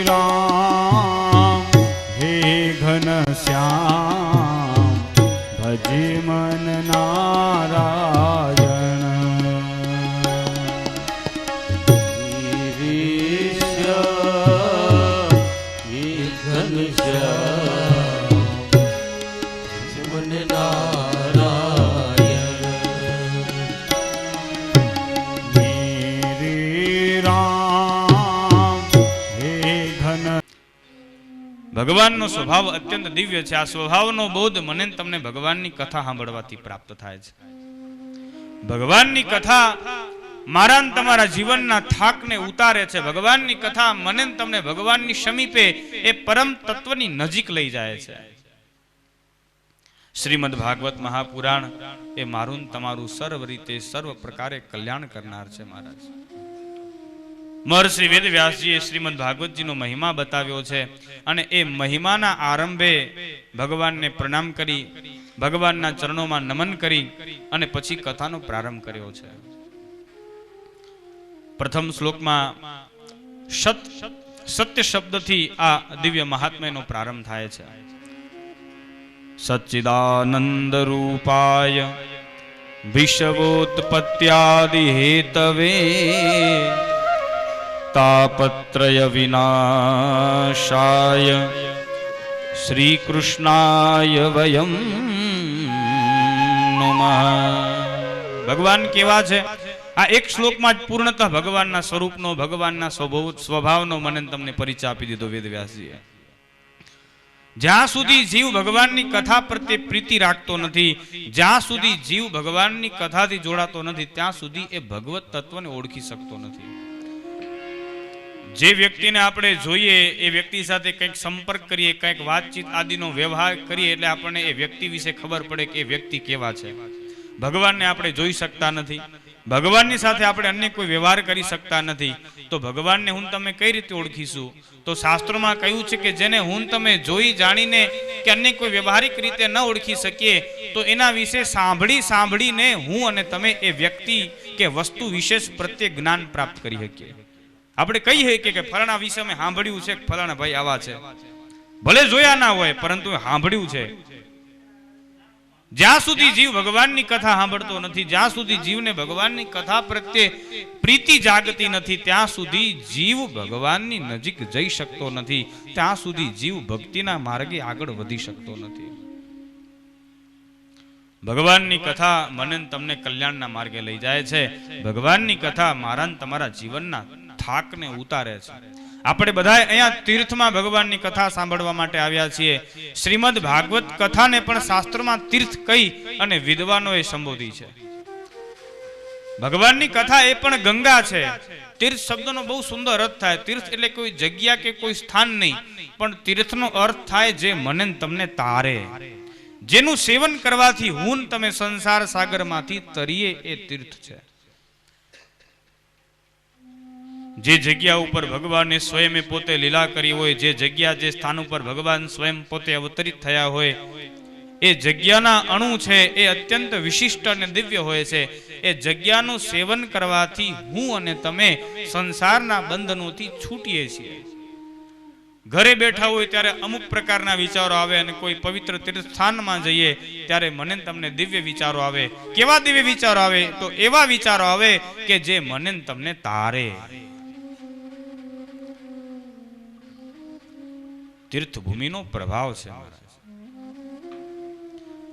રામ હે ઘનશ્યામ ભજી મન નારાયણ ભગવાનનો સ્વભાવ અત્યંત દિવ્ય છે. આ સ્વભાવનો બોધ મને તમને ભગવાનની કથા સાંભળવાથી પ્રાપ્ત થાય છે. ભગવાનની કથા મારા તમારા જીવનના થાકને ઉતારે છે. ભગવાનની કથા મને તમને ભગવાનની સમીપે એ પરમ તત્વની નજીક લઈ જાય છે. શ્રીમદ ભાગવત મહાપુરાણ એ મારું તમારું સર્વ રીતે સર્વ પ્રકારે કલ્યાણ કરનાર છે. મહારાજ મહર્ષિ વેદવ્યાસજીએ શ્રીમદ ભાગવતજીનો મહિમા બતાવ્યો છે અને એ મહિમાના આરંભે ભગવાનને પ્રણામ કરી ભગવાનના ચરણોમાં નમન કરી અને પછી કથાનો પ્રારંભ કર્યો છે. પ્રથમ શ્લોકમાં સત્ય શબ્દથી આ દિવ્ય મહાત્મ્યનો પ્રારંભ થાય છે. સચ્ચિદાનંદ રૂપાય વિશ્વોત્પત્યાદિ હેતવે તાપત્રય વિનાશાય શ્રી કૃષ્ણાય વયમ નમઃ. ભગવાન કેવા છે? આ એક શ્લોકમાં જ પૂર્ણતઃ ભગવાનના સ્વરૂપનો ભગવાનના સ્વભાવનો મને તમને પરિચય આપી દીધો વેદવ્યાસજીએ. જ્યાં સુધી જીવ ભગવાનની કથા પ્રત્યે પ્રીતિ રાખતો નથી, જ્યાં સુધી જીવ ભગવાનની કથાથી જોડાતો નથી, ત્યાં સુધી એ ભગવત તત્વને ઓળખી શકતો નથી. જે વ્યક્તિને આપણે જોઈએ એ વ્યક્તિ સાથે કંઈક સંપર્ક કરીએ, કંઈક વાતચીત આદિનો વ્યવહાર કરીએ એટલે આપણને એ વ્યક્તિ વિશે ખબર પડે કે એ વ્યક્તિ કેવા છે. ભગવાનને આપણે જોઈ શકતા નથી, ભગવાનની સાથે આપણે અન્ય કોઈ વ્યવહાર કરી શકતા નથી, તો ભગવાનને હું તમે કઈ રીતે ઓળખીશું? તો શાસ્ત્રોમાં કહ્યું છે કે જેને હું તમે જોઈ જાણીને કે અન્ય કોઈ વ્યવહારિક રીતે ન ઓળખી શકીએ તો એના વિશે સાંભળીને હું અને તમે એ વ્યક્તિ કે વસ્તુ વિશેષ પ્રત્યે જ્ઞાન પ્રાપ્ત કરી શકીએ. આપણે કહીએ કે ફલાણા વિશે અમે સાંભળ્યું છે કે ફલાણા ભાઈ આવા છે, ભલે જોયા ના હોય પરંતુ સાંભળ્યું છે. જ્યાં સુધી જીવ ભગવાનની કથા સાંભળતો નથી, જ્યાં સુધી જીવને ભગવાનની કથા પ્રત્યે પ્રીતિ જાગતી નથી, ત્યાં સુધી જીવ ભગવાનની નજીક જઈ શકતો નથી, ત્યાં સુધી જીવ ભક્તિના માર્ગે આગળ વધી શકતો નથી. ભગવાનની કથા મને તમને કલ્યાણના માર્ગે લઈ જાય છે. ભગવાનની કથા મારા તમારા જીવનના થાકને ઉતારે છે. આપણે બધા અહીંયા તીર્થમાં ભગવાનની કથા સાંભળવા માટે આવ્યા છીએ. શ્રીમદ ભાગવત કથાને પણ શાસ્ત્રોમાં તીર્થ કહી અને વિદ્વાનોએ સંબોધી છે. ભગવાનની કથા એ પણ ગંગા છે. તીર્થ શબ્દનો બહુ સુંદર અર્થ થાય. તીર્થ એટલે કોઈ જગ્યા કે કોઈ સ્થાન નહીં, પણ તીર્થનો અર્થ થાય જે મને તમને તારે, જેનું સેવન કરવાથી હું તમે સંસાર સાગરમાંથી તરીએ એ તીર્થ છે. જે જગ્યા ઉપર ભગવાને સ્વયં પોતે લીલા કરી હોય, જે જગ્યા જે સ્થાન ઉપર ભગવાન સ્વયં પોતે અવતરિત થયા હોય, એ જગ્યાના અણુ છે એ અત્યંત વિશિષ્ટ અને દિવ્ય હોય છે. એ જગ્યાનું સેવન કરવાથી હું અને તમે સંસારના બંધનોથી છૂટીએ છીએ. ઘરે બેઠા હોય ત્યારે અમુક પ્રકારના વિચારો આવે અને કોઈ પવિત્ર તીર્થ સ્થાનમાં જઈએ ત્યારે મને તમને દિવ્ય વિચારો આવે. કેવા દિવ્ય વિચારો આવે? તો એવા વિચારો આવે કે જે મને તમને તારે. તીર્થભૂમિનો પ્રભાવ છે.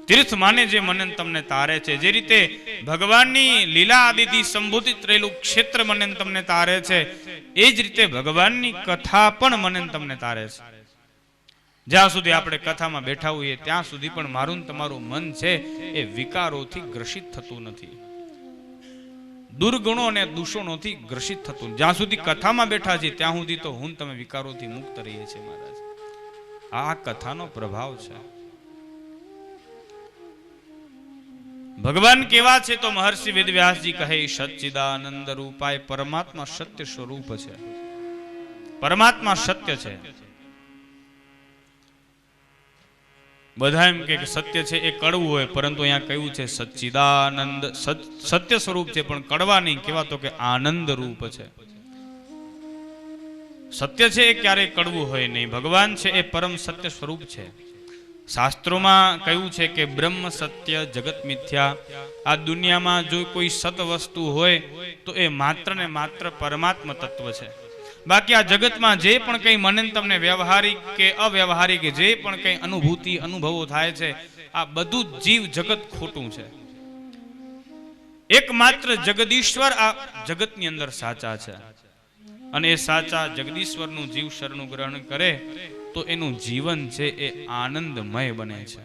તીર્થ માને જે મને તમને તારે છે. જે રીતે ભગવાનની લીલા આદિથી સંબોધિત રહેલું ક્ષેત્ર મને તમને તારે છે, એ જ રીતે ભગવાનની કથા પણ મને તમને તારે છે. જ્યાં સુધી આપણે કથામાં બેઠા હોઈએ ત્યાં સુધી પણ મારું તમારું મન છે એ વિકારોથી ગ્રસિત થતું નથી, દુર્ગુણો અને દૂષણોથી ગ્રસિત થતું. જ્યાં સુધી કથામાં બેઠા છીએ ત્યાં સુધી તો હું તમે વિકારોથી મુક્ત રહીએ છીએ. મહારાજ, આ કથાનો પ્રભાવ છે. ભગવાન કેવા છે? તો મહર્ષિ વેદવ્યાસજી કહે સચ્ચિદાનંદ રૂપાય. પરમાત્મા સત્ય સ્વરૂપ છે, પરમાત્મા સત્ય છે. બધા એમ કે સત્ય છે એ કડવું હોય, પરંતુ અહીંયા કહ્યું છે સચ્ચિદાનંદ સત્ય સ્વરૂપ છે, પણ કડવા નહીં. કેવા? તો કે આનંદ રૂપ છે. સત્ય છે એ ક્યારેય કડવું હોય નહીં. ભગવાન છે એ પરમ સત્ય સ્વરૂપ છે. શાસ્ત્રોમાં કહ્યું છે કે બ્રહ્મ સત્ય જગત મિથ્યા. આ દુનિયામાં જો કોઈ સત વસ્તુ હોય તો એ માત્ર ને માત્ર પરમાત્મા તત્વ છે. બાકી આ જગતમાં જે પણ કંઈ મને તમને વ્યવહારિક કે અવ્યવહારિક જે પણ કંઈ અનુભૂતિ અનુભવો થાય છે, આ બધું જીવ જગત ખોટું છે. એકમાત્ર જગદીશ્વર આ જગતની અંદર સાચા છે. અને એ સાચા જગદીશ્વરનું જીવ શરણું ગ્રહણ કરે તો એનું જીવન છે એ આનંદમય બને છે.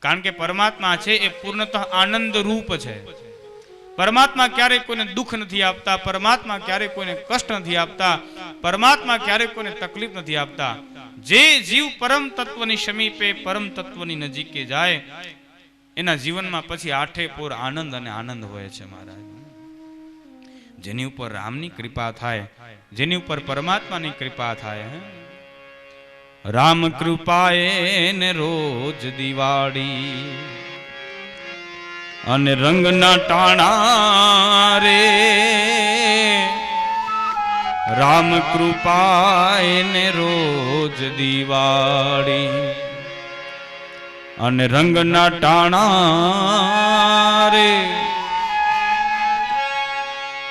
કારણ કે પરમાત્મા છે એ પૂર્ણતઃ આનંદ રૂપ છે. પરમાત્મા ક્યારેય કોઈને દુઃખ નથી આપતા, પરમાત્મા ક્યારેય કોઈને કષ્ટ નથી આપતા, પરમાત્મા ક્યારેય કોઈને તકલીફ નથી આપતા. જે જીવ પરમ તત્વની સમીપે પરમ તત્વની નજીકે જાય એના જીવનમાં પછી આઠે પોર આનંદ અને આનંદ હોય છે. મહારાજ, જેની ઉપર રામની કૃપા થાય, જેની ઉપર પરમાત્માની કૃપા થાય, રામ કૃપાએ ને રોજ દિવાળી અને રંગના ટાણા રે. રામ કૃપાએ ને રોજ દિવાળી અને રંગના ટાણા રે.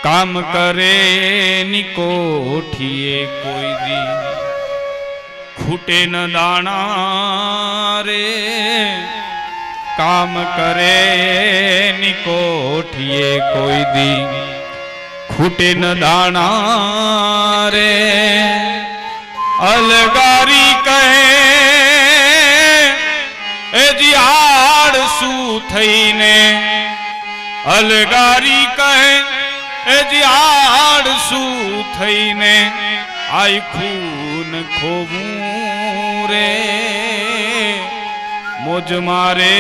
કામ કરે ની કોઠીએ કોઈ દી ખૂટે ન દાણા રે. કામ કરે ની કોઠીએ કોઈ દી ખૂટે ન દાણા રે. અલગારી કહે એ જી આળસુ થઈને, અલગારી કહે એ જી આળસુ થઈને આઈ ખૂન ખોવું રે. મોજ મારે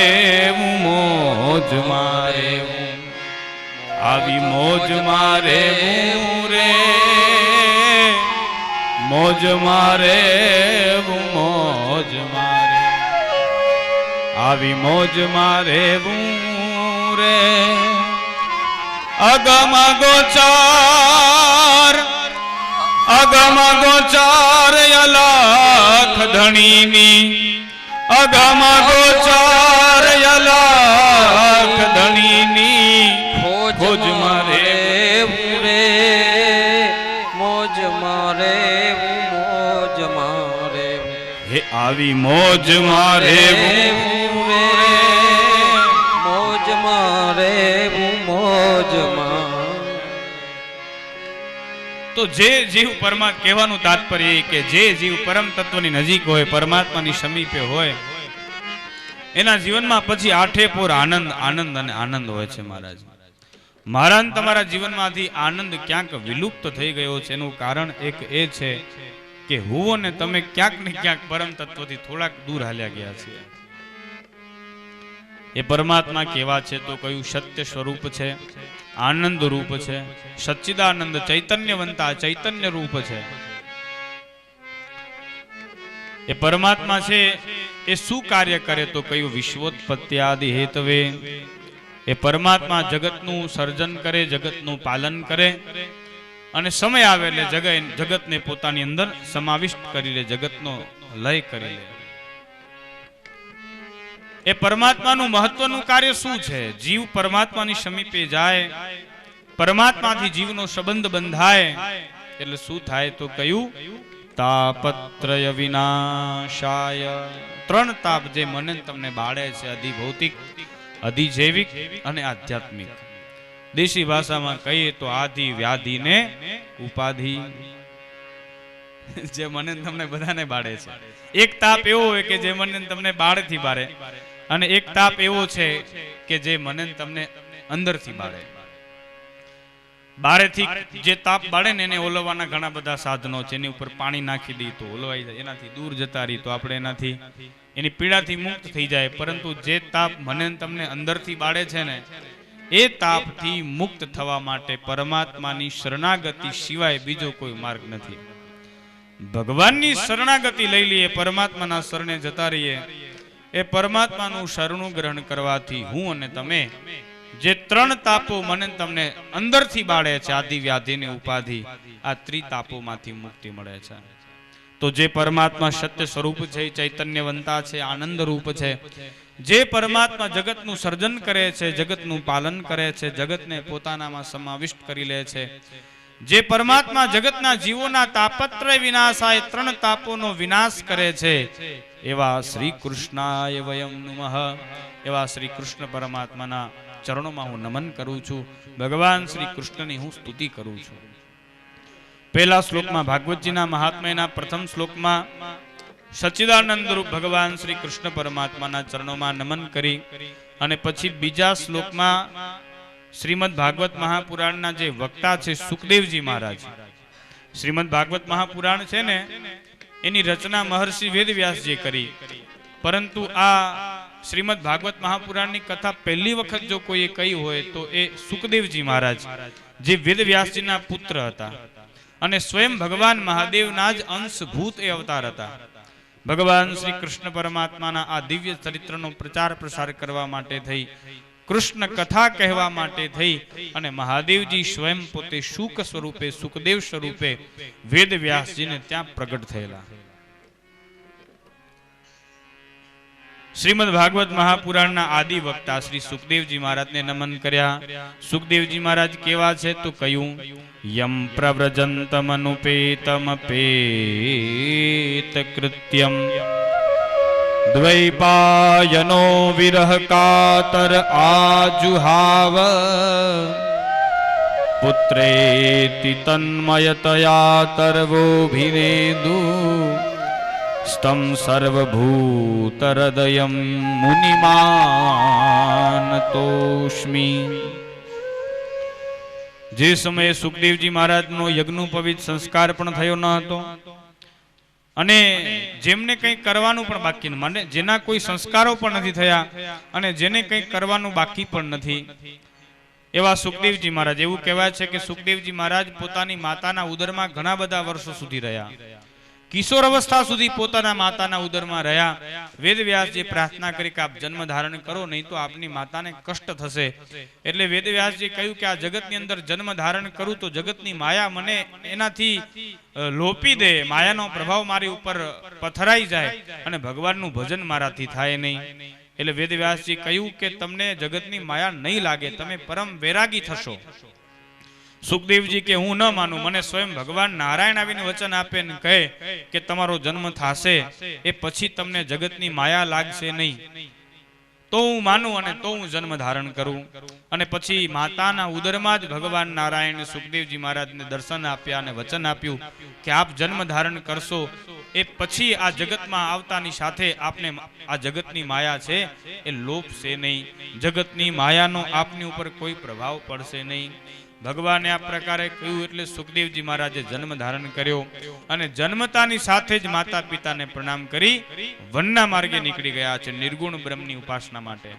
હું, મોજ મારે હું, આવી મોજ મારે હું રે. મોજ મારે હું, મોજ મારે, આવી મોજ મારે હું રે. અગમ ગોચાર, અગમ ગોચાર અલાખ ધણીની, અગમ ગોચાર અલાખ ધણીની ખોજ મારે રે. મોજ મારે મોજ મારે, હે આવી મોજ મારે રે. મોજ મારે મોજ મારે. તો જે જીવ પરમાત્મા, કહેવાનું તાત્પર્ય એ કે જે જીવ પરમ તત્વની નજીક હોય, પરમાત્માની સમીપે હોય, એના જીવનમાં પછી આઠે પોર આનંદ આનંદ અને આનંદ હોય છે. મહારાજ, મારા તમારા જીવનમાંથી આનંદ ક્યાંક વિલુપ્ત થઈ ગયો છે. એનું કારણ એક એ છે કે હું અને તમે ક્યાંક ને ક્યાંક પરમ તત્વથી થોડાક દૂર હાલ્યા ગયા છે. એ પરમાત્મા કેવા છે તો કયું સત્ય સ્વરૂપ છે, આનંદ રૂપ છે, સચ્ચિદાનંદ ચૈતન્યવંતા ચૈતન્ય રૂપ છે. એ પરમાત્મા છે એ શું કાર્ય કરે તો કયું વિશ્વોત્પત્તિ હેતવે. એ પરમાત્મા જગતનું સર્જન કરે, જગતનું પાલન કરે અને સમય આવે એટલે જગતને પોતાની અંદર સમાવિષ્ટ કરી લે, જગતનો લય કરી લે. એ પરમાત્માનું મહત્વનું કાર્ય શું છે? જીવ પરમાત્માની સમીપે જાય, પરમાત્માથી જીવનો સંબંધ બંધાય એટલે શું થાય તો કયું તાપત્રય વિનાશાય. ત્રણ તાપ જે મને તમને બાળે છે, અધિભૌતિક, અધિજૈવિક અને આધ્યાત્મિક. દેશી ભાષામાં કહીએ તો આધિ, વ્યાધિ ને ઉપાધિ, જે મને તમને બધાને બાળે છે. એક તાપ એવો હોય કે જે મને તમને બાળથી બાળે, અને એક તાપ એવો છે કે જે મને તમને અંદરથી બાળે. બારેથી જે તાપ બાળે ને એને ઓલવવાના ઘણા બધા સાધનો છે. એની ઉપર પાણી નાખી દઈએ તો ઓલવાઈ જાય, એનાથી દૂર જતા રહી તો આપણે એનાથી એની પીડાથી મુક્ત થઈ જાય. પરંતુ જે તાપ મને તમને અંદરથી બાળે છે ને, એ તાપથી મુક્ત થવા માટે પરમાત્માની શરણાગતિ સિવાય બીજો કોઈ માર્ગ નથી. ભગવાનની શરણાગતિ લઈ લઈએ, પરમાત્માના શરણે જતા રહીએ. એ પરમાત્માનું શરણું ગ્રહણ કરવાથી હું અને તમે જે ત્રણ તાપો મને તમને અંદરથી બાળે છે, આદિ વ્યાધિ ને ઉપાધિ, આ ત્રિતાપોમાંથી મુક્તિ મળે છે. તો જે પરમાત્મા સત્ય સ્વરૂપ છે, ચૈતન્યવંતા છે, આનંદ રૂપ છે, જે પરમાત્મા જગતનું સર્જન કરે છે, જગતનું પાલન કરે છે, જગતને પોતાનામાં સમાવિષ્ટ કરી લે છે, જે પરમાત્મા જગતના જીવોના તાપત્રય વિનાશાય ત્રણ તાપોનો વિનાશ કરે છે, એવા શ્રી કૃષ્ણાય વયમ નમઃ, એવા શ્રી કૃષ્ણ પરમાત્માના ચરણોમાં હું નમન કરું છું. ભગવાન શ્રી કૃષ્ણની હું સ્તુતિ કરું છું. પહેલા શ્લોકમાં ભાગવતજીના મહાત્મ્યના પ્રથમ શ્લોકમાં સચ્ચિદાનંદ રૂપ ભગવાન શ્રી કૃષ્ણ પરમાત્માના ચરણોમાં નમન કરી અને પછી બીજા શ્લોકમાં શ્રીમદ ભાગવત મહાપુરાણના જે વક્તા છે સુખદેવજી મહારાજ, શ્રીમદ ભાગવત મહાપુરાણ છે ને એની રચના મહર્ષિ વેદવ્યાસજી કરી, પરંતુ આ શ્રીમદ ભાગવત મહાપુરાણની કથા પહેલી વખત જો કોઈએ કહી હોય તો એ સુખદેવજી મહારાજ, જે વેદવ્યાસજીના પુત્ર હતા અને સ્વયં ભગવાન મહાદેવના જ અંશભૂત એ અવતાર હતા. ભગવાન શ્રી કૃષ્ણ પરમાત્માના આ દિવ્ય ચરિત્રનો પ્રચાર પ્રસાર કરવા માટે થઈ, કૃષ્ણ કથા કહેવા માટે થઈ અને મહાદેવજી સ્વયં પોતે શુક સ્વરૂપે, સુખદેવ સ્વરૂપે વેદવ્યાસજીને ત્યાં પ્રગટ થયેલા. શ્રીમદ ભાગવત મહાપુરાણના આદિ વક્તા શ્રી સુખદેવજી મહારાજને નમન કર્યા. સુખદેવજી મહારાજ કેવા છે તો કહ્યું, યમ પ્રવ્રજંતમનુપેતમપેત કૃત્યમ દ્વૈપાયનો વિરહ કાતર આજુહાવ પુત્રેતિ તન્મયતયા તર્વોભિનેદુ સ્તમ સર્વભૂતહૃદયમ મુનિમાનતોસ્મિ. જે સમયે સુખદેવજી મહારાજનો યજ્ઞોપવિત સંસ્કાર પણ થયો ન હતો અને જેમને કંઈ કરવાનું પણ બાકી, મને જેના કોઈ સંસ્કારો પણ નથી થયા અને જેને કંઈ કરવાનું બાકી પણ નથી, એવા સુખદેવજી મહારાજ, એવું કહેવાય છે કે સુખદેવજી મહારાજ પોતાની માતાના ઉદરમાં ઘણા બધા વર્ષો સુધી રહ્યા, કિશોર અવસ્થા સુધી પોતાના માતાના ઉદરમાં રહ્યા. વેદવ્યાસજી પ્રાર્થના કરી કે આપ જન્મ ધારણ કરો, નહીં તો આપની માતાને કષ્ટ થશે. એટલે વેદવ્યાસજી કહ્યું કે આ જગતની અંદર જન્મ ધારણ કરું તો જગતની માયા મને એનાથી લોપી દે, માયાનો પ્રભાવ મારી ઉપર પથરાઈ જાય અને ભગવાનનું ભજન મારાથી થાય નહીં. એટલે વેદવ્યાસજી કહ્યું કે તમને જગતની માયા નહીં લાગે, તમે પરમ વૈરાગી થશો. સુખદેવજી કે હું ન માનું, મને સ્વયં ભગવાન નારાયણ આવીને વચન આપે ને કહે કે તમારો જન્મ થશે એ પછી તમને જગતની માયા લાગશે નહીં, તો હું માનું અને તો હું જન્મ ધારણ કરું. અને પછી માતાના ઉદરમાં જ ભગવાન નારાયણ સુખદેવજી મહારાજને દર્શન આપ્યા અને વચન આપ્યું કે આપ જન્મ ધારણ કરશો એ પછી આ જગતમાં આવતાની સાથે આપને આ જગતની માયા છે એ લોપશે નહીં, જગતની માયાનો આપની ઉપર કોઈ પ્રભાવ પડશે નહીં. ભગવાને આ પ્રકારે કહ્યું એટલે સુખદેવજી મહારાજે જન્મ ધારણ કર્યો અને જન્મતાની સાથે જ માતા પિતાને પ્રણામ કરી વનના માર્ગે નીકળી ગયા છે નિર્ગુણ બ્રહ્મની ઉપાસના માટે,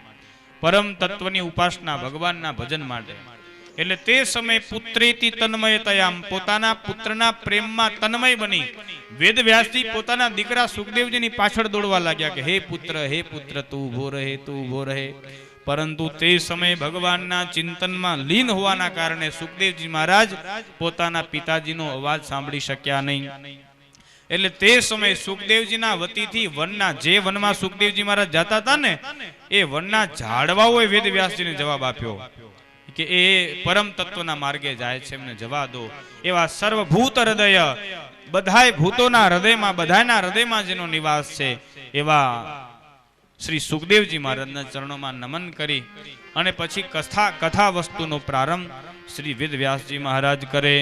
પરમ તત્વની ઉપાસના, ભગવાનના ભજન માટે. એટલે તે સમયે પુત્રેતિ તન્મયતયામ, પોતાના પુત્રના પ્રેમમાં તન્મય બની વેદવ્યાસજી પોતાના દીકરા સુખદેવજીની પાછળ દોડવા લાગ્યા કે હે પુત્ર તું ઊભો રહે, તું ઊભો રહે. પરંતુ તે સમયે ભગવાનના ચિંતનમાં લીન હોવાના કારણે સુખદેવજી મહારાજ પોતાના પિતાજીનો અવાજ સાંભળી શક્યા નહીં. એટલે તે સમયે સુખદેવજીના વતીથી વનના, જે વનમાં સુખદેવજી મહારાજ જતા હતા ને એ વનના ઝાડવાઓએ વેદવ્યાસજીને જવાબ આપ્યો કે એ પરમ તત્વના માર્ગે જાય છે, એમને જવા દો. એવા સર્વભૂત હૃદય, બધાય ભૂતોના હૃદયમાં, બધાના હૃદયમાં જેનો નિવાસ છે એવા શ્રી સુખદેવજી મહારાજના ચરણોમાં નમન કરી અને પછી કથા વસ્તુનો પ્રારંભ શ્રી વેદવ્યાસજી મહારાજ કરે.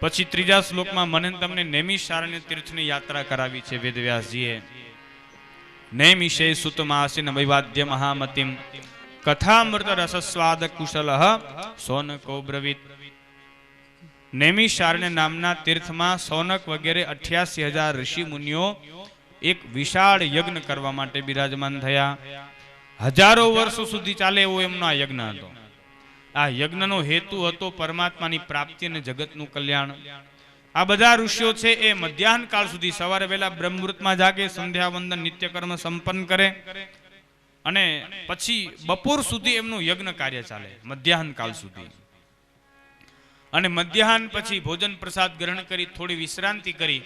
પછી ત્રીજા શ્લોકમાં મને તમને નૈમિષારણ્ય તીર્થની યાત્રા કરાવી છે વેદવ્યાસજીએ. નૈમિષે સુતમાસીન વૈવાદ્ય મહામતિમ કથામૃત રસસ્વાદ કુશલઃ સોનકો બ્રવીત. નૈમિષારણ્ય નામના તીર્થમાં સોનક વગેરે 88,000 ઋષિ મુનિઓ એક વિશાળ યજ્ઞ કરવા માટે બિરાજમાન થયા. હજારો વર્ષો સુધી ચાલે એવો એમનો આ યજ્ઞ હતો. આ યજ્ઞનો હેતુ હતો પરમાત્માની પ્રાપ્તિ અને જગતનું કલ્યાણ. આ બધા ઋષિઓ છે એ મધ્યાહન કાળ સુધી સવારે વહેલા બ્રહ્મમુહૂર્તમાં જાગે, સંધ્યા વંદન નિત્યકર્મ સંપન્ન કરે અને પછી બપોર સુધી એમનું યજ્ઞ કાર્ય ચાલે, મધ્યાહન કાલ સુધી. અને મધ્યાહન પછી ભોજન પ્રસાદ ગ્રહણ કરી થોડી વિશ્રાંતિ કરી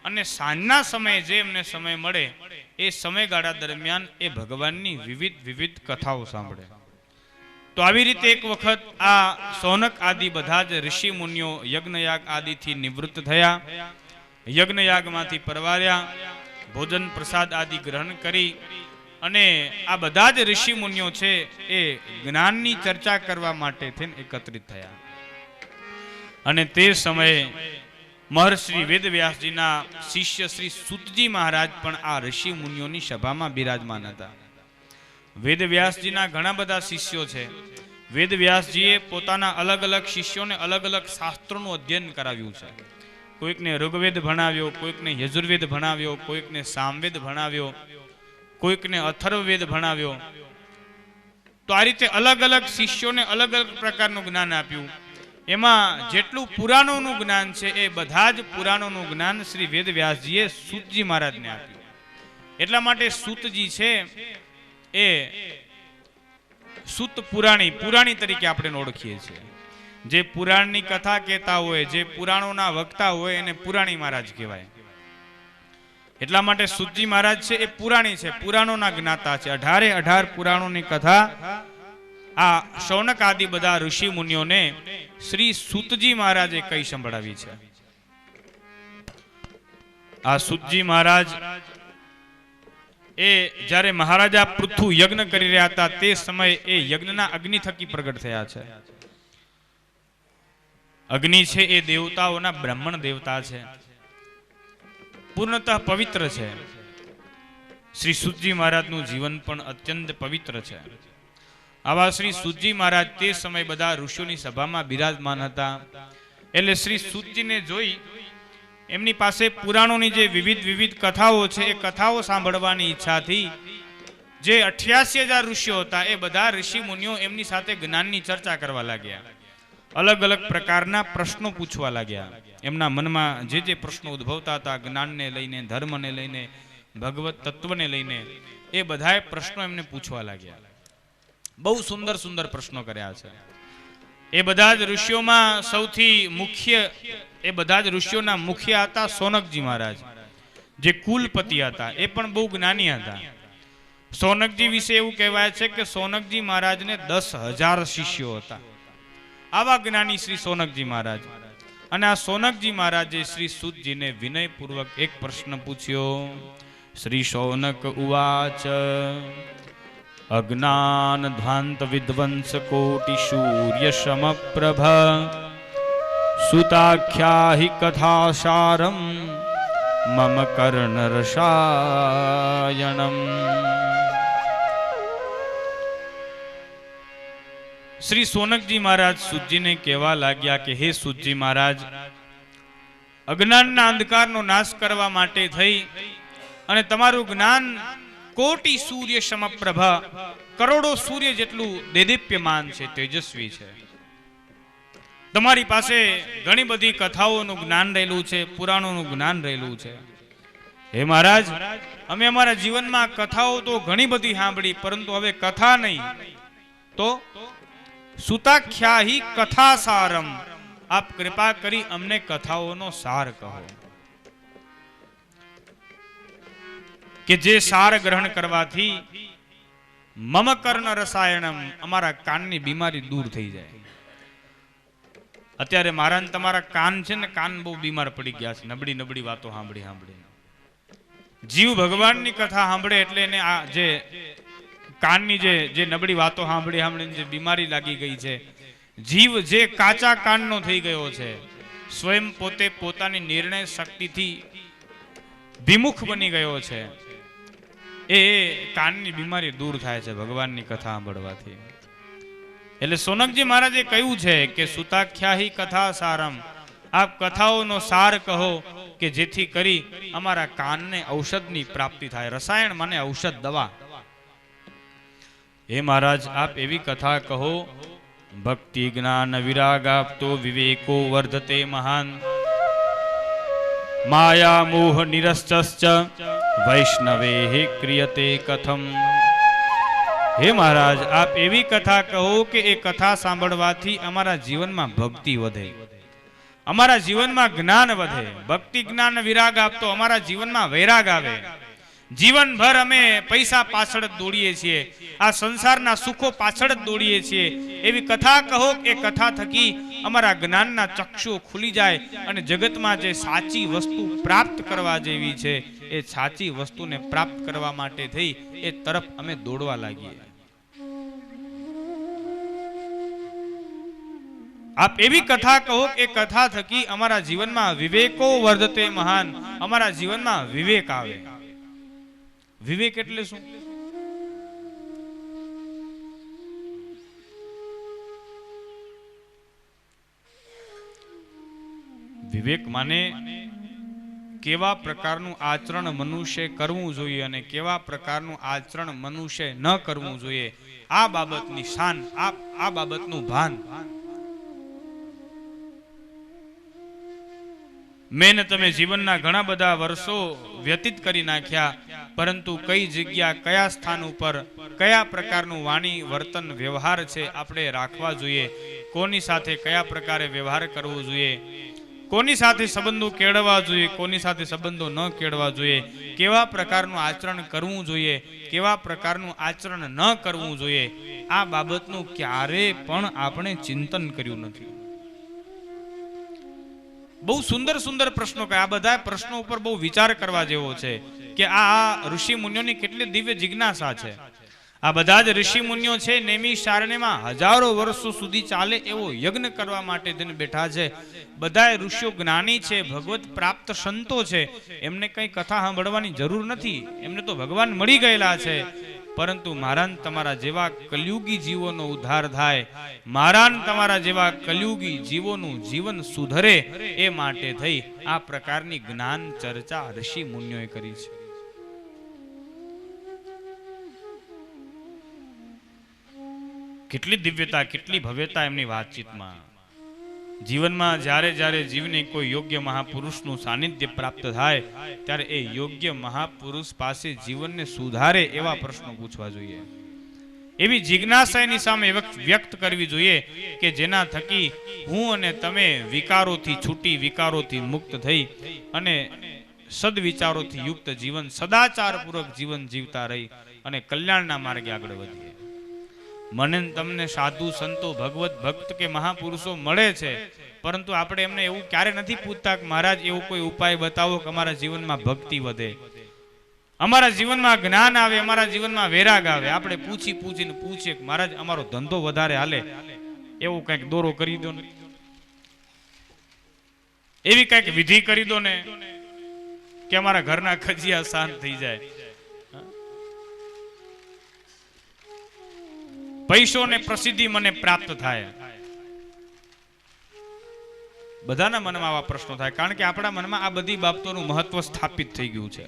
અને સાંજના સમયે જે એમને સમય મળે એ સમયગાળા દરમિયાન એ ભગવાનની વિવિધ કથાઓ સાંભળે. તો આવી રીતે એક વખત આ સૌનક આદિ બધા જ ઋષિ મુનિઓ યજ્ઞયાગ આદિથી નિવૃત્ત થયા, યજ્ઞયાગમાંથી પરવાર્યા, ભોજન પ્રસાદ આદિ ગ્રહણ કરી અને આ બધા જ ઋષિ મુનિઓ છે એ જ્ઞાનની ચર્ચા કરવા માટે થઈને એકત્રિત થયા. અને તે સમયે મહર્ષિ વેદવ્યાસજીના શિષ્ય શ્રી સૂતજી મહારાજ પણ આ ઋષિ મુનિઓની સભામાં બિરાજમાન હતા. વેદવ્યાસજીના ઘણા બધા શિષ્યો છે. વેદવ્યાસજીએ પોતાના અલગ અલગ શિષ્યોને અલગ અલગ શાસ્ત્રોનું અધ્યયન કરાવ્યું છે. કોઈકને ઋગ્વેદ ભણાવ્યો, કોઈકને યજુર્વેદ ભણાવ્યો, કોઈકને સામવેદ ભણાવ્યો, કોઈકને અથર્વવેદ ભણાવ્યો. તો આ રીતે અલગ અલગ શિષ્યોને અલગ અલગ પ્રકારનું જ્ઞાન આપ્યું. એમાં જેટલું પુરાણોનું જ્ઞાન છે એ બધા જ પુરાણોનું જ્ઞાન શ્રી વેદવ્યાસજીએ સૂતજી મહારાજને આપ્યું. એટલા માટે સૂતજી છે એ સૂત પુરાણી તરીકે આપણે ઓળખીએ છીએ. જે પુરાણની કથા કહેતા હોય, જે પુરાણોના વક્તા હોય એને પુરાણી મહારાજ કહેવાય. એટલા માટે સૂતજી મહારાજ છે એ પુરાણી છે, પુરાણોના જ્ઞાતા છે. 18 પુરાણોની કથા આ શૌનક આદિ બધા ઋષિ મુનિઓને શ્રી સૂતજી મહારાજે કઈ સંભળાવી છે. આ સૂતજી મહારાજ એ જ્યારે મહારાજા પૃથુ યજ્ઞ કરી રહ્યા હતા તે સમયે એ યજ્ઞના અગ્નિ થકી પ્રગટ થયા છે. અગ્નિ છે એ દેવતાઓના બ્રાહ્મણ દેવતા છે, પૂર્ણતઃ પવિત્ર છે. શ્રી સૂતજી મહારાજનું જીવન પણ અત્યંત પવિત્ર છે. આવા શ્રી સૂતજી મહારાજ તે સમય બધા ઋષિઓની સભામાં બિરાજમાન હતા. એટલે શ્રી સૂતજીને જોઈ એમની પાસે પુરાણોની જે વિવિધ કથાઓ છે એ કથાઓ સાંભળવાની ઈચ્છાથી જે 88,000 ઋષિઓ હતા એ બધા ઋષિ મુનિઓ એમની સાથે જ્ઞાનની ચર્ચા કરવા લાગ્યા. અલગ અલગ પ્રકારના પ્રશ્નો પૂછવા લાગ્યા. એમના મનમાં જે પ્રશ્નો ઉદ્ભવતા હતા જ્ઞાનને લઈને, ધર્મને લઈને, ભગવત તત્વને લઈને, એ બધાએ પ્રશ્નો એમને પૂછવા લાગ્યા. બહુ સુંદર પ્રશ્નો કર્યા છે. એ બધા જ ઋષિઓમાં સૌથી મુખ્ય, એ બધા જ ઋષિઓના મુખ્ય હતા સૌનકજી મહારાજ, જે કુલપતિ હતા. એ પણ બહુ જ્ઞાની હતા. સૌનકજી વિશે એવું કહેવાય છે કે સૌનકજી મહારાજને 10,000 શિષ્યો હતા. આવા જ્ઞાની શ્રી સૌનકજી મહારાજ. અને આ સૌનકજી મહારાજે શ્રી સૂતજીને વિનયપૂર્વક એક પ્રશ્ન પૂછ્યો. શ્રી સૌનક ઉવાચ અજ્ઞાન ધ્વાંત વિધ્વંસ કોટિ સૂર્ય સમપ્રભ સુતાખ્યાહિ કથાસારમ મમ કર્ણ રસાયણમ. શ્રી સૌનકજી મહારાજ સૂતજીને કહેવા લાગ્યા કે હે સૂતજી મહારાજ, અજ્ઞાનના અંધકારનો નાશ કરવા માટે થઈ અને તમારું જ્ઞાન કોટી સૂર્ય સમપ્રભા, કરોડો સૂર્ય જેટલું દેદીપ્યમાન છે, તેજસ્વી છે. તમારી પાસે ઘણી બધી કથાઓનું જ્ઞાન રહેલું છે, પુરાણોનું જ્ઞાન રહેલું છે. હે મહારાજ, અમે અમારા જીવનમાં કથાઓ તો ઘણી બધી સાંભળી, પરંતુ હવે કથા નહીં તો સુતાખ્યાહી કથાસારમ, આપ કૃપા કરી અમને કથાઓનો સાર કહો. કે જે સાર ગ્રહણ કરવાથી મમ કર્ણ રસાયણમ, અમારા કાનની બીમારી દૂર થઈ જાય. અત્યારે મારા ને તમારા કાન છે ને, કાન બહુ બીમાર પડી ગયા છે, નબળી વાતો સાંભળી. જીવ ભગવાનની કથા સાંભળે એટલે એને આ જે કાનની જે નબળી વાતો સાંભળીને જે બીમારી લાગી ગઈ છે, જીવ જે કાચા કાનનો થઈ ગયો છે, સ્વયં પોતે પોતાની નિર્ણય શક્તિથી વિમુખ બની ગયો છે, એ કાનની બીમારી દૂર થાય છે ભગવાનની કથા સાંભળવાથી. એટલે સૌનકજી મહારાજે કહ્યું છે કે સુતાખ્યાહી કથા સારમ, આપ કથાઓનો સાર કહો કે જેથી કરી અમારા કાનને ઔષધની પ્રાપ્તિ થાય. રસાયણ માને ઔષધ, દવા. હે મહારાજ, આપ એવી કથા કહો, ભક્તિ જ્ઞાન વિરાગ આપતો વિવેકો વર્ધતે મહાન, માયા મોહ નિરસ્તશ્ચ વૈષ્ણવે ક્રિયતે કથમ. હે મહારાજ, આપ એવી કથા કહો કે એ કથા સાંભળવાથી અમારા જીવનમાં ભક્તિ વધે, અમારા જીવનમાં જ્ઞાન વધે. ભક્તિ જ્ઞાન વિરાગ આપતો અમારા જીવનમાં વૈરાગ આવે. જીવનભર અમે પૈસા પાછળ જ દોડીએ છીએ, આ સંસારના સુખો પાછળ જ દોડીએ છીએ. એવી કથા કહો કે કથા થકી અમારા જ્ઞાનના ચક્ષુઓ ખુલી જાય અને જગતમાં જે સાચી વસ્તુ પ્રાપ્ત કરવા જેવી છે એ સાચી વસ્તુને પ્રાપ્ત કરવા માટે થઈ એ તરફ અમે દોડવા લાગીએ. આપ એવી કથા કહો કે કથા થકી અમારા જીવનમાં વિવેકો વર્ધતે મહાન, અમારા જીવનમાં વિવેક આવે. વિવેક એટલે શું? વિવેક માને કેવા પ્રકારનું આચરણ મનુષ્ય કરવું જોઈએ અને કેવા પ્રકારનું આચરણ મનુષ્ય ન કરવું જોઈએ, આ બાબતની શાન, આ બાબતનું ભાન. મેં તમે જીવનના ઘણા બધા વર્ષો વ્યતીત કરી નાખ્યા, પરંતુ કઈ જગ્યા, કયા સ્થાન ઉપર કયા પ્રકારનું વાણી, વર્તન, વ્યવહાર છે આપણે રાખવા જોઈએ, કોની સાથે કયા પ્રકારે વ્યવહાર કરવો જોઈએ, કોની સાથે સંબંધો કેળવવા જોઈએ, કોની સાથે સંબંધો ન કેળવવા જોઈએ, કેવા પ્રકારનું આચરણ કરવું જોઈએ, કેવા પ્રકારનું આચરણ ન કરવું જોઈએ, આ બાબતનું ક્યારે પણ આપણે ચિંતન કર્યું નથી. બહુ સુંદર સુંદર પ્રશ્નો કહે. આ બધા પ્રશ્નો ઉપર બહુ વિચાર કરવા જેવો છે કે આ ઋષિ મુનિઓની કેટલી દિવ્ય જિજ્ઞાસા છે. આ બધા જ ઋષિ મુનિઓ છે નેમી શારણ્યમાં હજારો વર્ષો સુધી ચાલે એવો યજ્ઞ કરવા માટે તેને બેઠા છે. બધા ઋષિઓ જ્ઞાની છે, ભગવત પ્રાપ્ત સંતો છે, એમને કઈ કથા સાંભળવાની જરૂર નથી, એમને તો ભગવાન મળી ગયેલા છે. પરંતુ મારા તમારા જેવા કલયુગી જીવોનો ઉદ્ધાર થાય, મારા તમારા જેવા કલયુગી જીવોનું જીવન સુધરે એ માટે થઈ આ પ્રકારની જ્ઞાન ચર્ચા ઋષિ મુનિઓએ કરી છે. કેટલી દિવ્યતા, કેટલી ભવ્યતા એમની વાતચીતમાં. જીવનમાં જ્યારે જ્યારે જીવને કોઈ યોગ્ય મહાપુરુષનું સાનિધ્ય પ્રાપ્ત થાય ત્યારે એ યોગ્ય મહાપુરુષ પાસે જીવનને સુધારે એવા પ્રશ્નો પૂછવા જોઈએ. એવી જિજ્ઞાસા એની સામે વ્યક્ત કરવી જોઈએ કે જેના થકી હું અને તમે વિકારોથી છૂટી, વિકારોથી મુક્ત થઈ અને સદવિચારોથી યુક્ત જીવન, સદાચારપૂર્વક જીવન જીવતા રહી અને કલ્યાણના માર્ગે આગળ વધીએ. મને તમને સાધુ સંતો, ભગવત ભક્ત કે મહાપુરુષો મળે છે, પરંતુ આપણે એમને એવું ક્યારે નથી પૂછતા કે મહારાજ એવો કોઈ ઉપાય બતાવો કે અમારા જીવનમાં ભક્તિ વધે, અમારા જીવનમાં જ્ઞાન આવે, અમારા જીવનમાં વૈરાગ આવે. આપણે પૂછીને પૂછીએ કે મહારાજ અમારો ધંધો વધારે હાલે, એવું કંઈક દોરો કરી દો ને, એવી કંઈક વિધિ કરી દો ને કે અમારા ઘરના ખજિયા શાંત થઈ જાય. પૈસો ને પ્રસિદ્ધિ મને પ્રાપ્ત થાય. બધાના મનમાં આવા પ્રશ્નો થાય, કારણ કે આપણા મનમાં આ બધી બાબતોનું મહત્વ સ્થાપિત થઈ ગયું છે.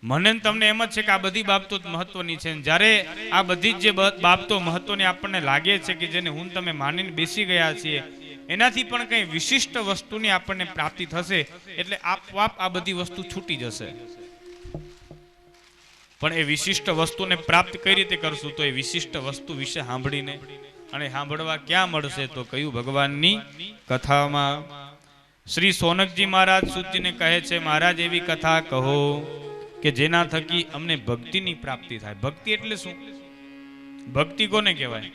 મને તમને એમ જ છે કે આ બધી બાબતો મહત્વની છે. જ્યારે આ બધી જ જે બાબતો મહત્વની આપણને લાગે છે કે જેને હું તમે માનીને બેસી ગયા છીએ, એનાથી પણ કંઈ વિશિષ્ટ વસ્તુની આપણને પ્રાપ્તિ થશે એટલે આપોઆપ આ બધી વસ્તુ છૂટી જશે. પણ એ વિશિષ્ટ વસ્તુને પ્રાપ્ત કઈ રીતે કરશું? તો એ વિશિષ્ટ વસ્તુ વિશે સાંભળીને. અને સાંભળવા ક્યાં મળશે? તો કયું? ભગવાનની કથામાં. શ્રી સોનકજી મહારાજ સૂચિને કહે છે, મહારાજ એવી કથા કહો કે જેના થકી અમને ભક્તિની પ્રાપ્તિ થાય. ભક્તિ એટલે શું? ભક્તિ કોને કહેવાય?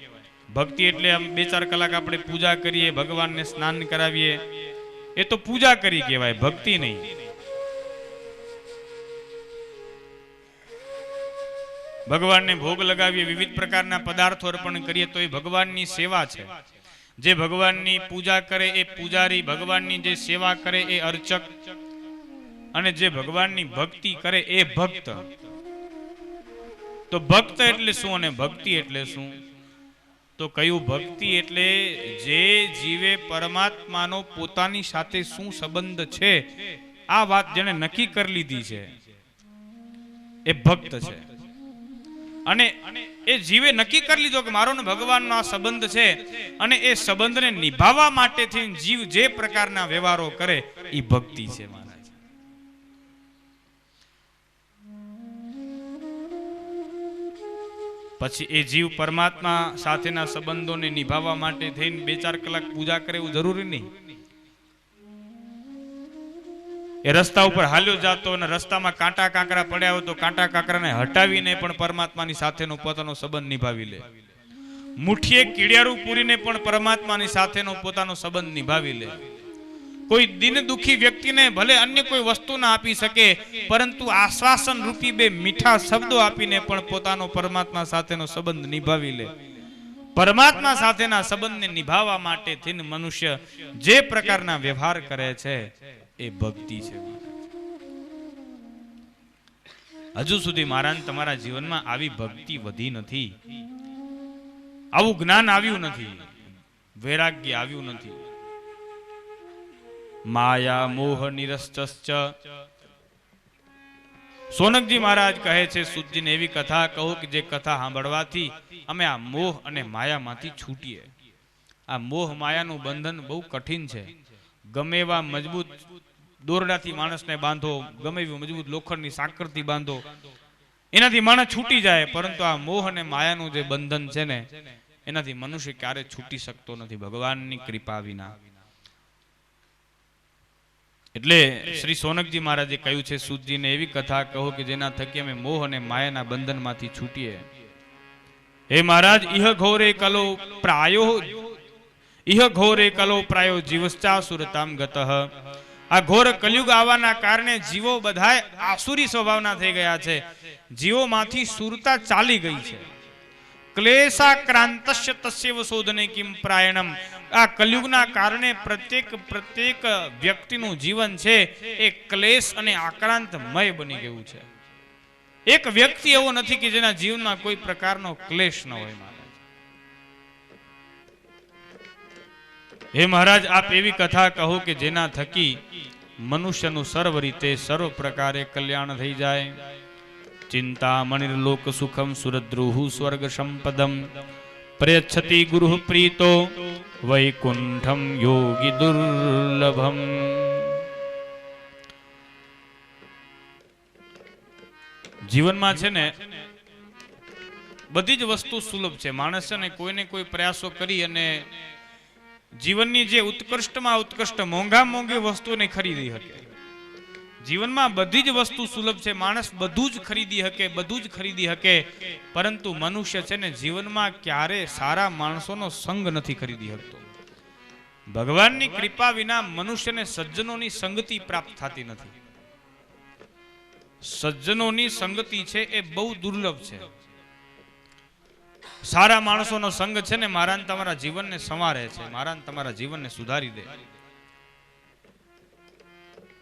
ભક્તિ એટલે આમ 2-4 કલાક આપણે પૂજા કરીએ, ભગવાનને સ્નાન કરાવીએ, એ તો પૂજા કરી કહેવાય, ભક્તિ નહીં. ભગવાનને ભોગ લગાવીએ, વિવિધ પ્રકારના પદાર્થો અર્પણ કરીએ તો એ ભગવાનની સેવા છે. જે ભગવાનની પૂજા કરે એ પૂજારી, ભગવાનની જે સેવા કરે એ અર્ચક, અને જે ભગવાનની ભક્તિ કરે એ ભક્ત. તો ભક્ત એટલે શું અને ભક્તિ એટલે શું? તો કયું? ભક્તિ એટલે જે જીવે પરમાત્માનો પોતાની સાથે શું સંબંધ છે આ વાત જેને નક્કી કરી લીધી છે એ ભક્ત છે. અને એ જીવે નક્કી કરી લીધો કે મારો ને ભગવાનનો આ સંબંધ છે, અને એ સંબંધને નિભાવવા માટે થી જીવ જે પ્રકારના વ્યવહારો કરે એ ભક્તિ છે. મહારાજ પછી એ જીવ પરમાત્મા સાથેના સંબંધોને નિભાવવા માટે થઈને 2-4 કલાક પૂજા કરે એવું જરૂરી નહીં. એ રસ્તા ઉપર હાલ્યો જાતો અને રસ્તામાં કાંટા કાંકરા પડ્યા હોય તો કાંટા કાંકરાને હટાવીને પણ પરમાત્માની સાથેનો પોતાનો સંબંધ નિભાવી લે. મુઠ્ઠીએ કીડિયારું પૂરીને પણ પરમાત્માની સાથેનો પોતાનો સંબંધ નિભાવી લે. કોઈ દિન દુખી વ્યક્તિને ભલે અન્ય કોઈ વસ્તુ ના આપી શકે, પરંતુ આશ્વાસન રૂપી 2 મીઠા શબ્દો આપીને પણ પોતાનો પરમાત્મા સાથેનો સંબંધ નિભાવી લે. પરમાત્મા સાથેના સંબંધને નિભાવવા માટે થઈને મનુષ્ય જે પ્રકારના વ્યવહાર કરે છે એ ભક્તિ છે. હજુ સુધી મારા તમારા જીવનમાં આવી ભક્તિ વધી નથી, આવું જ્ઞાન આવ્યું નથી, વૈરાગ્ય આવ્યું નથી. માયા મોહ નિરસ્તશ્ચ. સોનકજી મહારાજ કહે છે સુતજીને એવી કથા કહો કે જે કથા સાંભળવાથી અમે આ મોહ અને માયામાંથી છૂટીએ. આ મોહ માયાનું બંધન બહુ કઠિન છે. ગમે એવા મજબૂત દોરડાથી માણસને બાંધો, ગમે એવી મજબૂત લોખંડની સાંકળથી બાંધો, એનાથી માણસ છૂટી જાય, પરંતુ આ મોહ અને માયાનું જે બંધન છે ને એનાથી મનુષ્ય ક્યારે છૂટી શકતો નથી ભગવાનની કૃપા વિના. એટલે શ્રી સોનકજી મહારાજે કહ્યું છે સૂતજીને એવી કથા કહો કે જેના થકી અમે મોહ અને માયાના બંધનમાંથી છૂટીએ. હે મહારાજ, ઇહ ઘોરે કલો પ્રાયો જીવશ્ચાસુરતામ ગતઃ. આ ઘોર કલયુગ આવવાના કારણે જીવો બધાય આસુરી સ્વભાવના થઈ ગયા છે. જીવોમાંથી સુરતા ચાલી ગઈ છે. ક્લેશાક્રાંતસ્ય તસ્યવ શોધને કિમ પ્રાયણમ. આ કલયુગના કારણે પ્રત્યેક વ્યક્તિનું જીવન છે એ ક્લેશ અને આક્રાંતમય બની ગયું છે. એક વ્યક્તિ એવો નથી કે જેના જીવનમાં કોઈ પ્રકારનો ક્લેશ ન હોય. હે મહારાજ, આપ એવી કથા કહો કે જેના થકી મનુષ્યનું સર્વ રીતે સર્વ પ્રકારે કલ્યાણ થઈ જાય. ચિંતા મણિર્લોક સુખમ સુરદ્રુહુ સ્વર્ગ સંપદમ પ્રયચ્છતિ ગુરુ પ્રીતો વૈકુંઠમ યોગી દુર્લભમ. જીવનમાં છે ને બધી જ વસ્તુ સુલભ છે. માણસ છે ને કોઈને કોઈ પ્રયાસો કરી અને જીવનની જે ઉત્કૃષ્ટમાં ઉત્કૃષ્ટ મોંઘી વસ્તુને ખરીદી શકે. જીવનમાં બધી જ વસ્તુ સુલભ છે. માણસ બધું જ ખરીદી શકે, પરંતુ મનુષ્ય છે ને જીવનમાં ક્યારે સારા માણસોનો સંગ નથી ખરીદી શકતો. ભગવાનની કૃપા વિના મનુષ્યને સજ્જનોની સંગતિ પ્રાપ્ત થતી નથી. સજ્જનોની સંગતિ છે એ બહુ દુર્લભ છે. સારા માણસોનો સંગ છે ને મારા ને તમારા જીવનને સંવારે છે, મારા ને તમારા જીવનને સુધારી દે.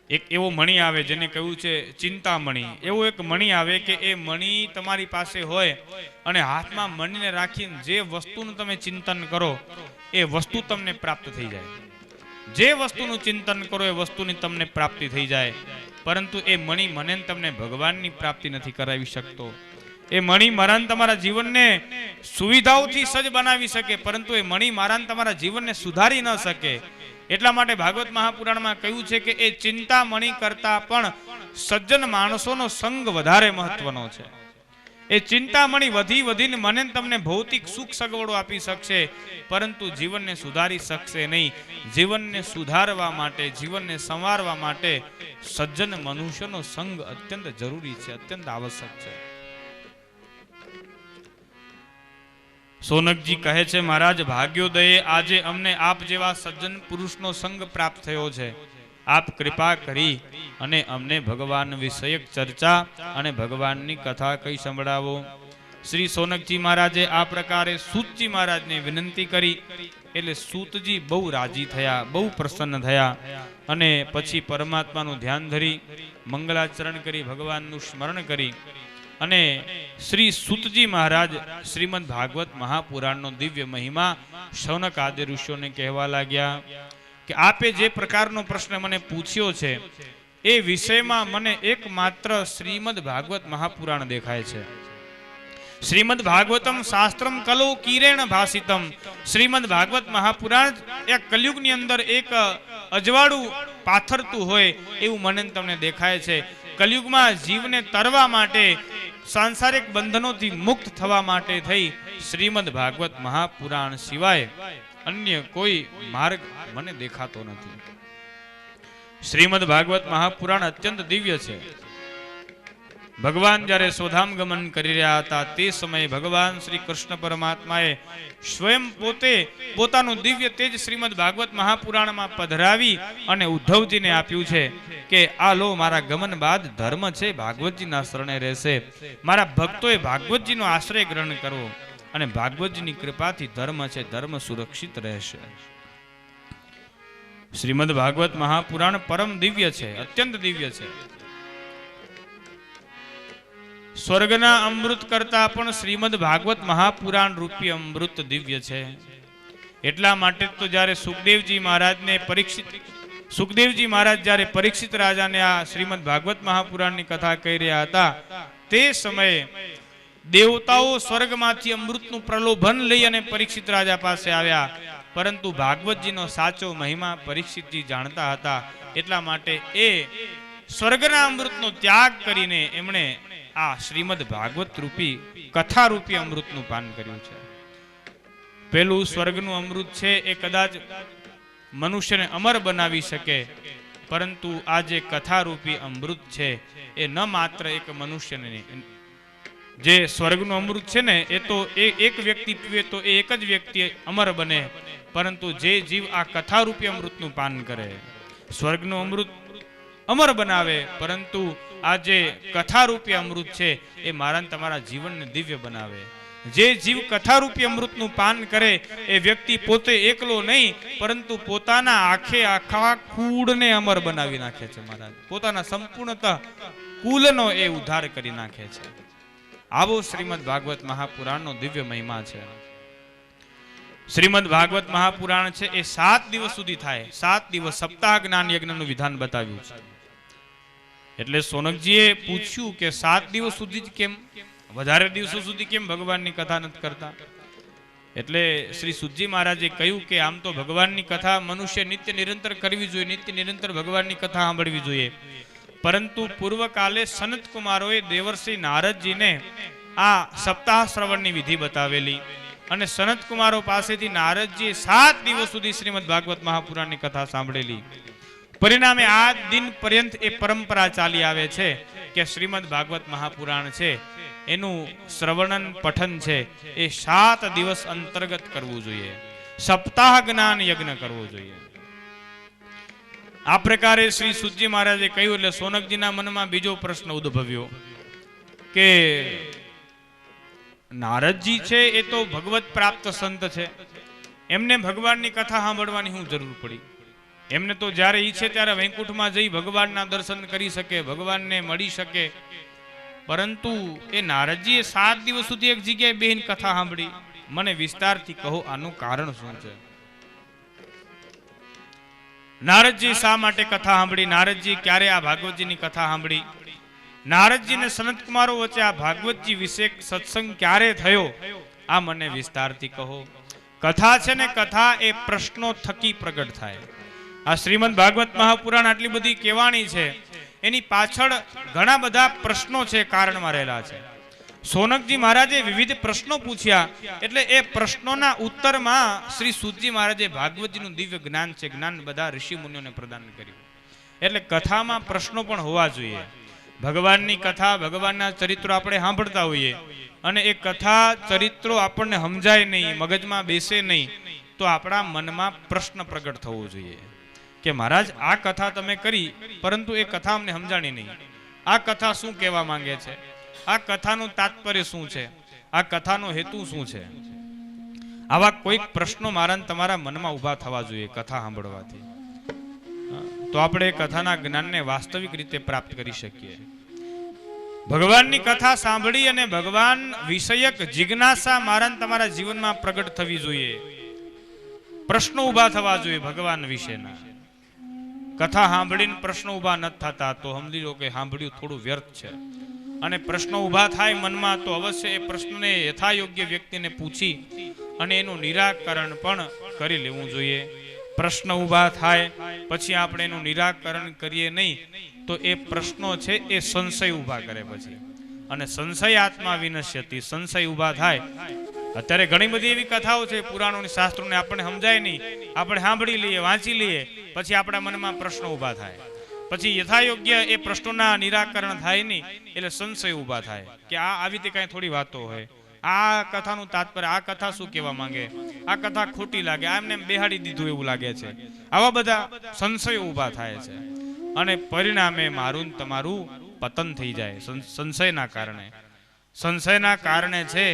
એક એવો મણી આવે જેને કહ્યું છે ચિંતામણી. એવો એક મણી આવે કે એ મણી તમારી પાસે હોય અને હાથમાં મણીને રાખીને જે વસ્તુનું તમે ચિંતન કરો એ વસ્તુ તમને પ્રાપ્ત થઈ જાય. જે વસ્તુનું ચિંતન કરો એ વસ્તુની તમને પ્રાપ્તિ થઈ જાય. પરંતુ એ મણી મને તમને ભગવાનની પ્રાપ્તિ નથી કરાવી શકતો. એ મણી મારા તમારા જીવનને સુવિધાઓથી સજ્જ બનાવી શકે, પરંતુ એ મણી મારા તમારા જીવનને સુધારી ન શકે. એટલા માટે ભાગવત મહાપુરાણમાં કહ્યું છે કે એ ચિંતામણી કરતા પણ સજ્જન માણસોનો સંગ વધારે મહત્વનો છે. એ ચિંતામણી વધીને મને તમને ભૌતિક સુખ સગવડો આપી શકશે, પરંતુ જીવનને સુધારી શકશે નહીં. જીવનને સુધારવા માટે, જીવનને સંવારવા માટે સજ્જન મનુષ્યનો સંગ અત્યંત જરૂરી છે, અત્યંત આવશ્યક છે. સોનકજી કહે છે મહારાજ, ભાગ્યોદયે આજે અમને આપ જેવા સજ્જન પુરુષનો સંગ પ્રાપ્ત થયો છે. આપ કૃપા કરી અને અમને ભગવાન વિષયક ચર્ચા અને ભગવાનની કથા કઈ સંભળાવો. શ્રી સોનકજી મહારાજે આ પ્રકારે સૂતજી મહારાજને વિનંતી કરી. એટલે સૂતજી બહુ રાજી થયા, બહુ પ્રસન્ન થયા અને પછી પરમાત્માનું ધ્યાન ધરી મંગલાચરણ કરી, ભગવાનનું સ્મરણ કરી અને શ્રી સૂતજી મહારાજ શ્રીમદ ભાગવત મહાપુરાણનો દિવ્ય મહિમા શૌનક આદિ ઋષિઓને કહેવા લાગ્યા કે આપે જે પ્રકારનો પ્રશ્ન મને પૂછ્યો છે એ વિષયમાં મને એકમાત્ર શ્રીમદ ભાગવત મહાપુરાણ દેખાય છે. શ્રીમદ ભાગવતમ શાસ્ત્રમ કલો કિરેણ ભાષિતમ. શ્રીમદ ભાગવત મહાપુરાણ એ કલયુગની અંદર એક અજવાળું પાથરતું હોય એવું મને તમને દેખાય છે. કલયુગમાં જીવને તરવા માટે, સાંસારિક બંધનોથી મુક્ત થવા માટે થઈ શ્રીમદ ભાગવત મહાપુરાણ સિવાય અન્ય કોઈ માર્ગ મને દેખાતો નથી. શ્રીમદ ભાગવત મહાપુરાણ અત્યંત દિવ્ય છે. ભગવાન જ્યારે સ્વધામ ગમન કરી રહ્યા હતા તે સમયે ભગવાન શ્રી કૃષ્ણ પરમાત્માએ સ્વયં પોતે પોતાનું દિવ્ય તેજ શ્રીમદ ભાગવત મહાપુરાણમાં પધરાવી અને ઉદ્ધવજીને આપ્યું છે કે આ લો, મારા ગમન બાદ ધર્મ છે ભાગવતજીના શરણે રહેશે. મારા ભક્તોએ ભાગવતજીનો આશ્રય ગ્રહણ કરવો અને ભાગવતજીની કૃપાથી ધર્મ છે, ધર્મ સુરક્ષિત રહેશે. શ્રીમદ ભાગવત મહાપુરાણ પરમ દિવ્ય છે, અત્યંત દિવ્ય છે. સ્વર્ગના અમૃત કરતા પણ શ્રીમદ ભાગવત મહાપુરાણ રૂપી અમૃત દિવ્ય છે. એટલા માટે તો જ્યારે સુખદેવજી મહારાજ જ્યારે પરીક્ષિત રાજાને આ શ્રીમદ ભાગવત મહાપુરાણની કથા કહી રહ્યા હતા તે સમયે દેવતાઓ સ્વર્ગમાંથી અમૃતનું પ્રલોભન લઈ અને પરીક્ષિત રાજા પાસે આવ્યા, પરંતુ ભાગવતજીનો સાચો મહિમા પરીક્ષિતજી જાણતા હતા. એટલા માટે એ સ્વર્ગના અમૃતનો ત્યાગ કરીને એમણે આ શ્રીમદ ભાગવત રૂપી કથા રૂપી અમૃતનું પાન કર્યું છે. પેલું સ્વર્ગનું અમૃત છે એ કદાચ મનુષ્યને અમર બનાવી શકે, પરંતુ આ જે કથા રૂપી અમૃત છે એ ન માત્ર એક મનુષ્યને, જે સ્વર્ગનું અમૃત છે ને એ તો એક વ્યક્તિ પીવે તો એ એક જ વ્યક્તિ અમર બને, પરંતુ જે જીવ આ કથા રૂપી અમૃતનું પાન કરે સ્વર્ગનું અમૃત અમર બનાવે, પરંતુ આ જે કથારૂપી અમૃત છે એ મારા તમારા જીવનને દિવ્ય બનાવે. જે જીવ કથારૂપી અમૃતનું પાન કરે એ વ્યક્તિ પોતે એકલો નહીં, પરંતુ પોતાના આખા કુળને અમર બનાવી નાખે છે. મહારાજ પોતાના સંપૂર્ણતઃ કુલનો એ ઉદ્ધાર કરી નાખે છે. આવો શ્રીમદ ભાગવત મહાપુરાણનો દિવ્ય મહિમા છે. શ્રીમદ ભાગવત મહાપુરાણ છે એ 7 દિવસ સુધી થાય. 7 દિવસ સપ્તાહ જ્ઞાન યજ્ઞનું વિધાન બતાવ્યું છે. એટલે સોનકજીએ પૂછ્યું કે 7 દિવસ સુધી જ કેમ, વધારે દિવસો સુધી કેમ ભગવાનની કથા નથી કરતા? એટલે શ્રી સુતજી મહારાજે કહ્યું કે આમ તો ભગવાનની કથા મનુષ્ય નિત્ય નિરંતર કરવી જોઈએ, નિત્ય નિરંતર ભગવાનની કથા સાંભળવી જોઈએ, પરંતુ પૂર્વકાલે સનત કુમારોએ દેવર્ષિ નારદજીને આ સપ્તાહ શ્રવણની વિધિ બતાવેલી અને સનત કુમારો પાસેથી નારદજીએ 7 દિવસ સુધી શ્રીમદ ભાગવત મહાપુરાણની કથા સાંભળેલી. પરિણામે આ દિન પર્યંત એ પરંપરા ચાલી આવે છે કે શ્રીમદ ભાગવત મહાપુરાણ છે એનું શ્રવણન પઠન છે એ 7 દિવસ અંતર્ગત કરવું જોઈએ, સપ્તાહ જ્ઞાન યજ્ઞ કરવો જોઈએ. આ પ્રકારે શ્રી સુતજી મહારાજે કહ્યું એટલે સોનકજીના મનમાં બીજો પ્રશ્ન ઉદ્ભવ્યો કે નારદજી છે એ તો ભગવત પ્રાપ્ત સંત છે, એમને ભગવાનની કથા સાંભળવાની શું જરૂર પડી? એમને તો જ્યારે ઈચ્છે ત્યારે વૈકુંઠમાં જઈ ભગવાનના દર્શન કરી શકે, ભગવાનને મળી શકે, પરંતુ એ નારદજીએ 7 દિવસ સુધી એક જગ્યાએ બેહીને કથા સાંભળી. મને વિસ્તારથી કહો, આનું કારણ શું છે? નારદજી શા માટે કથા સાંભળી? નારદજી ક્યારે આ ભાગવતજીની કથા સાંભળી? નારદજી ને સનત કુમારો વચ્ચે આ ભાગવતજી વિશે સત્સંગ ક્યારે થયો? આ મને વિસ્તારથી કહો. કથા છે ને, કથા એ પ્રશ્નો થકી પ્રગટ થાય. આ શ્રીમદ ભાગવત મહાપુરાણ આટલી બધી કહેવાણી છે, એની પાછળ ઘણા બધા પ્રશ્નો છે, કારણમાં રહેલા છે. સોનકજી મહારાજે વિવિધ પ્રશ્નો પૂછ્યા, એટલે એ પ્રશ્નોના ઉત્તરમાં શ્રી સુતજી મહારાજે ભાગવતજીનું દિવ્ય જ્ઞાન છે, જ્ઞાન બધા ઋષિ મુનિઓને પ્રદાન કર્યું. એટલે કથામાં પ્રશ્નો પણ હોવા જોઈએ. ભગવાનની કથા, ભગવાનના ચરિત્રો આપણે સાંભળતા હોઈએ અને એ કથા ચરિત્રો આપણને સમજાય નહીં, મગજમાં બેસે નહીં, તો આપણા મનમાં પ્રશ્ન પ્રગટ થવો જોઈએ કે મહારાજ આ કથા તમે કરી, પરંતુ એ કથા અમને સમજાણી નહીં. આ કથા શું કહેવા માંગે છે? આ કથાનું તાત્પર્ય શું છે? આ કથાનો હેતુ શું છે? આવા કોઈક પ્રશ્નો મારા તમારા મનમાં ઊભા થવા જોઈએ કથા સાંભળવાથી. તો આપણે કથાના જ્ઞાનને વાસ્તવિક રીતે પ્રાપ્ત કરી શકીએ. ભગવાનની કથા સાંભળી અને ભગવાન વિષયક જિજ્ઞાસા મારા તમારા જીવનમાં પ્રગટ થવી જોઈએ. પ્રશ્નો ઊભા થવા જોઈએ ભગવાન વિશેના. કથા સાંભળીને પ્રશ્નો ઊભા નથી થતા તો સમજી લો કે સાંભળ્યું થોડું વ્યર્થ છે. અને પ્રશ્નો ઊભા થાય મનમાં તો અવશ્ય એ પ્રશ્નને યથાયોગ્ય વ્યક્તિને પૂછી અને એનું નિરાકરણ પણ કરી લેવું જોઈએ. પ્રશ્ન ઊભા થાય પછી આપણે એનું નિરાકરણ કરીએ નહીં તો એ પ્રશ્નો છે એ સંશય ઊભા કરે પછી, અને સંશય આત્મા વિનશ્યતિ, સંશય ઊભા થાય. અત્યારે ઘણી બધી એવી કથાઓ છે પુરાણોની, શાસ્ત્રોને આપણને સમજાય નહીં, આપણે સાંભળી લઈએ, વાંચી લઈએ, પછી આપણા મનમાં પ્રશ્નો ઊભા થાય, પછી યથાયોગ્ય એ પ્રશ્નોના નિરાકરણ થાય નહીં એટલે સંશય ઊભા થાય કે આ આવી રીતે કાંઈ થોડી વાતો હોય, આ કથાનું તાત્પર્ય, આ કથા શું કહેવા માંગે, આ કથા ખોટી લાગે, આમને એમ બેહાડી દીધું એવું લાગે છે. આવા બધા સંશયો ઊભા થાય છે અને પરિણામે મારું તમારું પતન થઈ જાય સંશયના કારણે. સંશયના કારણે છે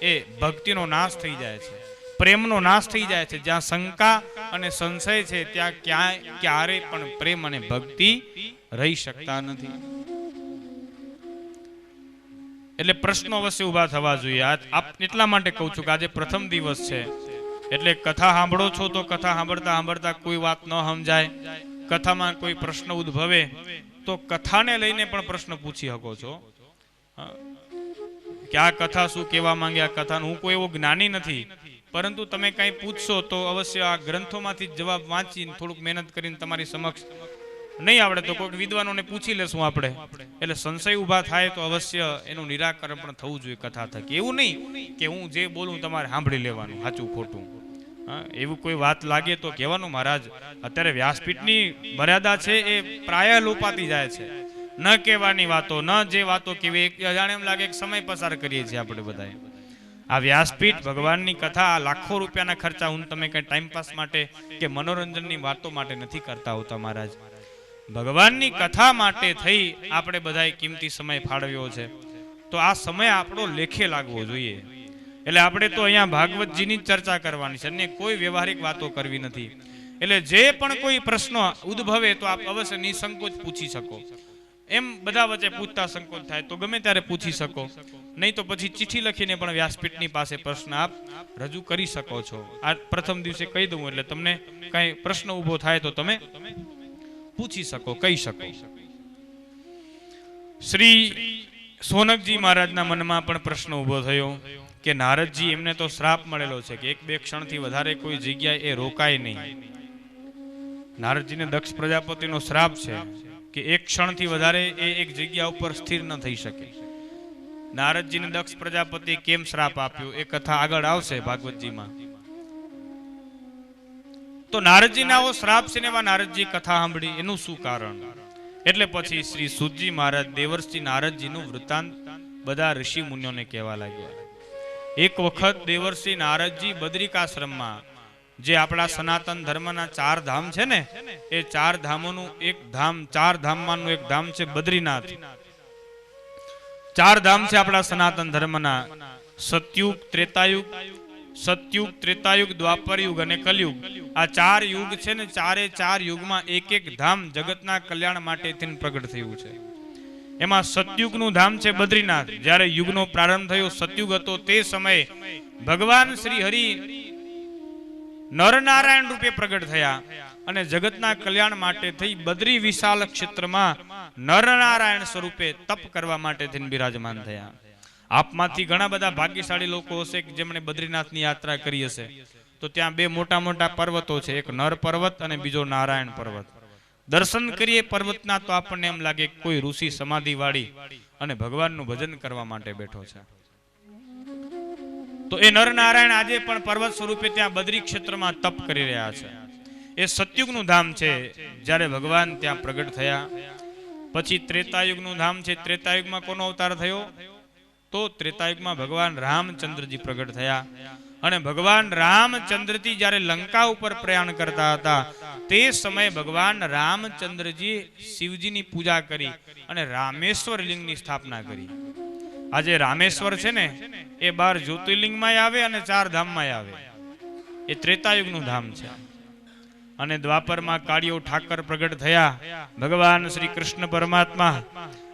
એ ભક્તિનો નાશ થઈ જાય છે, પ્રેમનો નાશ થઈ જાય છે. જ્યાં શંકા અને સંશય છે ત્યાં ક્યારે પણ પ્રેમ અને ભક્તિ રહી શકતા નથી. એટલે પ્રશ્નો અવશ્ય ઊભા થવા જોઈએ. એટલા માટે કહું છું કે આજે પ્રથમ દિવસ છે એટલે કથા સાંભળો છો તો કથા સાંભળતા સાંભળતા કોઈ વાત ન સમજાય, કથામાં કોઈ પ્રશ્ન ઉદ્ભવે તો કથાને લઈને પણ પ્રશ્ન પૂછી શકો છો કે આ કથા શું કહેવા માંગે, આ કથાનું. હું કોઈ એવો જ્ઞાની નથી, પરંતુ તમે કંઈ પૂછશો તો અવશ્ય આ ગ્રંથોમાંથી જવાબ વાંચીને થોડુંક મહેનત કરીને તમારી સમક્ષ, નહીં આવડે તો કોઈક વિદ્વાનોને પૂછી લેશું આપણે. એટલે સંશય ઊભા થાય તો અવશ્ય એનું નિરાકરણ પણ થવું જોઈએ કથા થકી. એવું નહીં કે હું જે બોલું તમારે સાંભળી લેવાનું સાચું ખોટું. એવું કોઈ વાત લાગે તો કહેવાનું મહારાજ અત્યારે વ્યાસપીઠની મર્યાદા છે એ પ્રાય લોપાતી જાય છે. ન કહેવાની વાતો, ન જે વાતો કેવી, જાણે એમ લાગે સમય પસાર કરીએ છીએ આપણે બધાએ. આ વ્યાસપીઠ ભગવાનની કથા લાખો રૂપિયાના ખર્ચા હું તમે કઈ ટાઈમપાસ માટે કે મનોરંજનની વાતો માટે નથી કરતા હોતા મહારાજ. ભગવાનની કથા માટે થઈ આપણે બધાએ કિંમતી સમય ફાળવ્યો છે તો આ સમય આપણો લેખે લાગવો જોઈએ. એટલે આપણે તો અહીંયા ભાગવતજીની જ ચર્ચા કરવાની છે, અને કોઈ વ્યવહારિક વાતો કરવી નથી. એટલે જે પણ કોઈ પ્રશ્નો ઉદ્ભવે તો આપ અવશ્ય નિસંકોચ પૂછી શકો. એમ બધા વચ્ચે પૂછતા સંકોચ થાય તો ગમે ત્યારે પૂછી શકો, નહીં તો પછી ચિઠ્ઠી લખીને પણ વ્યાસપીઠની પાસે પ્રશ્ન આપ રજૂ કરી શકો છો. આ પ્રથમ દિવસે કહી દઉં એટલે તમને કઈ પ્રશ્ન ઊભો થાય તો તમે પૂછી શકો, કહી શકો. શ્રી સોનકજી મહારાજના મનમાં પણ પ્રશ્ન ઊભો થયો કે નારદજી, એમને તો શ્રાપ મળેલો છે કે 1-2 ક્ષણથી વધારે કોઈ જગ્યાએ એ રોકાય નહીં. નારદજીને દક્ષ પ્રજાપતિનો શ્રાપ છે કે 1 ક્ષણથી વધારે એ એક જગ્યા ઉપર સ્થિર ન થઈ શકે. નારદજીને દક્ષ પ્રજાપતિ કેમ શ્રાપ આપ્યો એ કથા આગળ આવશે ભાગવતજીમાં. તો નારદજીને આવો શ્રાપ છે ને એમાં નારદજી કથા સાંભળી, એનું શું કારણ? એટલે પછી શ્રી સુતજી મહારાજ દેવર્ષિ નારદજીનું વૃત્તાંત બધા ઋષિ મુનિઓને કહેવા લાગ્યા. એક વખત દેવર્ષિ નારદજી બદ્રિકાશ્રમમાં, જે આપણા સનાતન ધર્મના 4 ધામ છે ને, એ 4 ધામોનું એક ધામ, 4 ધામમાંનું એક ધામ છે બદ્રીનાથ. 4 ધામ છે આપણા સનાતન ધર્મના: સતયુગ, ત્રેતાયુગ, દ્વાપર યુગ અને કલયુગ. આ 4 યુગ છે ને, 4 યુગમાં એક ધામ જગતના કલ્યાણ માટે પ્રગટ થયું છે. એમાં સતયુગનું ધામ છે બદ્રીનાથ. જ્યારે યુગનો પ્રારંભ થયો, સતયુગ હતો, તે સમયે ભગવાન શ્રી હરિ નરનારાયણ રૂપે પ્રગટ થયા અને જગતના કલ્યાણ માટે થઈ બદ્રી વિશાલ ક્ષેત્રમાં નરનારાયણ સ્વરૂપે તપ કરવા માટે થઈને બિરાજમાન થયા. આપમાંથી ઘણા બધા ભાગ્યશાળી લોકો હશે કે જેમણે બદ્રીનાથની યાત્રા કરી હશે. તો ત્યાં 2 મોટા પર્વતો છે, એક નર પર્વત અને બીજો નારાયણ પર્વત. દર્શન કરીએ પર્વતના તો આપણને એમ લાગે કોઈ ઋષિ સમાધિ વાળી અને ભગવાનનું ભજન કરવા માટે બેઠો છે. તો એ નરનારાયણ આજે પણ પર્વત સ્વરૂપે ત્યાં બદ્રી ક્ષેત્રમાં તપ કરી રહ્યા છે. એ સતયુગનું ધામ છે જ્યારે ભગવાન ત્યાં પ્રગટ થયા. પછી ત્રેતાયુગનું ધામ છે. ત્રેતાયુગમાં કોનો અવતાર થયો? તો ત્રેતાયુગમાં ભગવાન રામચંદ્રજી પ્રગટ થયા. અને ભગવાન રામચંદ્રજી જ્યારે લંકા ઉપર પ્રયાણ કરતા હતા તે સમયે ભગવાન રામચંદ્રજી શિવજીની પૂજા કરી અને રામેશ્વર લિંગની સ્થાપના કરી. આજે રામેશ્વર છે ને, એ 12 જ્યોતિર્લિંગમાં આવે અને 4 ધામમાં આવે. એ ત્રેતાયુગનું ધામ છે. અને દ્વાપરમાં કાળિયો ઠાકર પ્રગટ થયા, ભગવાન શ્રી કૃષ્ણ પરમાત્મા,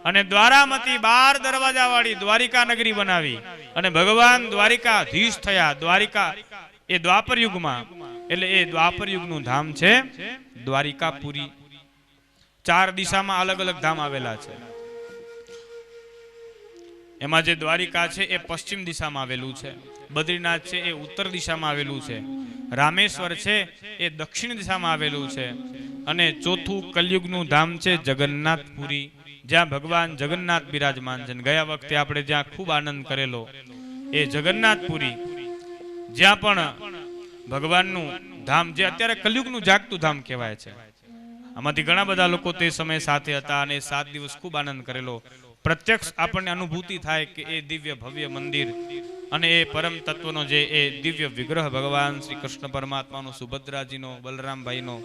અને દ્વારામતી 12 દરવાજા વાળી દ્વારિકા નગરી બનાવી અને ભગવાન દ્વારિકાધીશ થયા. દ્વારિકા એ દ્વાપર યુગમાં, એટલે એ દ્વાપર યુગનું ધામ છે દ્વારિકાપુરી. 4 દિશામાં અલગ અલગ ધામ આવેલા છે. એમાં જે દ્વારિકા છે એ પશ્ચિમ દિશામાં આવેલું છે, બદ્રીનાથ છે એ ઉત્તર દિશામાં આવેલું છે, રામેશ્વર છે એ દક્ષિણ દિશામાં આવેલું છે, અને ચોથું કલયુગનું ધામ છે જગન્નાથપુરી, જ્યાં ભગવાન જગન્નાથ બિરાજમાન છે. ગયા વખતે આપણે જ્યાં ખૂબ આનંદ કરેલો એ જગન્નાથપુરી, જ્યાં પણ ભગવાનનું ધામ, જે અત્યારે કલયુગનું જાગતું ધામ કહેવાય છે. આમાંથી ઘણા બધા લોકો તે સમયે સાથે હતા અને 7 દિવસ ખૂબ આનંદ કરેલો. પ્રત્યક્ષ આપણને અનુભૂતિ થાય કે એ દિવ્ય ભવ્ય મંદિર અને એ પરમ તત્વનો જે એ દિવ્ય વિગ્રહ ભગવાન શ્રી કૃષ્ણ પરમાત્માનો, સુભદ્રાજીનો, બલરામભાઈનો,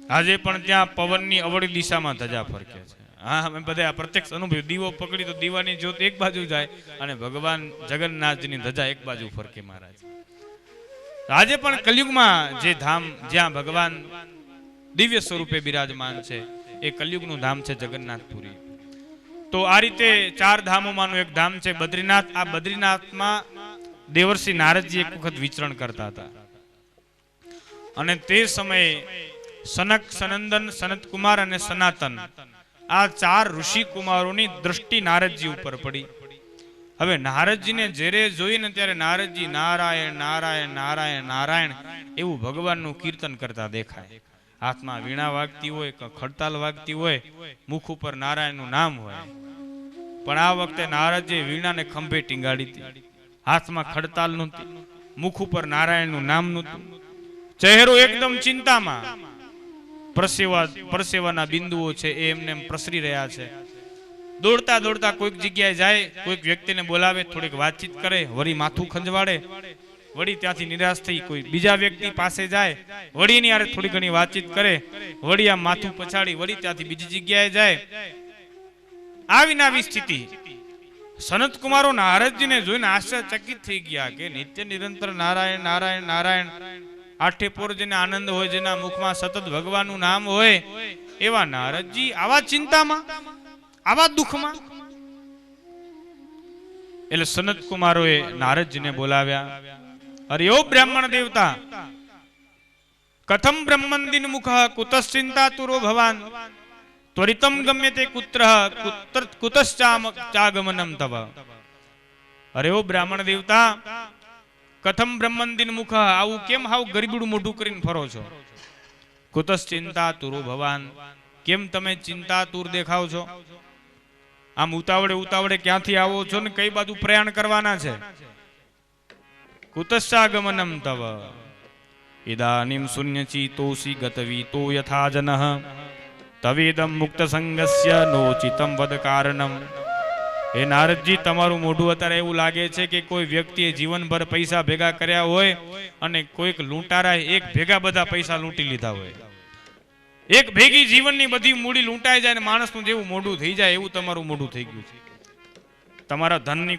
આજે પણ ત્યાં પવનની અવળી દિશામાં ધજા ફરકે છે. હા, અમે બધા પ્રત્યક્ષ અનુભવ. દીવો પકડી તો દીવાની જ્યોત એક બાજુ જાય અને ભગવાન જગન્નાથજીની ધજા એક બાજુ ફરકે મહારાજ. આજે પણ કલયુગમાં જે ધામ જ્યાં ભગવાન દિવ્ય સ્વરૂપે બિરાજમાન છે એ કલયુગનું ધામ છે જગન્નાથપુરી. તો આ રીતે 4 ધામોમાંનું એક ધામ છે બદ્રીનાથ. આ બદ્રીનાથમાં દેવર્ષિ નારદજી એક વખત વિચરણ કરતા હતા અને તે સમયે સનક, સનંદન, સનતકુમાર અને સનાતન આ 4 ઋષિ કુમારોની દૃષ્ટિ નારદજી ઉપર પડી. હવે નારદજીને જ્યારે જોઈને ત્યારે નારદજી નારાયણ નારાયણ નારાયણ નારાયણ એવું ભગવાનનું કીર્તન કરતા દેખાય. હાથમાં વીણા વાગતી હોય કે ખડતાલ વાગતી હોય, મુખ ઉપર નારાયણનું નામ હોય. પણ આ વખતે નારદજીએ વીણાને ખંભે ટીંગાડી હતી, હાથમાં ખડતાલ નહોતી, મુખ ઉપર નારાયણનું નામ નહોતું, ચહેરો એકદમ ચિંતામાં, પરસેવાના બિંદુઓ છે એ એમને પ્રસરી રહ્યા છે. દોડતા દોડતા કોઈક જગ્યાએ જાય, કોઈક વ્યક્તિને બોલાવે, થોડીક વાતચીત કરે, વળી માથું ખંજવાળે, વળી ત્યાંથી નિરાશ થઈ કોઈ બીજા વ્યક્તિ પાસે જાય, વળી એની હારે થોડી ઘણી વાતચીત કરે, વળી આ માથું પછાડી વળી ત્યાંથી બીજી જગ્યાએ જાય. આવી સ્થિતિ. સનત કુમારો નારદજીને જોઈને આશ્ચર્યચકિત થઈ ગયા કે નિત્ય નિરંતર નારાયણ નારાયણ નારાયણ, આઠે પોર જેને આનંદ હોય, જેના મુખમાં સતત ભગવાનનું નામ હોય, એવા નારદજી આવા ચિંતામાં, આવા દુઃખમાં. એટલે સનત કુમારોએ નારદજીને બોલાવ્યા. અરે ઓ બ્રાહ્મણ દેવતા, કથમ બ્રહ્મંદિન મુખ કુતશ્ચિંતાતુરો ભવાન ત્વરિતમ ગમ્યતે કુત્ર કુતશ્ચાગમનમ તવ. અરે ઓ બ્રાહ્મણ દેવતા, કથમ બ્રહ્મંદિન મુખ, આવું કેમ હાવ ગરીબડું મોઢું કરીને ફરો છો? કુતશ્ચિંતાતુરો ભવાન, કેમ તમે ચિંતાતુર દેખાવ છો? આમ ઉતાવળે ઉતાવળે ક્યાંથી આવો છો ને કઈ બાજુ પ્રયાણ કરવાના છે? કુતશ્ચાગમનમ તવ ઇદાનીમ શૂન્યચિતોસી ગતવીતો યથા જનઃ તવેદમ મુક્ત સંગસ્ય નોચિતમ વદ કારણમ. હે નારદજી, તમારું મોઢું અત્યારે એવું લાગે છે કે કોઈ વ્યક્તિએ જીવનભર પૈસા ભેગા કર્યા હોય અને કોઈક લૂંટારાએ એક ભેગા બધા પૈસા લૂંટી લીધા હોય. એક ભેગી જીવનની બધી મૂડી લૂંટાઈ જાય ને માણસનું જેવું મોઢું થઈ જાય એવું તમારું મોઢું થઈ ગયું છે. તમારા ધનની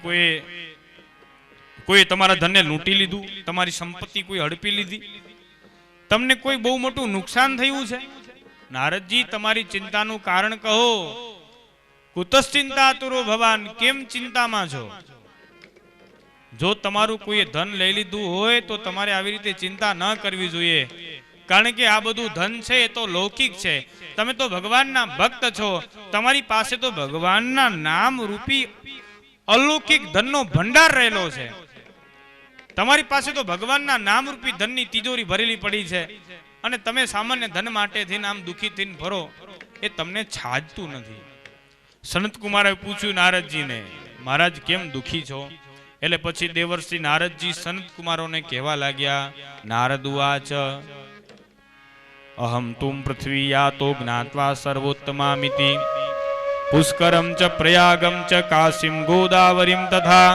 કોઈ તમારા ધનને લૂંટી લીધું, તમારી સંપત્તિ કોઈ હડપી લીધી, તમને કોઈ બહુ મોટું નુકસાન થયું છે. નારદજી, તમારી ચિંતાનું કારણ કહો. કુતશ્ચિંતાતુરો ભવાન, કેમ ચિંતામાં છો? જો તમારું કોઈ ધન લઈ લીધું હોય તો તમારે આવી રીતે ચિંતા ન કરવી જોઈએ, કારણ કે આ બધું ધન છે એ તો લૌકિક છે. તમે તો ભગવાનના ભક્ત છો, તમારી પાસે તો ભગવાનના નામ રૂપી અલૌકિક ધનનો ભંડાર રહેલો છે. તમારી પાસે તો ભગવાનના નામ રૂપી ધનની તિજોરી ભરેલી પડી છે અને તમે સામાન્ય ધન માટે થઈને આમ દુઃખી થઈને ફરો, એ તમને છાજતું નથી. સનત કુમારે પૂછ્યું નારદજીને, મહારાજ કેમ દુઃખી છો? એટલે પછી દેવર્ષિ નારદજી સનત કુમારોને કહેવા લાગ્યા. નારદ ઉવાચ, અહમ તુમ પૃથ્વી યાતો જ્ઞાત્વા સર્વોત્તમામિતિ પુષ્કરમ ચ પ્રયાગમ ચ કાશીમ ગોદાવરીમ તથા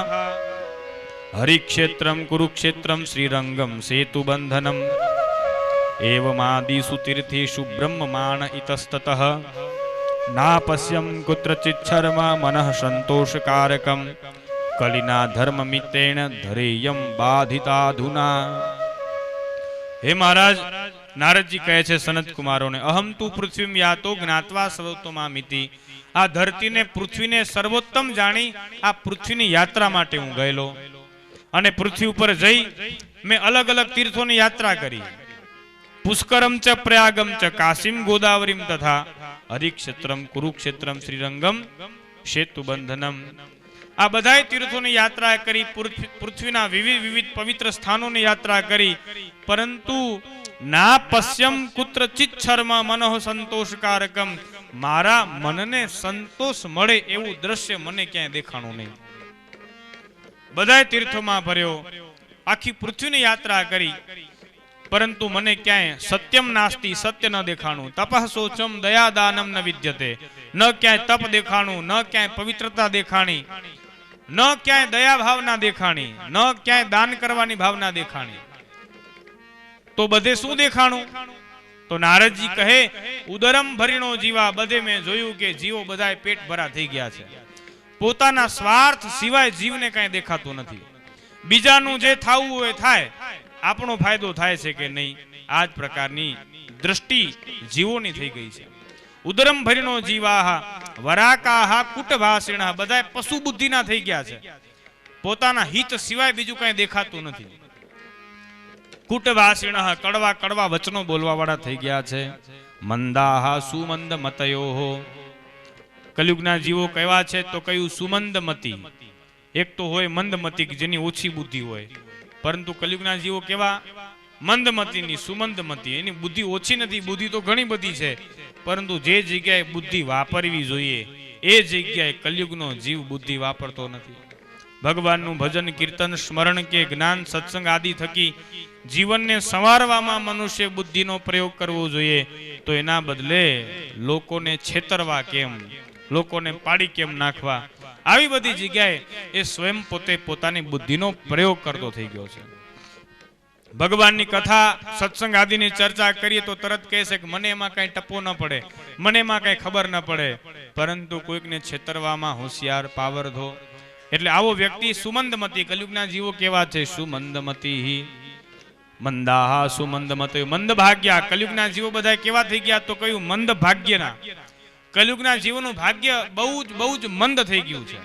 હરિક્ષેત્રમ કુરુક્ષેત્રમ શ્રીરંગમ સેતુબંધનમ એવમાદિષુ તીર્થેષુ બ્રહ્મમાણ ઇતસ્તતઃ નાપશ્યમ કુત્રચિત શર્મ મનઃ સંતોષકારકમ કલિના ધર્મમિતેણ ધરેયમ બાધિતાધુના. હે મહારાજ, નારદજી કહે છે સનત કુમારોને, અહમ તુ પૃથ્વીમ યાતો જ્ઞાત્વા સર્વોત્તમામિતિ. આ ધરતીને, પૃથ્વીને સર્વોત્તમ જાણી આ પૃથ્વીની યાત્રા માટે હું ગયેલો અને પૃથ્વી ઉપર જઈ મેં અલગ અલગ તીર્થોની યાત્રા કરી. પુષ્કરમ ચ પ્રયાગમ ચ કાશીમ ગોદાવરીમ તથા હરિક્ષેત્રમ કુરુક્ષેત્રમ શ્રીરંગમ સેતુબંધનમ. આ બધાય તીર્થોની યાત્રા કરી, પૃથ્વીના વિવિધ પવિત્ર સ્થાનોની યાત્રા કરી, પરંતુ ના પશ્યમ કુત્રચિત શર્મ મનઃ સંતોષકારકમ. મારા મનને સંતોષ મળે એવું દ્રશ્ય મને ક્યાંય દેખાણું નહીં. બધાય તીર્થોમાં ભર્યો, આખી પૃથ્વીની યાત્રા કરી, પરંતુ મને ક્યાંય સત્યમ નાસ્તિ, સત્ય ન દેખાણું. તપઃ શોચમ દયા દાનમ ન વિદ્યતે. ન ક્યાંય તપ દેખાણું, ન ક્યાંય પવિત્રતા દેખાણી, ન ક્યાંય દયા ભાવના દેખાણી, ન ક્યાંય દાન કરવાની ભાવના દેખાણી. તો બધે શું દેખાણું? તો નારદજી કહે, ઉદરમ ભરીણો જીવા. બધે મેં જોયું કે જીવો બધાય પેટ ભરા થઈ ગયા છે. પોતાના સ્વાર્થ સિવાય જીવને કાંઈ દેખાતું નથી. બીજાનું જે થાવું હોય થાય, આપણો ફાયદો થાય છે કે નહીં, આ જ પ્રકારની દ્રષ્ટિ જીવોની થઈ ગઈ છે. ઉદરમ ભરીનો જીવાહ વરાકાહ કુટભાષિણ. બધાય પશુ બુદ્ધિના થઈ ગયા છે. પોતાના હિત સિવાય બીજું કાંઈ દેખાતું નથી. કુટભાષિણ, કડવા કડવા વચનો બોલવા વાળા થઈ ગયા છે. મંદાહ સુમંદ મતયો. કલયુગના જીવો કેવા છે? તો કયું સુમંદ મતી. એક તો હોય મંદમતી, જેની ઓછી બુદ્ધિ હોય, પરંતુ કલયુગના જીવો કેવા? મંદમતીની, સુમંદમતી. એની બુદ્ધિ ઓછી નથી, બુદ્ધિ તો ઘણી બધી છે, પરંતુ જે જગ્યાએ બુદ્ધિ વાપરવી જોઈએ એ જગ્યાએ કલયુગનો જીવ બુદ્ધિ વાપરતો નથી. ભગવાનનું ભજન, કીર્તન, સ્મરણ કે જ્ઞાન, સત્સંગ આદિ થકી જીવનને સંવારવામાં મનુષ્ય બુદ્ધિનો પ્રયોગ કરવો જોઈએ, તો એના બદલે લોકોને છેતરવા કેમ, લોકોને પાડી કેમ નાખવા, આવી બધી જગ્યાએ એ સ્વયં પોતે પોતાની બુદ્ધિનો પ્રયોગ કરતો થઈ ગયો છે. ભગવાનની કથા, સત્સંગ આદિની ચર્ચા કરીએ તો તરત કહે છે કે મને એમાં કઈ ટપો ન પડે, મને એમાં કઈ ખબર ન પડે, પરંતુ કોઈકને છેતરવામાં હોશિયાર, પાવરધો. એટલે આવો વ્યક્તિ સુમંદમતી. કલયુગના જીવો કેવા છે? સુમંદમતી. મંદાહ સુમંદમતી. મંદ ભાગ્યા. કલયુગના જીવો બધા કેવા થઈ ગયા? તો કયું? મંદ ભાગ્યના. કલયુગના જીવોનું ભાગ્ય બહુ જ મંદ થઈ ગયું છે.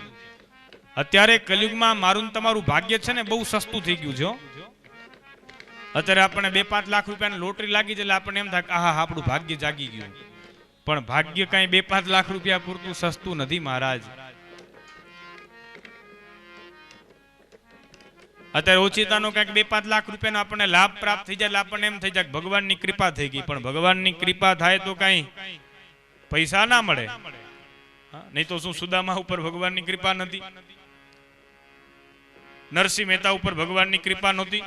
અત્યારે કલયુગમાં મારું તમારું ભાગ્ય છે ને બહુ સસ્તું થઈ ગયું છે. અત્યારે આપણને 2-5 લાખ રૂપિયાની લોટરી લાગી જાય એટલે આપણને એમ થાય કે આહા, આપણું ભાગ્ય જાગી ગયું. પણ ભાગ્ય કઈ 2-5 લાખ રૂપિયા પૂરતું સસ્તું નથી મહારાજ. અત્યારે ઓછીતાનો કંઈક 2-5 લાખ રૂપિયાનો આપણને લાભ પ્રાપ્ત થઈ જાય એટલે આપણને એમ થઈ જાય ભગવાનની કૃપા થઈ ગઈ. પણ ભગવાનની કૃપા થાય તો કઈ પૈસા ના મળે. નહીં તો શું સુદામા ઉપર ભગવાનની કૃપા નથી? નરસિંહ મહેતા ઉપર ભગવાનની કૃપા નહોતી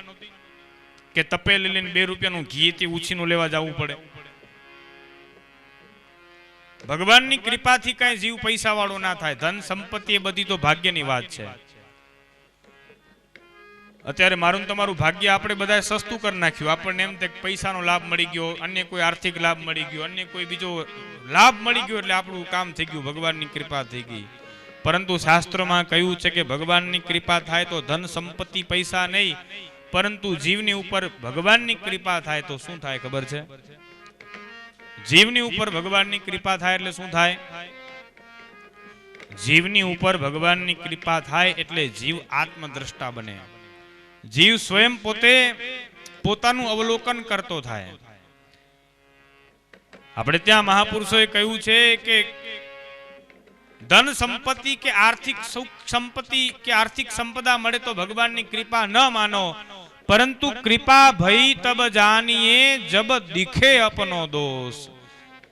કે તપેલી લઈને 2 રૂપિયાનું ઘી ઉછીનું લેવા જવું પડે? ભગવાનની કૃપાથી કઈ જીવ પૈસા વાળો ના થાય. ધન સંપત્તિ એ બધી તો ભાગ્યની વાત છે. અત્યારે મારું તમારું ભાગ્ય આપણે બધા સસ્તું કરી નાખ્યું. આપણને એમ થાય પૈસાનો લાભ મળી ગયો, અન્ય કોઈ આર્થિક લાભ મળી ગયો, અન્ય કોઈ બીજો લાભ મળી ગયો એટલે આપણું કામ થઈ ગયું, ભગવાનની કૃપા થઈ ગઈ. પરંતુ શાસ્ત્રોમાં કહ્યું છે કે ભગવાનની કૃપા થાય તો ધન સંપત્તિ પૈસા નહીં, પરંતુ જીવની ઉપર ભગવાનની કૃપા થાય તો શું થાય ખબર છે? જીવની ઉપર ભગવાનની કૃપા થાય એટલે શું થાય? જીવની ઉપર ભગવાનની કૃપા થાય એટલે જીવ આત્મદ્રષ્ટા બને. જીવ સ્વયં પોતે પોતાનું અવલોકન કરતો થાય. આપણે ત્યાં મહાપુરુષોએ કહ્યું છે કે ધન સંપત્તિ કે આર્થિક સંપત્તિ કે આર્થિક સંપદા મળે તો ભગવાનની કૃપા ન માનો, પરંતુ કૃપા ભઈ તબ જાનીએ જબ દિખે અપનો દોષ.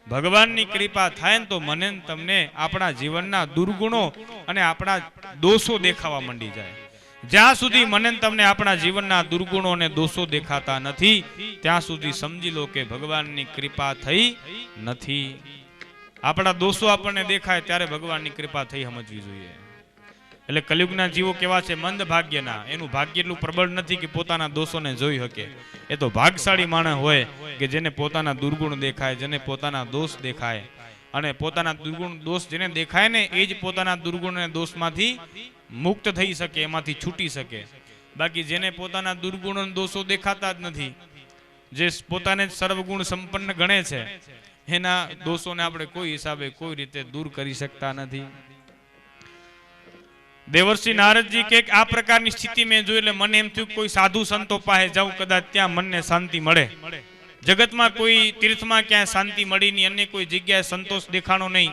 ભગવાનની કૃપા થાય ને તો મને તમને આપણા જીવનના દુર્ગુણો અને આપણા દોષો દેખાવા માંડી જાય. જ્યાં સુધી મને તમને આપણા જીવનના દુર્ગુણો અને દોષો દેખાતા નથી ત્યાં સુધી સમજી લો કે ભગવાનની કૃપા થઈ નથી. આપણા દોષો આપણને દેખાય ત્યારે ભગવાનની કૃપા થઈ સમજવી જોઈએ. એટલે કલયુગના જીવો કેવા છે? મંદ ભાગ્યના. એનું ભાગ્ય એટલું પ્રબળ નથી કે પોતાના દોષોને જોઈ શકે. એ તો ભાગશાળી માણસ હોય કે જેને પોતાના દુર્ગુણ દેખાય, જેને પોતાના દોષ દેખાય, અને પોતાના દુર્ગુણ દોષ જેને દેખાય ને એ જ પોતાના દુર્ગુણ અને દોષમાંથી મુક્ત થઈ શકે, એમાંથી છૂટી શકે. બાકી જેને પોતાના દુર્ગુણ અને દોષો દેખાતા જ નથી, જે પોતાને સર્વગુણ સંપન્ન ગણે છે, એના દોષોને આપણે કોઈ હિસાબે કોઈ રીતે દૂર કરી શકતા નથી. દેવર્ષિ નારદજી કે આ પ્રકારની સ્થિતિ મેં જોઈ એટલે મને એમ થયું કોઈ સાધુ સંતો પાસે જાઉં, કદાચ ત્યાં મનને શાંતિ મળે. જગતમાં કોઈ તીર્થમાં ક્યાંય શાંતિ મળી નહીં, અન્ય કોઈ જગ્યાએ સંતોષ દેખાણો નહીં,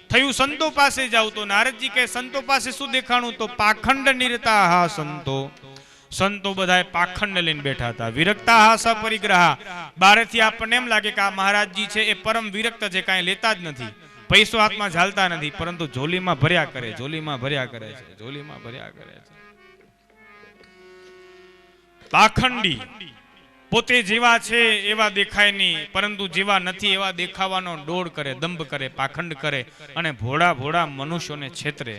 થયું સંતો પાસે જાવ તો નારદજી કહે સંતો પાસે શું દેખાણું? તો પાખંડ નિરતા હા સંતો. સંતો બધા પાખંડ લઈને બેઠા હતા. વિરક્તા હા સપરિગ્રહા. બારેથી આપણને એમ લાગે કે આ મહારાજજી છે એ પરમ વિરક્ત છે, કાંઈ લેતા જ નથી, પૈસો હાથમાં ઝાલતા નથી, પરંતુ ઝોલીમાં ભર્યા કરે, ઝોલીમાં ભર્યા કરે છે, ઝોલીમાં ભર્યા કરે છે. પાખંડી, પોતે જેવા છે એવા દેખાય નહીં, પરંતુ જેવા નથી એવા દેખાવાનો ડોળ કરે, દંભ કરે, પાખંડ કરે અને ભોળા ભોળા મનુષ્યોને છેતરે.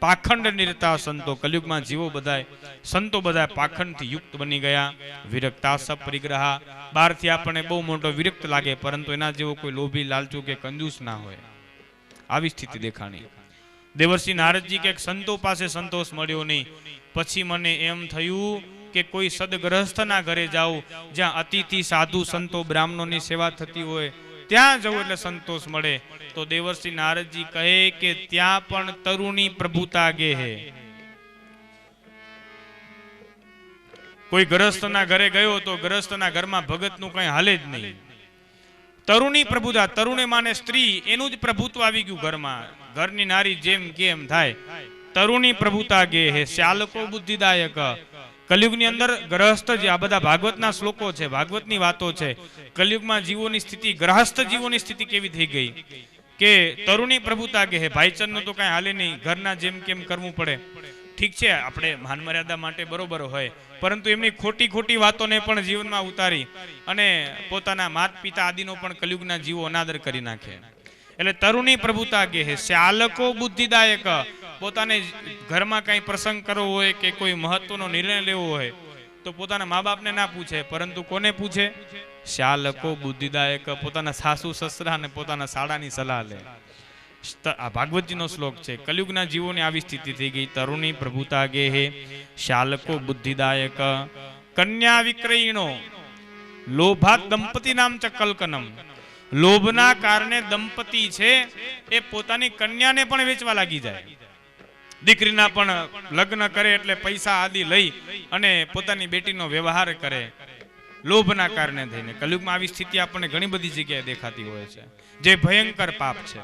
પાખંડ નિરતા સંતો. કલયુગમાં જીવો બધાય સંતો બધા પાખંડથી યુક્ત બની ગયા. વિરક્તા સપરિગ્રહા. બહારથી આપણને બહુ મોટો વિરક્ત લાગે, પરંતુ એના જેવો કોઈ લોભી, લાલચુ કે કંજૂસ ના હોય. આવી સ્થિતિ દેખાણી. દેવર્ષિ નારદજી કે સંતો પાસે સંતોષ મળ્યો નહીં. પછી મને એમ થયું કે કોઈ સદગ્રહસ્થના ઘરે જાઉં, જ્યાં અતિથિ સાધુ સંતો બ્રાહ્મણોની સેવા થતી હોય, ત્યાં જવું એટલે સંતોષ મળે. તો દેવર્ષિ નારદજી કહે કે ત્યાં પણ તરુણી પ્રભુતા ગે હે. કોઈ ગ્રહસ્થના ઘરે ગયો તો ગ્રહસ્થના ઘરમાં ભગતનું કંઈ હાલે જ નહીં. તરુણી પ્રભુતા, તરુણે માને સ્ત્રી, એનું જ પ્રભુત્વ આવી ગયું ઘરમાં. ઘરની નારી જેમ કેમ થાય. તરુણી પ્રભુતા ગે હે શ્યાલકો બુદ્ધિદાયક. કલયુગની અંદર ગ્રહસ્થ, જે આ બધા ભાગવતના શ્લોકો છે, ભાગવતની વાતો છે. કલયુગમાં જીવોની સ્થિતિ, ગ્રહસ્થ જીવોની સ્થિતિ કેવી થઈ ગઈ કે તરુણી પ્રભુતા કે હે ભાઈચંદનું તો કાંઈ હાલે નહીં, ઘરના જેમ કેમ કરવું પડે. ઠીક છે, આપણે માન મર્યાદા માટે બરોબર હોય, પરંતુ એમની ખોટી ખોટી વાતોને પણ જીવનમાં ઉતારી અને પોતાના માત પિતા આદિનો પણ કલયુગના જીવો અનાદર કરી નાખે. એટલે તરુણી પ્રભુતા કે હે શ્યાલકો બુદ્ધિદાયક. પોતાને ઘરમાં કંઈ પ્રસંગ કરવો હોય કે કોઈ મહત્વનો નિર્ણય લેવો હોય તો પોતાના મા બાપને ના પૂછે, પરંતુ કોને પૂછે? શ્યાલકો બુદ્ધિદાયક. પોતાના સાસુ સસરા અને પોતાના સાડાની સલાહ લે. આ ભાગવતજીનો શ્લોક છે. કલયુગના જીવોની આવી સ્થિતિ થઈ ગઈ. તરુણી પ્રભુતા ગે હે શ્યાલકો બુદ્ધિદાયક. કન્યા વિક્રયણો લોભાત દંપતિ નામ ચ કલ્કનમ. લોભના કારણે દંપતી છે એ પોતાની કન્યાને પણ વેચવા લાગી જાય. દીકરીના પણ લગ્ન કરે એટલે પૈસા આદિ લઈ અને પોતાની બેટીનો વ્યવહાર કરે, લોભના કારણે થઈને. કલયુગમાં આવી સ્થિતિ આપણને ઘણી બધી જગ્યાએ દેખાતી હોય છે, જે ભયંકર પાપ છે.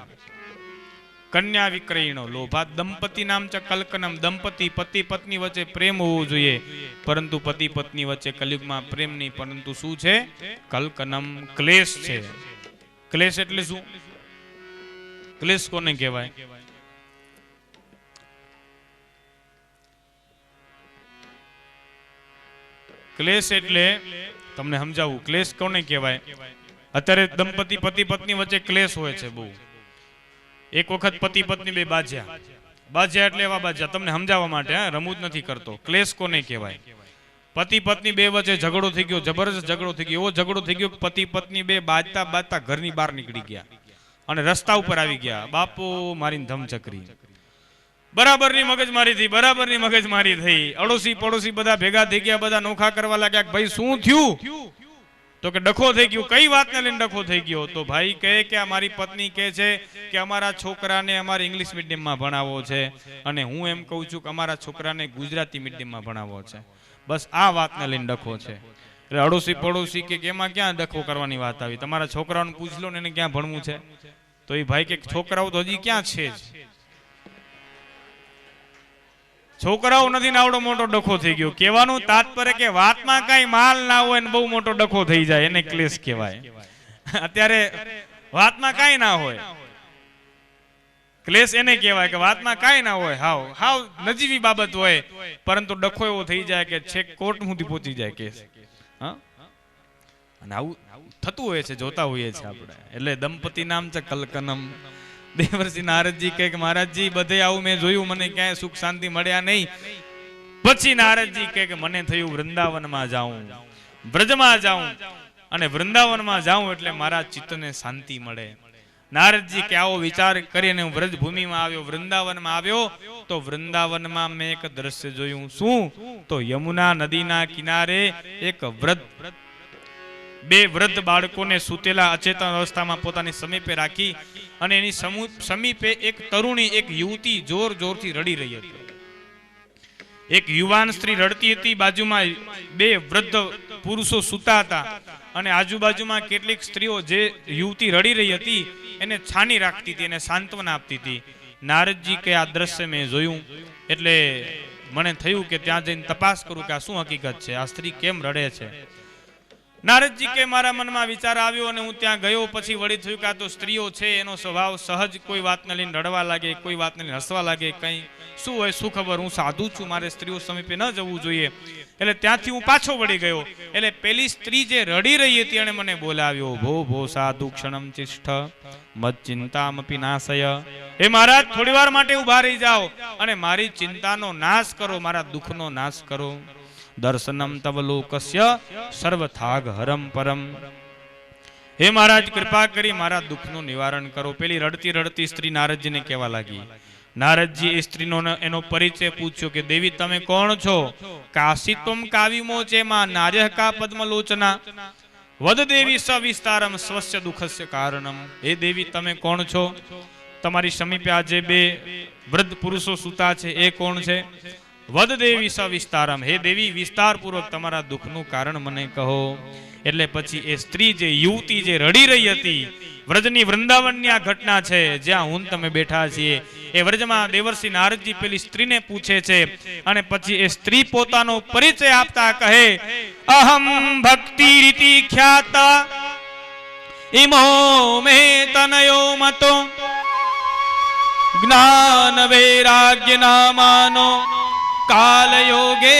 કન્યા વિક્રયણો લોભાત દંપતિ નામ ચ કલ્કનમ. દંપતિ, પતિ પત્ની વચ્ચે પ્રેમ હોવો જોઈએ, પરંતુ પતિ પત્ની વચ્ચે કલયુગમાં પ્રેમ નહીં, પરંતુ શું છે? કલ્કનમ, ક્લેશ છે. ક્લેશ એટલે શું? ક્લેશ કોને કહેવાય? ક્લેશ એટલે તમને સમજાવું, ક્લેશ કોને કહેવાય? અત્યારે દંપતિ પતિ પત્ની વચ્ચે ક્લેશ હોય છે બહુ. એક વખત પતિ પત્ની બે બાજ્યા એટલે એવા બાજ્યા, તમને સમજાવવા માટે, રમૂજ નથી કરતો. ક્લેશ કોને કહેવાય? પતિ પત્ની બે વચ્ચે ઝઘડો થઈ ગયો, જબરજસ્ત ઝઘડો થઈ ગયો. એવો ઝઘડો થઈ ગયો પતિ પત્ની બે બાજતા બાજતા ઘરની બહાર નીકળી ગયા અને રસ્તા ઉપર આવી ગયા. બાપો મારીને ધમચકરી. બરાબરની મગજમારી થઈ, બરાબરની મગજમારી થઈ. અડોશી પડોશી બધા ભેગા થઈ ગયા, બધા નોખા કરવા લાગ્યા. ભાઈ શું થયું? તો કે ડખો થઈ ગયો. કઈ વાતને લઈને ડખો થઈ ગયો? તો ભાઈ કહે કે અમારી પત્ની કહે છે કે અમારા છોકરાને અમારે ઇંગ્લિશ મીડિયમમાં ભણાવવો છે અને હું એમ કહું છું કે અમારા છોકરાને ગુજરાતી મીડિયમમાં ભણાવવો છે. બસ આ વાતને લઈને ડખો છે. એટલે અડોશી પડોશી કે એમાં ક્યાં ડખો કરવાની વાત આવી? તમારા છોકરાઓને પૂછ લો ને એને ક્યાં ભણવું છે. તો એ ભાઈ કે છોકરાઓ તો હજી ક્યાં છે જ, છોકરાઓ નથી ને આવડો મોટો ડખો થઈ ગયો. કહેવાનું તાત્પર્ય કે વાતમાં કઈ માલ ના હોય ને બહુ મોટો ડખો થઈ જાય, એને ક્લેશ કહેવાય. અત્યારે વાતમાં કઈ ના હોય, ક્લેશ એને કહેવાય કે વાતમાં કઈ ના હોય, હાવ નજીવી બાબત હોય, પરંતુ ડખો એવો થઈ જાય કે છેક કોર્ટ સુધી પહોંચી જાય કેસ. હા, અને આવું થતું હોય છે, જોતા હોઈએ છીએ આપણે. એટલે દંપતિ નામ છે કલ્કનમ. દેવર્ષિ નારદજી કહે કે મહારાજજી બધે આવું મેં જોયું, મને ક્યાંય સુખ શાંતિ મળ્યા નહીં. પછી નારદજી કહે કે મને થયું વૃંદાવનમાં જાઉં, બ્રજમાં જાઉં, અને વૃંદાવનમાં જાઉં એટલે મારા ચિત્તને શાંતિ મળે. નારદજી કે આવો વિચાર કરીને હું વ્રજ ભૂમિમાં આવ્યો, વૃંદાવનમાં આવ્યો. તો વૃંદાવનમાં મેં એક દ્રશ્ય જોયું. શું? તો યમુના નદીના કિનારે એક બે વૃદ્ધ બાળકોને સૂતેલા અચેતન અવસ્થામાં પોતાની સમીપે રાખી અને એની સમીપે એક તરુણી, એક યુવતી જોર જોરથી રડી રહી હતી. એક યુવાન સ્ત્રી રડતી હતી, બાજુમાં બે વૃદ્ધ પુરુષો સૂતા હતા અને આજુબાજુમાં કેટલીક સ્ત્રીઓ જે યુવતી રડી રહી હતી એને છાની રાખતી હતી, એને સાંત્વના આપતી હતી. નારદજી કે આ દ્રશ્ય મેં જોયું એટલે મને થયું કે ત્યાં જઈને તપાસ કરું કે આ શું હકીકત છે, આ સ્ત્રી કેમ રડે છે. નારદજી કે મારા મનમાં વિચાર આવ્યો અને હું ત્યાં ગયો. પછી વળી થયું કે આ તો સ્ત્રીઓ છે, એનો સ્વભાવ સહજ કોઈ વાતને લઈને રડવા લાગે, કોઈ વાતને લઈને હસવા લાગે, કંઈ શું હોય શું ખબર, હું સાધુ છું, મારે સ્ત્રીઓ સમીપે ન જવું જોઈએ. એટલે ત્યાંથી હું પાછો વળી ગયો. એટલે પેલી સ્ત્રી જે રડી રહી હતી અને મને બોલાવ્યો, ભો ભો સાધુ ક્ષણમ ચિષ્ઠ મત ચિંતામપી નાશય. એ મહારાજ થોડી વાર માટે ઉભા રહી જાઓ અને મારી ચિંતાનો નાશ કરો, મારા દુઃખનો નાશ કરો. દર્શનમ તવ લોકસ્ય સર્વથાગ હરમ પરમ. હે મહારાજ કૃપા કરી મારા દુઃખનું નિવારણ કરો. પેલી રડતી રડતી સ્ત્રી નારદજીને કહેવા લાગી. નારદજી એ સ્ત્રીનો એનો પરિચય પૂછ્યો કે દેવી તમે કોણ છો? કાશિત્વમ કાવિમો ચેમાં નાર્યઃ કા પદ્મલોચના વદ દેવી સવિસ્તારમ સ્વસ્ય દુઃખસ્ય કારણમ. હે દેવી તમે કોણ છો? તમારી સમીપે આ જે બે વૃદ્ધ પુરુષો સૂતા છે એ કોણ છે? વદ દેવી સવિસ્તારમ. હે દેવી વિસ્તાર પૂર્વક તમારા દુઃખનું કારણ મને કહો. એટલે પછી એ સ્ત્રી જે યુવતી જે રડી રહી હતી, વ્રજની વૃંદાવનની આ ઘટના છે જ્યાં હું તમે બેઠા છીએ, એ વ્રજમાં દેવર્ષિ નારદજી પેલી સ્ત્રીને પૂછે છે અને પછી એ સ્ત્રી પોતાનો પરિચય આપતા કહે, અહમ ભક્તિ રીતિ ખ્યાતા ઇમો મે તનયો મતો જ્ઞાન વૈરાગ્ય નામાનો કાલ યોગે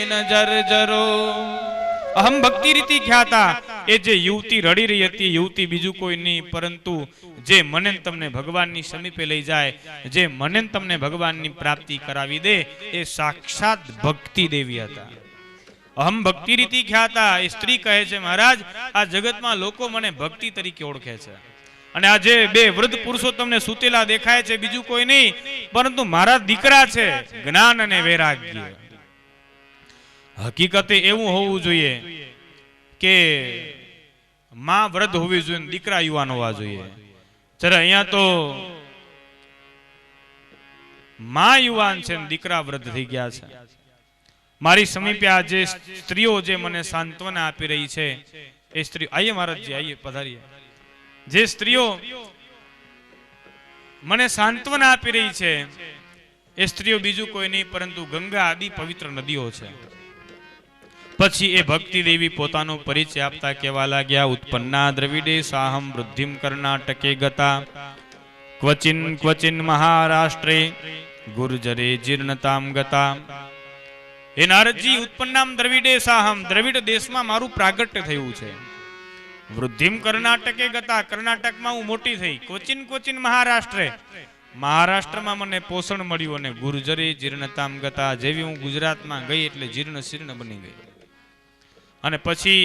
ન જર્જરો. અહમ ભક્તિ રીતિ ખ્યાતા. એ જે યુવતી રડી રહી હતી, યુવતી બીજું કોઈ નહીં પરંતુ જે મને તમને ભગવાનની સમીપે લઈ જાય, જે મને તમને ભગવાનની પ્રાપ્તિ કરાવી દે, એ સાક્ષાત ભક્તિ દેવી હતા. અહમ ભક્તિ રીતિ ખ્યાતા. એ સ્ત્રી કહે છે મહારાજ આ જગતમાં લોકો મને ભક્તિ તરીકે ઓળખે છે અને આ જે બે વૃદ્ધ પુરુષો તમને સૂતેલા દેખાય છે બીજું કોઈ નહીં પરંતુ મારા દીકરા છે, જ્ઞાન અને વૈરાગ્ય. હકીકતે એવું હોવું જોઈએ કે માં વૃદ્ધ હોવી જોઈએ, દીકરા યુવાન હોવા જોઈએ. જરા અહીંયા તો માં યુવાન છે ને દીકરા વૃદ્ધ થઈ ગયા છે. મારી સમીપે આ જે સ્ત્રીઓ જે મને સાંત્વના આપી રહી છે એ સ્ત્રી, આઈએ મહારાજજી આઈએ પધારીએ. જે સ્ત્રીઓ મને સાંત્વના આપી રહી છે એ સ્ત્રીઓ બીજું કોઈ નહીં પરંતુ ગંગા આદિ પવિત્ર નદીઓ છે. પછી એ ભક્તિ દેવી પોતાનો પરિચય આપતા કહેવા લાગ્યા, ઉત્પન્ના દ્રવિડે સાહમ વૃદ્ધિમ કર્ણાટકે ગતા ક્વચિન ક્વચિન મહારાષ્ટ્રે ગુર્જરે જીર્ણતામ ગતા. હે નારદજી ઉત્પન્નામ દ્રવિડે સાહમ, દ્રવિડ દેશમાં મારું પ્રાગટ્ય થયું છે. વૃદ્ધિમ કર્ણાટકે ગતા, કર્ણાટકમાં હું મોટી થઈ. ક્વચિન ક્વચિન મહારાષ્ટ્રે, મહારાષ્ટ્રમાં મને પોષણ મળ્યું અને ગુર્જરે જીર્ણતામ ગતા, જેવી હું ગુજરાતમાં ગઈ એટલે જીર્ણ શીર્ણ બની ગઈ. અને પછી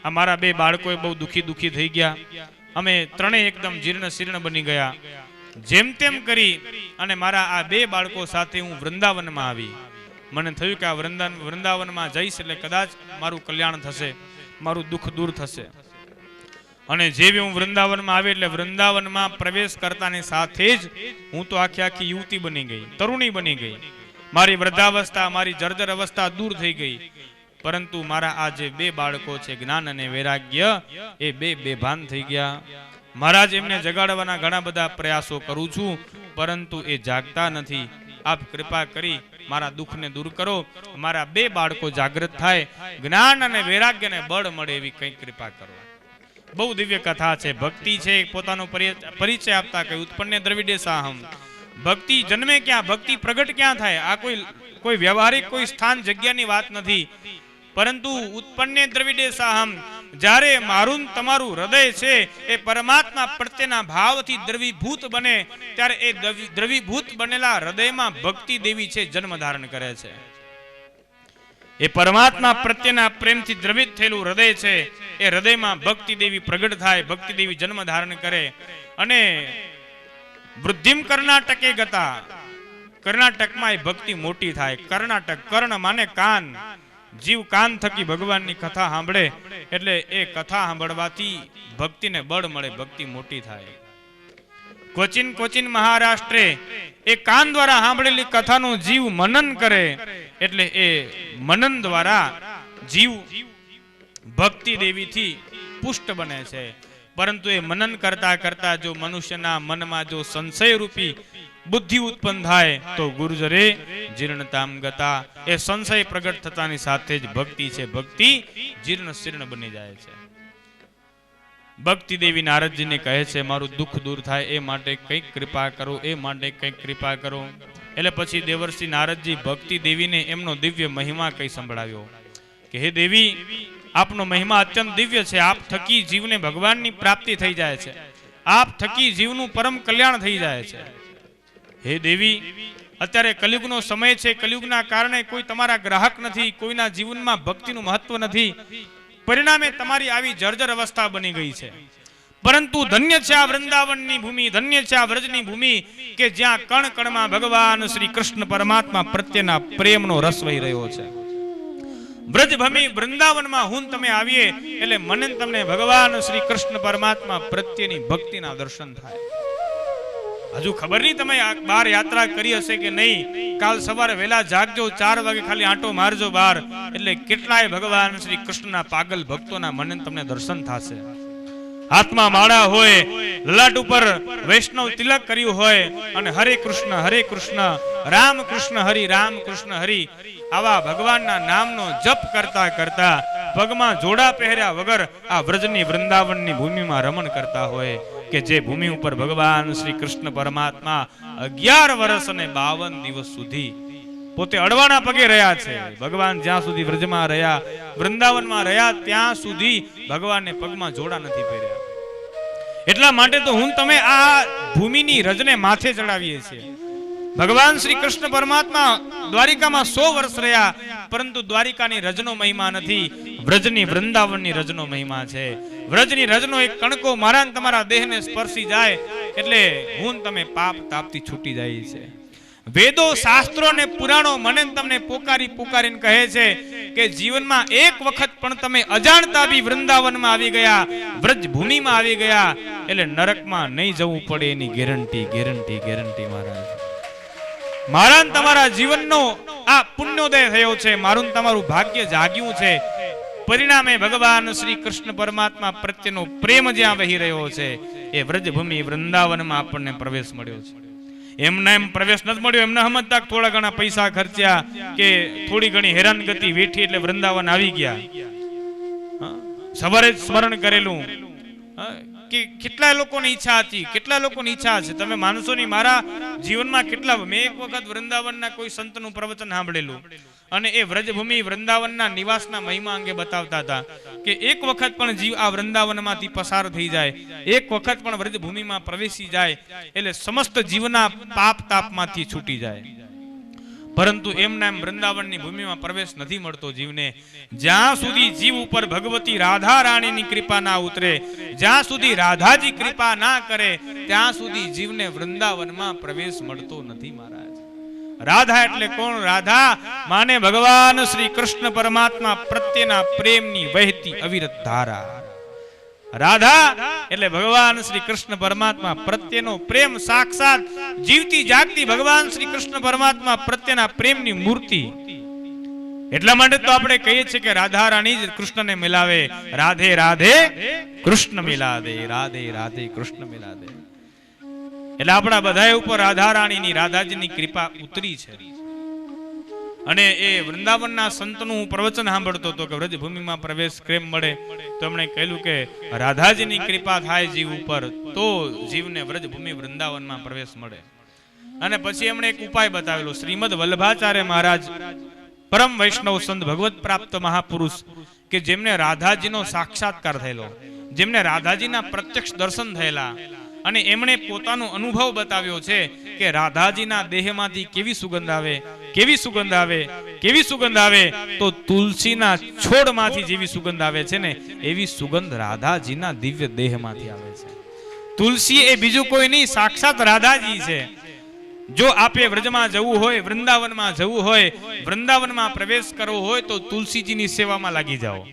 અમારા બે બાળકો બહુ દુખી થઈ ગયા. અમે ત્રણેય એકદમ જીર્ણ શીર્ણ બની ગયા. જેમ તેમ કરી અને મારા આ બે બાળકો સાથે હું વૃંદાવનમાં આવી. મને થયું કે આ વૃંદાવનમાં જઈશ એટલે કદાચ મારું કલ્યાણ થશે, મારું દુઃખ દૂર થશે. અને જેવી હું વૃંદાવનમાં આવી એટલે વૃંદાવનમાં પ્રવેશ કરતાની સાથે જ હું તો આખી યુવતી બની ગઈ, તરુણી બની ગઈ. મારી વૃદ્ધાવસ્થા, મારી જર્જર અવસ્થા દૂર થઈ ગઈ. પરંતુ મારા આ જે બે બાળકો છે જ્ઞાન અને વૈરાગ્ય, એ બેભાન થઈ ગયા. મહારાજ એમને જગાડવાના ઘણા બધા પ્રયાસો કરું છું પરંતુ એ જાગતા નથી. આપ કૃપા કરી મારા દુઃખને દૂર કરો, મારા બે બાળકો જાગૃત થાય, જ્ઞાન અને વૈરાગ્યને બળ મળે એવી કંઈક કૃપા કરો. બહુ દિવ્ય કથા છે. ભક્તિ છે પોતાનો પરિચય આપતા કહ્યું, ઉત્પન્ને દ્રવિડે સાહમ. ભક્તિ જન્મે ક્યાં, ભક્તિ પ્રગટ ક્યાં થાય? આ કોઈ વ્યવહારિક કોઈ સ્થાન જગ્યાની વાત નથી પરંતુ ઉત્પન્ને દ્રવિડે સાહમ, જ્યારે મારું તમારું હૃદય છે એ પરમાત્મા પ્રત્યેના ભાવથી દ્રવીભૂત બને ત્યારે એ દ્રવીભૂત બનેલા હૃદયમાં ભક્તિ દેવી છે જન્મ ધારણ કરે છે. એ પરમાત્મા પ્રત્યેના પ્રેમથી દ્રવિત થયેલું હૃદય છે એ હૃદયમાં ભક્તિ દેવી પ્રગટ થાય, ભક્તિ દેવી જન્મ ધારણ કરે. અને વૃદ્ધિમ કર્ણાટકે ગતા, કર્ણાટકમાં એ ભક્તિ મોટી થાય. કર્ણાટક, કર્ણ માને કાન, જીવ કાન થકી ભગવાનની કથા સાંભળે એટલે એ કથા સાંભળવાથી ભક્તિને બળ મળે, ભક્તિ મોટી થાય. ક્વચિન ક્વચિન મહારાષ્ટ્રે, એ કાન દ્વારા સાંભળેલી કથાનું જીવ મનન કરે એટલે એ મનન દ્વારા જીવ ભક્તિ દેવીથી પુષ્ટ બને છે. પરંતુ એ મનન કરતા કરતા જો મનુષ્યના મનમાં જો સંશય રૂપી બુદ્ધિ ઉત્પન્ન થાય તો ગુર્જરે જીર્ણતામ ગતા, એ સંશય પ્રગટ થતાની સાથે જ ભક્તિ છે ભક્તિ જીર્ણ શીર્ણ બની જાય છે. ભક્તિ દેવી નારદજીને કહે છે મારું દુઃખ દૂર થાય એ માટે કંઈક કૃપા કરો, એ માટે કંઈક કૃપા કરો. એટલે પછી દેવર્ષિ નારદજી ભક્તિ દેવીને એમનો દિવ્ય મહિમા કઈ સંભળાવ્યો કે હે દેવી, આપનો મહિમા અત્યંત દિવ્ય છે. આપ થકી જીવને ભગવાનની પ્રાપ્તિ થઈ જાય છે. આપ થકી જીવનું પરમ કલ્યાણ થઈ જાય છે. હે દેવી, અત્યારે કલિયુગનો સમય છે. કલિયુગના કારણે કોઈ તમારા ગ્રાહક નથી, કોઈના જીવનમાં ભક્તિનું મહત્વ નથી. પરિણામે તમારી આવી જર્જર અવસ્થા બની ગઈ છે. પરંતુ ધન્ય છે આ વૃંદાવનની ભૂમિ, ધન્ય છે આ વ્રજની ભૂમિ કે જ્યાં કણ કણમાં ભગવાન શ્રી કૃષ્ણ પરમાત્મા પ્રત્યેના પ્રેમનો રસ વહી રહ્યો છે. વ્રજભૂમિ વૃંદાવનમાં હું તમે આવીએ એટલે મને તમને ભગવાન શ્રી કૃષ્ણ પરમાત્મા પ્રત્યેની ભક્તિના દર્શન થાય. હજુ ખબર નહીં તમે બહાર યાત્રા કરી હશે કે નહીં. કાલ સવારે વહેલા જાગજો, 4 વાગે ખાલી આંટો મારજો બહાર, એટલે કેટલાય ભગવાન શ્રી કૃષ્ણના પાગલ ભક્તોના મને તમને દર્શન થશે. હાથમાં માળા હોય, લલાટ ઉપર વૈષ્ણવ તિલક કર્યું હોય અને હરે કૃષ્ણ રામ કૃષ્ણ હરિ રામ કૃષ્ણ હરિ આવા ભગવાનના નામનો જપ કરતા કરતા પગમાં જોડા પહેર્યા વગર આ વ્રજની વૃંદાવનની ભૂમિમાં રમણ કરતા હોય કે જે ભૂમિ ઉપર ભગવાન શ્રી કૃષ્ણ પરમાત્મા 11 વર્ષ અને 52 દિવસ સુધી પોતે અડવાના પગે રહ્યા છે. ભગવાન જ્યાં સુધી વ્રજમાં રહ્યા, વૃંદાવનમાં રહ્યા, ત્યાં સુધી ભગવાનને પગમાં જોડા નથી પહેર્યા. એટલા માટે તો હું તમે આ ભૂમિની રજને માથે ચડાવીએ છીએ. ભગવાન શ્રી કૃષ્ણ પરમાત્મા દ્વારિકામાં 100 વર્ષ રહ્યા, પરંતુ દ્વારિકાની રજનો મહિમા નથી, વ્રજની વૃંદાવનની રજનો મહિમા છે. વ્રજની રજનો એક કણકો મારા તમારા દેહને સ્પર્શી જાય એટલે હું તમે પાપ તાપથી છૂટી જાય છે. વેદો શાસ્ત્રો અને પુરાણો મને તમને પોકારીને કહે છે કે જીવનમાં એક વખત પણ તમે અજાણતા બી વૃંદાવનમાં આવી ગયા, વ્રજ ભૂમિમાં આવી ગયા એટલે નરકમાં નહીં જવું પડે એની ગેરંટી મારા તમારા જીવનનો આ પુણ્યોદય થયો છે. મારું તમારું ભાગ્ય જાગ્યું છે. પરિણામે ભગવાન શ્રી કૃષ્ણ પરમાત્મા પ્રત્યેનો પ્રેમ જ્યાં વહી રહ્યો છે એ વ્રજભૂમિ વૃંદાવનમાં આપણને પ્રવેશ મળ્યો છે. એમને એમ પ્રવેશ નથી મળ્યો. એમને સમજતા થોડા ઘણા પૈસા ખર્ચ્યા કે થોડી ઘણી હેરાનગતિ વેઠી એટલે વૃંદાવન આવી ગયા. સવારે સ્મરણ કરેલું કે કેટલા લોકોની ઈચ્છા હતી, કેટલા લોકોની ઈચ્છા છે. તમે માનશો નહીં, મારા જીવનમાં કેટલા, મેં એક વખત વૃંદાવનના કોઈ સંતનું પ્રવચન સાંભળેલું અને એ વ્રજભૂમિ વૃંદાવનના નિવાસના મહિમા અંગે બતાવતા હતા કે એક વખત પણ જીવ આ વૃંદાવનમાંથી પસાર થઈ જાય, એક વખત પણ વ્રજભૂમિમાં પ્રવેશી જાય એટલે સમસ્ત જીવના પાપ તાપમાંથી છૂટી જાય. પરંતુ એમના એમ વૃંદાવનની ભૂમિમાં પ્રવેશ નથી મળતો જીવને. જ્યાં સુધી જીવ ઉપર ભગવતી રાધા રાણીની કૃપા ના ઉતરે, જ્યાં સુધી રાધાજી કૃપા ના કરે, ત્યાં સુધી જીવને વૃંદાવનમાં પ્રવેશ મળતો નથી મહારાજ. રાધા એટલે કોણ? રાધા માને ભગવાન શ્રી કૃષ્ણ પરમાત્મા પ્રત્યેના પ્રેમની વહેતી અવિરત ધારા. રાધા એટલે ભગવાન શ્રી કૃષ્ણ પરમાત્મા પ્રત્યેનો પ્રેમ, સાક્ષાત જીવતી જાગતી ભગવાન શ્રી કૃષ્ણ પરમાત્મા પ્રત્યેના પ્રેમની મૂર્તિ. એટલા માટે તો આપણે કહીએ છીએ કે રાધા રાણી જ કૃષ્ણને મિલાવે. રાધે રાધે કૃષ્ણ મિલાદે, રાધે રાધે કૃષ્ણ મિલાદે. એટલે આપણા બધા ઉપર રાધા રાણીની, રાધાજીની કૃપા ઉતરી છે. અને એ વૃંદાવનના સંતનું હું પ્રવચન સાંભળતો હતો કે વ્રજભૂમિમાં પ્રવેશ કેમ મળે, તો એમણે કહ્યું કે રાધાજીની કૃપા થાય જીવ ઉપર તો જીવને વ્રજભૂમિ વૃંદાવનમાં પ્રવેશ મળે. અને પછી એમણે એક ઉપાય બતાવેલો. શ્રીમદ વલ્લભાચાર્ય મહારાજ પરમ વૈષ્ણવ સંત, ભગવત પ્રાપ્ત મહાપુરુષ કે જેમને રાધાજીનો સાક્ષાત્કાર થયેલો, જેમને રાધાજીના પ્રત્યક્ષ દર્શન થયેલા, અને એમણે પોતાનો અનુભવ બતાવ્યો છે કે રાધાજીના દેહમાંથી કેવી સુગંધ આવે, કેવી સુગંધ આવે, કેવી સુગંધ આવે, તો તુલસીના છોડમાંથી જેવી સુગંધ આવે છે ને એવી સુગંધ રાધાજીના દિવ્ય દેહમાંથી આવે છે. તુલસી એ બીજું કોઈ નહીં, સાક્ષાત રાધાજી છે. જો આપે વ્રજમાં જવું હોય, વૃંદાવનમાં જવું હોય, વૃંદાવનમાં પ્રવેશ કરવો હોય તો તુલસીજીની સેવામાં લાગી જાઓ.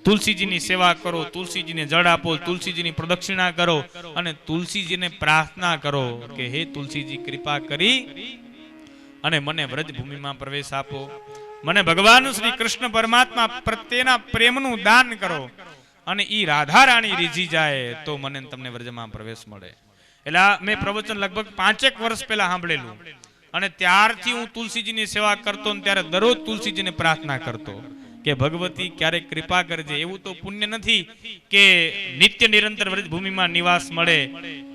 તુલસીજીની સેવા કરો, તુલસીજીને જળ આપો, તુલસીજીની પ્રદક્ષિણા કરો અને તુલસીજીને પ્રાર્થના કરો કે હે તુલસીજી કૃપા કરી અને મને વ્રજભૂમિમાં પ્રવેશ આપો. મને ભગવાન શ્રી કૃષ્ણ પરમાત્મા પ્રત્યેના પ્રેમનું દાન કરો અને ઈ રાધા રાણી રીઝી જાય તો મને તમને વ્રજમાં પ્રવેશ મળે. એટલે મેં પ્રવચન લગભગ 5 વર્ષ પહેલા સાંભળેલું અને ત્યારથી હું તુલસીજીની સેવા કરતો ને ત્યારે દરરોજ તુલસીજીને પ્રાર્થના કરતો કે ભગવતી ક્યારેક કૃપા કરજે. એવું તો પુણ્ય નથી કે નિત્ય નિરંતર વ્રજભૂમિમાં નિવાસ મળે,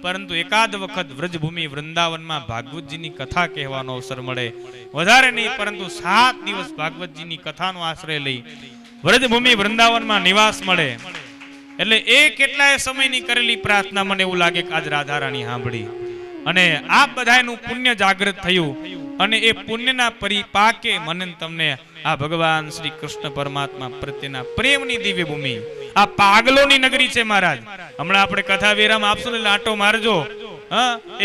પરંતુ એકાદ વખત વ્રજભૂમિ વૃંદાવનમાં ભાગવતજીની કથા કહેવાનો અવસર મળે. વધારે નહીં પરંતુ 7 દિવસ ભાગવતજીની કથાનો આશ્રય લઈ વ્રજભૂમિ વૃંદાવનમાં નિવાસ મળે. એટલે એ કેટલાય સમયની કરેલી પ્રાર્થના મને એવું લાગે કે આજ રાધા રાણી સાંભળી અને આ બધાનું પુણ્ય જાગૃત થયું અને એ પુણ્યના પરિપાકે મને તમને આ ભગવાન શ્રી કૃષ્ણ પરમાત્મા પ્રત્યેના પ્રેમની દિવ્ય ભૂમિ, આ પાગલોની નગરી છે મહારાજ. હમણાં આપણે કથા વિરામ આપશું ને આટો મારજો.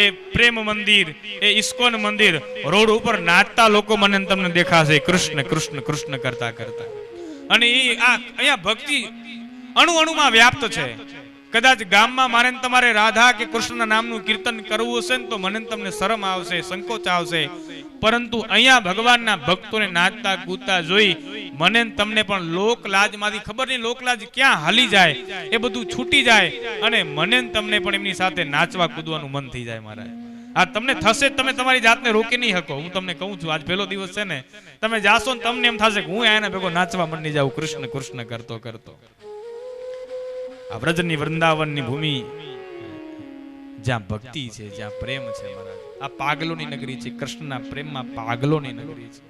એ પ્રેમ મંદિર, એ ઇસ્કોન મંદિર, રોડ ઉપર નાચતા લોકો મને તમને દેખાશે કૃષ્ણ કૃષ્ણ કૃષ્ણ કરતા કરતા. અને એ આ અહીંયા ભક્તિ અણુ અણુમાં વ્યાપ્ત છે. કદાચ ગામમાં મારે તમારે રાધા કે કૃષ્ણના નામનું કીર્તન કરવું હશે ને તો મને તમને શરમ આવશે, સંકોચ આવશે, પરંતુ અહીંયા ભગવાનના ભક્તોને નાચતા કૂદતા જોઈ મને તમને પણ લોકલાજમાંથી ખબર નહીં લોકલાજ ક્યાં હાલી જાય, એ બધું છૂટી જાય અને મને તમને પણ એમની સાથે નાચવા કૂદવાનું મન થઈ જાય. મારા આ તમને થશે, તમે તમારી જાતને રોકી નહીં શકો. હું તમને કહું છું, આજ પહેલો દિવસ છે ને, તમે જાશો ને તમને એમ થશે કે હું એના ભેગો નાચવા મંડી જાઉં કૃષ્ણ કૃષ્ણ કરતો કરતો. આ વ્રજની વૃંદાવનની ભૂમિ જ્યાં ભક્તિ છે, જ્યાં પ્રેમ છે મહારાજ, આ પાગલોની નગરી છે. કૃષ્ણના પ્રેમમાં પાગલોની નગરી છે.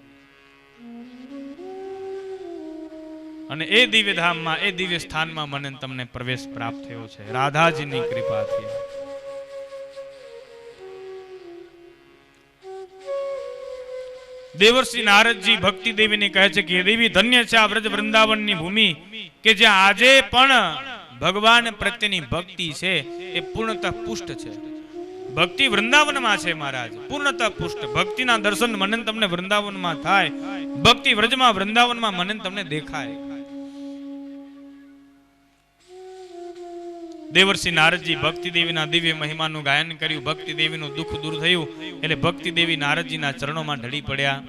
અને એ દિવ્ય ધામમાં, એ દિવ્ય સ્થાનમાં મને તમને પ્રવેશ પ્રાપ્ત થયો છે રાધાજીની કૃપાથી. દેવર્ષિ નારદજી ભક્તિ દેવીને કહે છે કે દેવી ધન્ય છે આ વ્રજ વૃંદાવનની ભૂમિ કે જ્યાં આજે પણ ભગવાન પ્રત્યેની ભક્તિ છે એ પૂર્ણતઃ પુષ્ટ છે. ભક્તિ વૃંદાવનમાં છે મહારાજ, પૂર્ણતઃ પુષ્ટ. ભક્તિના દર્શન મને તમને વૃંદાવનમાં થાય, ભક્તિ વ્રજમાં વૃંદાવનમાં મને તમને દેખાય. દેવર્ષિ નારદજી ભક્તિ દેવીના દિવ્ય મહિમાનું ગાયન કર્યું. ભક્તિ દેવીનું દુઃખ દૂર થયું એટલે ભક્તિ દેવી નારદજીના ચરણોમાં ઢળી પડ્યા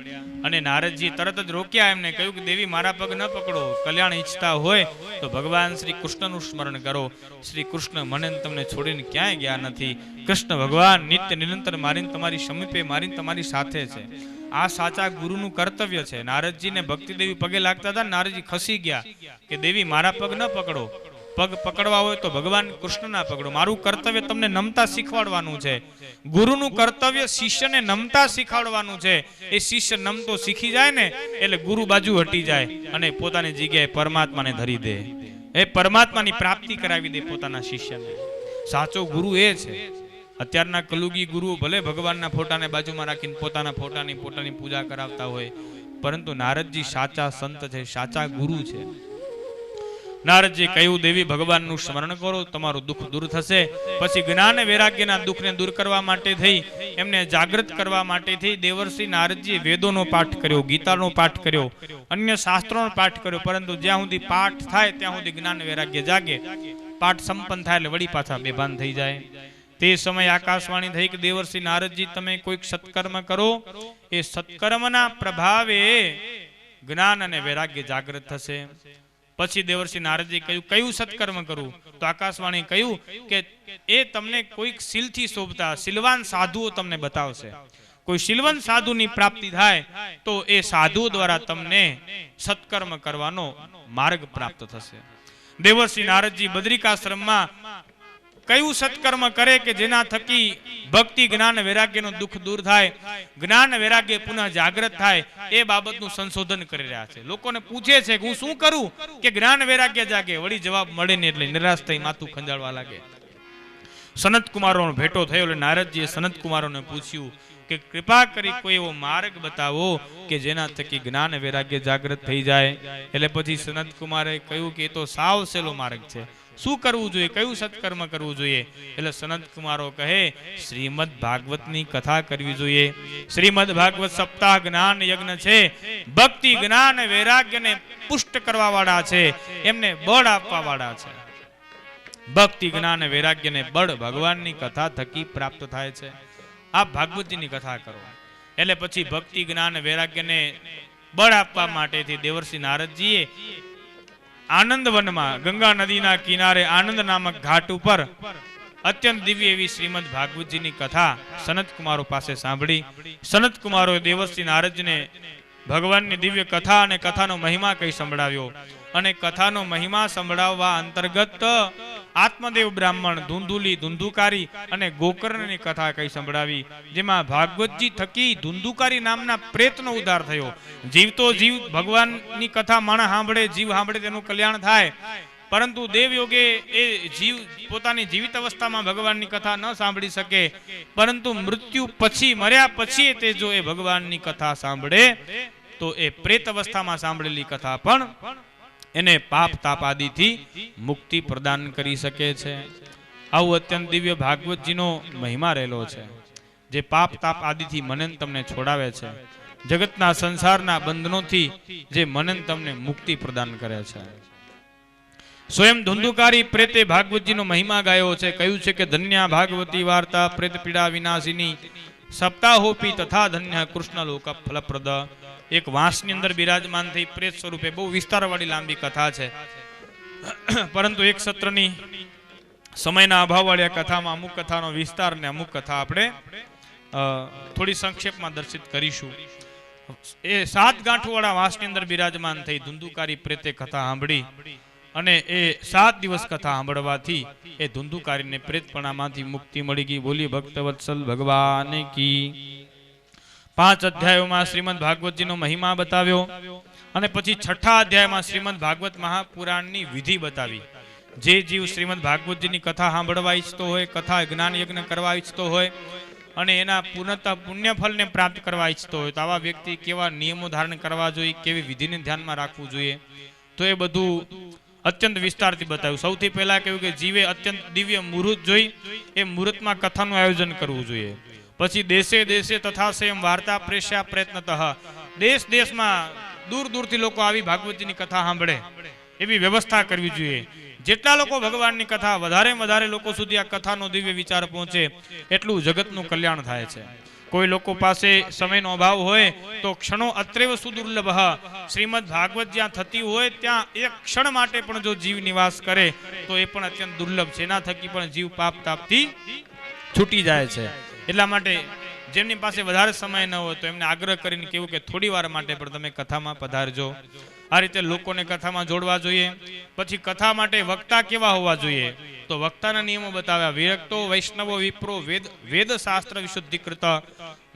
અને નારદજી તરત જ રોક્યા. એમને કહ્યું કે દેવી મારા પગ ન પકડો, કલ્યાણ ઈચ્છતા હોય તો ભગવાન શ્રી કૃષ્ણનું સ્મરણ કરો. શ્રી કૃષ્ણ મને તમને છોડીને ક્યાંય ગયા નથી. કૃષ્ણ ભગવાન નિત્ય નિરંતર મારીને તમારી સમીપે, મારીને તમારી સાથે છે. આ સાચા ગુરુનું કર્તવ્ય છે. નારદજીને ભક્તિ દેવી પગે લાગતા હતા, નારદજી ખસી ગયા કે દેવી મારા પગ ન પકડો, પગ પકડવા હોય તો ભગવાન કૃષ્ણના પકડો. મારું કર્તવ્ય તમને નમતા શીખવાડવાનું છે. ગુરુનું કર્તવ્ય શિષ્યને નમતા શીખવાડવાનું છે. એ શિષ્ય નમતો શીખી જાય ને એટલે ગુરુ બાજુ હટી જાય અને પોતાની જગ્યાએ પરમાત્માને ધરી દે. એ પરમાત્માની પ્રાપ્તિ કરાવી દે પોતાના શિષ્યને. સાચો ગુરુ એ છે. અત્યારના કલુગી ગુરુઓ ભલે ભગવાનના ફોટાને બાજુમાં રાખીને પોતાના પોતાની પૂજા કરાવતા હોય, પરંતુ નારદજી સાચા સંત છે, સાચા ગુરુ છે. નારદજી કહ્યું દેવી ભગવાનનું સ્મરણ કરો, તમારું દુઃખ દૂર થશે. પછી જ્ઞાન વૈરાગ્યના દુઃખને દૂર કરવા માટે થઈ, એમને જાગૃત કરવા માટે થઈ દેવર્ષિ નારદજીએ વેદોનો પાઠ કર્યો, ગીતાનો પાઠ કર્યો, અન્ય શાસ્ત્રોનો પાઠ કર્યો. પરંતુ જ્યાં સુધી પાઠ થાય ત્યાં સુધી જ્ઞાન વૈરાગ્ય જાગે. પાઠ સંપન્ન થાય એટલે વળી પાછા બેભાન થઈ જાય. તે સમયે આકાશવાણી થઈ કે દેવર્ષિ નારદજી તમે કોઈક સત્કર્મ કરો, એ સત્કર્મના પ્રભાવે જ્ઞાન અને વૈરાગ્ય જાગૃત થશે. પછી દેવર્ષિ નારદજી કહ્યું કયું સત્કર્મ કરવું? તો આકાશવાણી કહ્યું કે એ તમને કોઈક શીલથી શોભતા શીલવાન સાધુઓ તમને બતાવશે. કોઈ શીલવાન સાધુની પ્રાપ્તિ થાય તો એ સાધુ દ્વારા તમને સત્કર્મ કરવાનો માર્ગ પ્રાપ્ત થશે. દેવર્ષિ નારદજી બદ્રિકાશ્રમમાં કયું સત્કર્મ કરે કે જેના થકી ભક્તિ જ્ઞાન વૈરાગ્યનો દુઃખ દૂર થાય, જ્ઞાન વૈરાગ્ય પુનઃ જાગૃત થાય, એ બાબતનું સંશોધન કરી રહ્યા છે. લોકોને પૂછે છે કે હું શું કરું કે જ્ઞાન વૈરાગ્ય જાગે? વળી જવાબ મળે ને એટલે નિરાશ થઈ માથું ખંજાળવા લાગે. સનત કુમારોનો ભેટો થયો એટલે નારદજીએ સનત કુમારોને પૂછ્યું કે કૃપા કરી કોઈ એવો માર્ગ બતાવો કે જેના થકી જ્ઞાન વૈરાગ્ય જાગૃત થઈ જાય. એટલે પછી સનત કુમારે કહ્યું કે એ તો સાવ સહેલો માર્ગ છે. શું કરવું જોઈએ, કયું સત્કર્મ કરવું જોઈએ? એટલે સનત કુમારો કહે શ્રીમદ ભાગવતની કથા કરવી જોઈએ. શ્રીમદ ભાગવત સપ્તાહ જ્ઞાન યજ્ઞ છે. ભક્તિ જ્ઞાન વૈરાગ્યને પુષ્ટ કરવા વાળા છે, એમને બળ આપવા વાળા છે. ભક્તિ જ્ઞાન વૈરાગ્યને બળ ભગવાનની કથા થકી પ્રાપ્ત થાય છે. આપ ભાગવતજીની કથા કરો એટલે પછી ભક્તિ જ્ઞાન વૈરાગ્યને બળ આપવા માટેથી દેવર્ષિ નારદજીએ આનંદવનમાં ગંગા નદીના કિનારે આનંદ નામક ઘાટ ઉપર અત્યંત દિવ્ય એવી શ્રીમદ ભાગવતજીની કથા સનત કુમારો પાસે સાંભળી. સનત કુમારોએ દેવર્ષિ નારદજીને ભગવાનની દિવ્ય કથા અને કથાનો મહિમા કઈ સંભળાવ્યો અને કથાનો મહિમા સંભળાવવા અંતર્ગત આત્મદેવ બ્રાહ્મણ, ધુંધુલી, ધુંધુકારી અને ગોકર્ણની કથા કઈ સંભળાવી, જેમાં ભાગવતજી થકી ધુંધુકારી નામના પ્રેતનો ઉદ્ધાર થયો. જીવતો જીવ ભગવાનની કથા માણસ સાંભળે, જીવ સાંભળે તેનું કલ્યાણ થાય, પરંતુ દેવયોગે એ જીવ પોતાની જીવિત અવસ્થામાં ભગવાનની કથા ન સાંભળી શકે, પરંતુ મૃત્યુ પછી, મર્યા પછી તે જો એ ભગવાનની કથા સાંભળે તો એ પ્રેત અવસ્થામાં સાંભળેલી કથા પણ એને પાપ તાપ આદિથી મુક્તિ પ્રદાન કરી શકે છે. આવું અત્યંત દિવ્ય ભાગવતજીનો મહિમા રહેલો છે, જે પાપ તાપ આદિથી મનન તમને છોડાવે છે, જગતના સંસારના બંધનોથી જે મનન તમને મુક્તિ પ્રદાન કરે છે. સ્વયં ધુંધુકારી પ્રેતે ભાગવતજીનો મહિમા ગાયો છે. કહ્યું છે કે ધન્યા ભાગવતી વાર્તા પ્રેત પીડા વિનાશિની સપ્તાહોપી તથા ધન્ય કૃષ્ણ લોક ફલપ્રદ. એક વાંસની અંદર બિરાજમાન થઈ પ્રેત સ્વરૂપે, બહુ વિસ્તારવાળી લાંબી કથા છે, પરંતુ એક સત્રની સમયના અભાવવાળી કથામાં અમુક કથાનો વિસ્તાર ને અમુક કથા આપણે થોડી સંક્ષેપમાં દર્શિત કરીશું. એ 7 ગાંઠોવાળા વાંસની અંદર બિરાજમાન થઈ ધુંધુકારી પ્રેતે કથા સાંભળી અને એ 7 દિવસ કથા સાંભળવાથી એ ધુંધુકારીને પ્રેતપણામાંથી મુક્તિ મળી ગઈ. બોલી ભક્તવત્સલ ભગવાન કી. 5 અધ્યાયોમાં શ્રીમદ ભાગવતજીનો મહિમા બતાવ્યો અને પછી 6ઠા અધ્યાયમાં શ્રીમદ ભાગવત મહાપુરાણની વિધિ બતાવી. જે જીવ શ્રીમદ ભાગવતજીની કથા સાંભળવા ઈચ્છતો હોય, કથા જ્ઞાન યજ્ઞ કરવા ઈચ્છતો હોય અને એના પૂર્ણતઃ પુણ્યફળને પ્રાપ્ત કરવા ઈચ્છતો હોય તો આવા વ્યક્તિ કેવા નિયમો ધારણ કરવા જોઈએ, કેવી વિધિને ધ્યાનમાં રાખવું જોઈએ, તો એ બધું અત્યંત વિસ્તારથી બતાવ્યું. સૌથી પહેલા કહ્યું કે જીવે અત્યંત દિવ્ય મુહૂર્ત જોઈ એ મુહૂર્તમાં કથાનું આયોજન કરવું જોઈએ. પછી દેશે દેશે તથા સેમ વાર્તા પ્રેષ્યા પ્રયત્નતઃ, દેશ દેશમાં દૂર દૂરથી લોકો આવી ભાગવતજીની કથા સાંભળે એવી વ્યવસ્થા કરવી જોઈએ. જેટલા લોકો ભગવાનની કથા વધારે લોકો સુધી આ કથાનો દિવ્ય વિચાર પહોંચે એટલું જગતનું કલ્યાણ થાય છે. કોઈ લોકો પાસે સમયનો અભાવ હોય તો ક્ષણો અત્રેવ સુદુર્લભ, શ્રીમદ ભાગવત જ્યાં થતી હોય ત્યાં એક ક્ષણ માટે પણ જો જીવ નિવાસ કરે તો એ પણ અત્યંત દુર્લભ છે. એના થકી પણ જીવ પાપ તાપથી છૂટી જાય છે. એટલા માટે જેમની પાસે વધારે સમય ન હોય તો એમને આગ્રહ કરીને કેવું કે થોડી વાર માટે પણ તમે કથામાં પધારજો. આ રીતે લોકોને કથામાં જોડવા જોઈએ. પછી કથા માટે વક્તા કેવા હોવા જોઈએ તો વક્તાના નિયમો બતાવ્યા. વિરક્તો વૈષ્ણવો વિપ્રો વેદ શાસ્ત્ર વિશુદ્ધિકૃત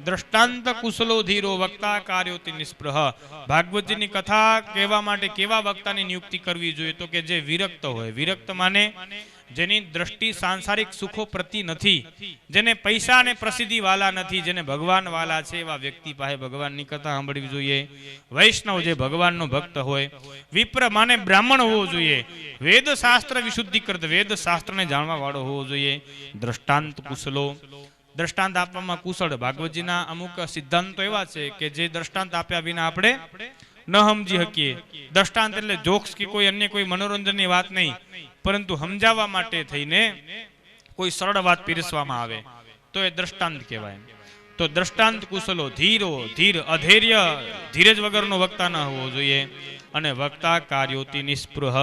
દ્રષ્ટાંત કુશલો ધીરો વક્તા કાર્યોતિ નિષ્પ્રહ. ભાગવતજીની કથા કહેવા માટે કેવા વક્તાની નિયુક્તિ કરવી જોઈએ તો કે જે વિરક્ત હોય. વિરક્ત માને જેની દ્રષ્ટિ સાંસારિક સુખો પ્રતિ નથી, જેને પૈસા અને પ્રસિદ્ધિ વાલા નથી, જેને ભગવાન વાલા છે એવા વ્યક્તિ પાસે ભગવાનની કથા સાંભળવી જોઈએ. વૈષ્ણવ જે ભગવાનનો ભક્ત હોય. વિપ્ર માને બ્રાહ્મણ હોવો જોઈએ. વેદ શાસ્ત્ર વિશુદ્ધિકૃત, વેદ શાસ્ત્રને જાણવા વાળો હોવો જોઈએ. દ્રષ્ટાંત કુશલો, દ્રષ્ટાંત આપવામાં કુશળ. ભાગવતજીના અમુક સિદ્ધાંતો એવા છે કે જે દ્રષ્ટાંત આપ્યા વિના આપણે ન સમજી શકીએ. દ્રષ્ટાંત એટલે જોક્સ કે કોઈ અન્ય કોઈ મનોરંજનની વાત નહીં, પરંતુ સમજાવવા માટે થઈને કોઈ સરળ વાત પીરસવામાં આવે તો એ દ્રષ્ટાંત કહેવાય. તો દ્રષ્ટાંત કુશલો, ધીર અધૈર્ય, ધીરજ વગરનો વક્તા ન હોવો જોઈએ. અને વક્તા કાર્યોતિ નિસ્પૃહ,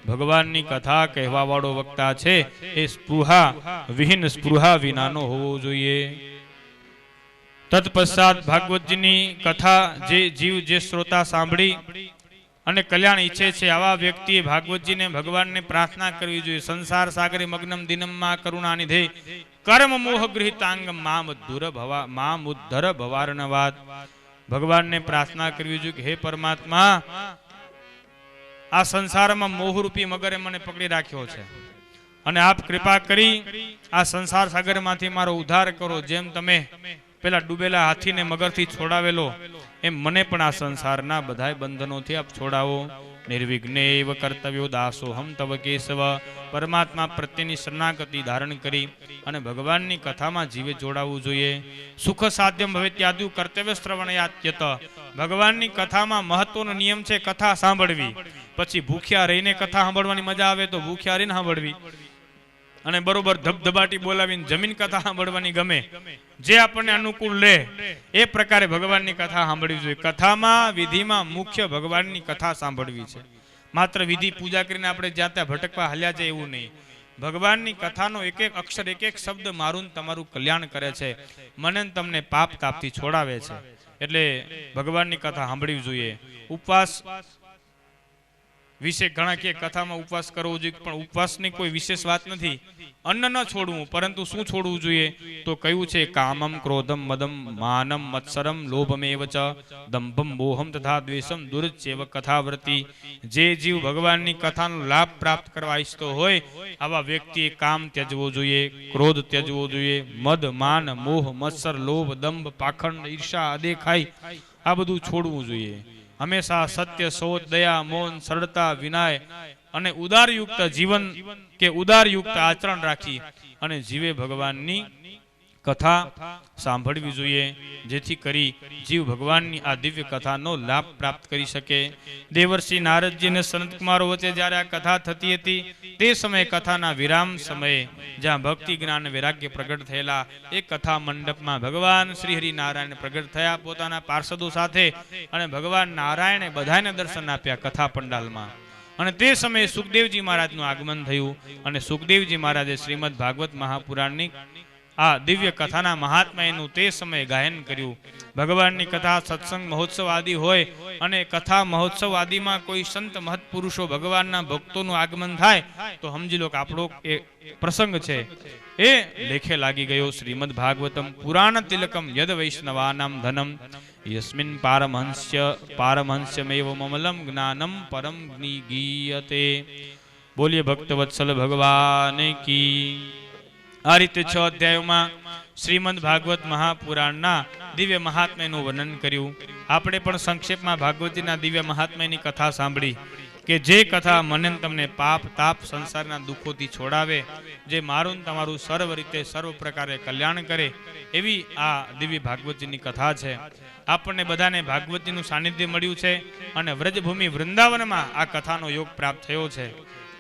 ભગવાનની કથા કહેવા વાળો વક્તા છે એ સ્પૃહા વિહીન, સ્પૃહા વિનાનો હોવો જોઈએ. તત્પશ્ચાત ભાગવતજીની કથા જે જીવ જે શ્રોતા સાંભળી અને કલ્યાણ ઈચ્છે છે આવા વ્યક્તિએ ભાગવતજીને ભગવાનને પ્રાર્થના કરવી જોઈએ. સંસાર સાગરે મગ્નમ દિનમમાં કરુણા નિધે કર્મ મોહ ગૃહિતાંગ મામ ઉદ્ધર ભવાર્ણવાદ. ભગવાનને પ્રાર્થના કરવી જોઈએ કે હે પરમાત્મા, આ સંસારમાં મોહરૂપી મગરે મને પકડી રાખ્યો છે અને આપ કૃપા કરી આ સંસાર સાગરમાંથી મારો ઉદ્ધાર કરો. જેમ તમે પેલા ડૂબેલા હાથીને મગરથી છોડાવેલો એમ મને પણ આ સંસારના બધા બંધનોથી આપ છોડાવો. નિર્વિઘ્નેવ કર્તવ્યો દાસોહમ તવ કેશવ. પરમાત્મા પ્રત્યેની શરણાગતિ ધારણ કરી અને ભગવાનની કથામાં જીવે જોડાવવું જોઈએ. સુખ સાધ્યમ ભવે ત્યાદુ કર્તવ્ય શ્રવણયાત્યત. ભગવાનની કથામાં મહત્વનો નિયમ છે કથા સાંભળવી. પછી ભૂખ્યા રહીને કથા સાંભળવાની મજા આવે તો ભૂખ્યા રહીને સાંભળવી, અને બરોબર ધબધબાટી બોલાવીને જમીન કથા સાંભળવાની ગમે, જે આપણને અનુકૂળ લે એ પ્રકારે ભગવાનની કથા સાંભળવી જોઈએ. કથામાં વિધિમાં મુખ્ય ભગવાનની કથા સાંભળવી છે. માત્ર વિધિ પૂજા કરીને આપણે જ્યાં ત્યાં ભટકવા હાલ્યા છે એવું નહીં. ભગવાનની કથાનો એક એક અક્ષર, એક એક શબ્દ મારું ને તમારું કલ્યાણ કરે છે, મને ને તમને પાપ તાપથી છોડાવે છે. એટલે ભગવાનની કથા સાંભળવી જોઈએ. ઉપવાસ વિશે ઘણા કે કથામાં ઉપવાસ કરવો જોઈએ, પણ ઉપવાસની કોઈ વિશેષ વાત નથી. અન્ન ન છોડવું, પરંતુ શું છોડવું જોઈએ તો કયું છે, કામમ ક્રોધમ મદમ માનમ મત્સરમ લોભમેવ ચ દંભમ મોહમ તથા દ્વેષમ દુર્ચેવ કથાવ્રતિ. જે જીવ ભગવાનની કથાનો લાભ પ્રાપ્ત કરવા ઈચ્છતો હોય આવા વ્યક્તિએ કામ ત્યજવો જોઈએ, ક્રોધ ત્યજવો જોઈએ, મદ માન મોહ મત્સર લોભ દંભ પાખંડ ઈર્ષા અદેખાઈ આ બધું છોડવું જોઈએ. હંમેશા સત્ય શોધ દયા મૌન સરળતા વિનય અને ઉદારયુક્ત જીવન કે ઉદારયુક્ત આચરણ રાખી અને જીવે ભગવાનની કથા સાંભળવી જોઈએ, જેથી કરી જીવ ભગવાનની આ દિવ્ય કથાનો લાભ પ્રાપ્ત કરી શકે. દેવર્ષિ નારદજી અને સનત કુમારો વચ્ચે જ્યારે આ કથા થતી હતી તે સમયે કથાના વિરામ સમયે જ્યાં ભક્તિ જ્ઞાન વૈરાગ્ય પ્રગટ થયેલા એ કથા મંડપમાં ભગવાન શ્રી હરિનારાયણ પ્રગટ થયા પોતાના પાર્ષદો સાથે, અને ભગવાન નારાયણે બધાને દર્શન આપ્યા કથા પંડાલમાં. અને તે સમયે સુખદેવજી મહારાજનું આગમન થયું અને સુખદેવજી મહારાજે શ્રીમદ ભાગવત મહાપુરાણની આ દિવ્ય કથાના મહાત્મ્યનું તે સમયે ગાયન કર્યું. ભગવાનની કથા સત્સંગ મહોત્સવ આદિ હોય અને કથા મહોત્સવ આદિમાં કોઈ સંત મહત્પુરુષો ભગવાનના ભક્તોનું આગમન થાય તો સમજી લો કે આપણો એ પ્રસંગ છે એ લેખે લાગી ગયો. શ્રીમદ ભાગવતમ પુરાણ તિલકમ યદ વૈષ્ણવાનામ ધનમ યસ્મિન પારમહંસ્યમેવ મમલમ જ્ઞાનમ પરમ ગીયતે. બોલીએ ભક્તવત્સલ ભગવાન કી. આ રીતે 6 અધ્યાયોમાં શ્રીમદ ભાગવત મહાપુરાણના દિવ્ય મહાત્મ્યનું વર્ણન કર્યું. આપણે પણ સંક્ષેપમાં ભાગવતીના દિવ્ય મહાત્મ્યની કથા સાંભળી કે જે કથા મને તમને પાપ તાપ સંસારના દુઃખોથી છોડાવે, જે મારું તમારું સર્વ રીતે સર્વ પ્રકારે કલ્યાણ કરે એવી આ દિવ્ય ભાગવતીની કથા છે. આપણને બધાને ભાગવતીનું સાનિધ્ય મળ્યું છે અને વ્રજભૂમિ વૃંદાવનમાં આ કથાનો યોગ પ્રાપ્ત થયો છે.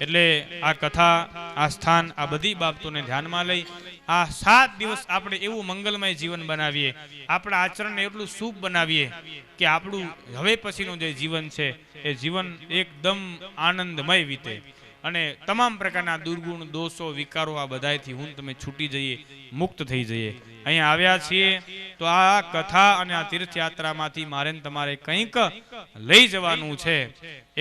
એટલે આ કથા, આ સ્થાન, આ બધી બાબતોને ધ્યાનમાં લઈ આ 7 દિવસ આપણે એવું મંગલમય જીવન બનાવીએ, આપણા આચરણને એટલું શુભ બનાવીએ કે આપણું હવે પછીનું જે જીવન છે એ જીવન એકદમ આનંદમય વીતે અને તમામ પ્રકારના દુર્ગુણ દોષો વિકારો આ બધાથી હું તમે છૂટી જઈએ, મુક્ત થઈ જઈએ. અહીંયા આવ્યા છીએ તો આ કથા અને આ તીર્થયાત્રામાંથી મારે તમારે કંઈક લઈ જવાનું છે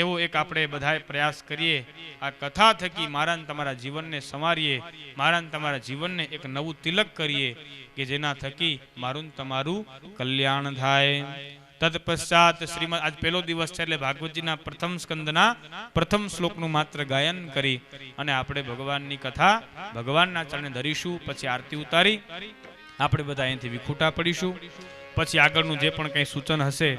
એવો એક આપણે બધાએ પ્રયાસ કરીએ. આ કથા થકી મારા તમારા જીવનને સંવારીએ, મારા તમારા જીવનને એક નવું તિલક કરીએ કે જેના થકી મારું તમારું કલ્યાણ થાય. તત્પશ્ચાત શ્રીમદ, આજ પહેલો દિવસ છે એટલે ભાગવતજીના પ્રથમ સ્કંદના પ્રથમ શ્લોકનું માત્ર ગાયન કરી અને આપણે ભગવાનની કથા ભગવાનના ચરણે ધરીશું. પછી આરતી ઉતારી આપણે બધા અહીંથી વિખૂટા પડીશું. પછી આગળનું જે પણ કંઈ સૂચન હશે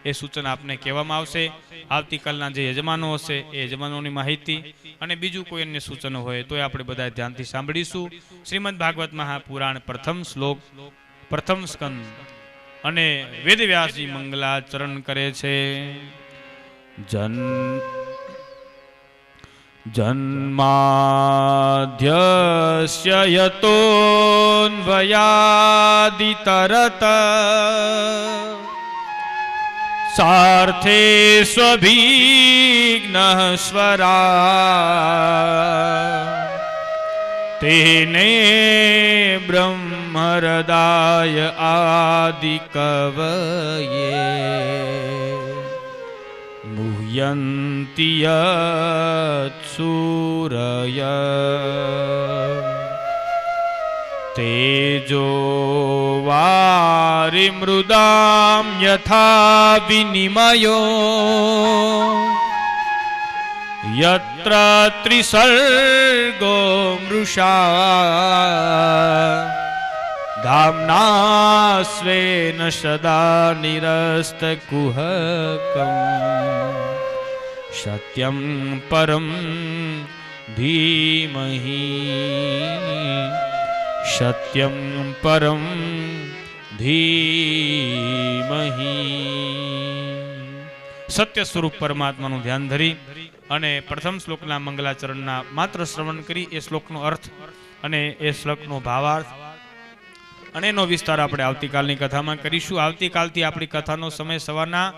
એ સૂચન આપને કહેવામાં આવશે. આવતીકાલના જે યજમાનો હશે એ યજમાનોની માહિતી અને બીજું કોઈ અન્ય સૂચનો હોય તો આપણે બધા ધ્યાનથી સાંભળીશું. શ્રીમદ ભાગવત મહાપુરાણ પ્રથમ શ્લોક પ્રથમ સ્કંદ. અને વેદવ્યાસજી મંગલાચરણ કરે છે. જન્માદ્યસ્ય યતોન્વયાદિતરત સાર્થે સ્વભિઘ્નઃ સ્વરા તેને બ્રહ્મહૃદાય આદિકવયે મુહ્યન્તિ યત્સૂરય તેજો વારિમૃદામ યથા વિનિમયો યત્ર ત્રિસર્ગો મૃષા ધામ્ના સ્વેન સદા નિરસ્તકુહકં સત્યં પરમ ધીમહિ સત્યં પરમ ધીમહિ. સત્ય સ્વરૂપ પરમાત્માનું ધ્યાન ધરી અને પ્રથમ શ્લોકના મંગલાચરણના માત્ર શ્રવણ કરી એ શ્લોકનો અર્થ અને એ શ્લોકનો ભાવાર્થ અને એનો વિસ્તાર આપણે આવતીકાલની કથામાં કરીશું. આવતીકાલથી આપણી કથાનો સમય સવારના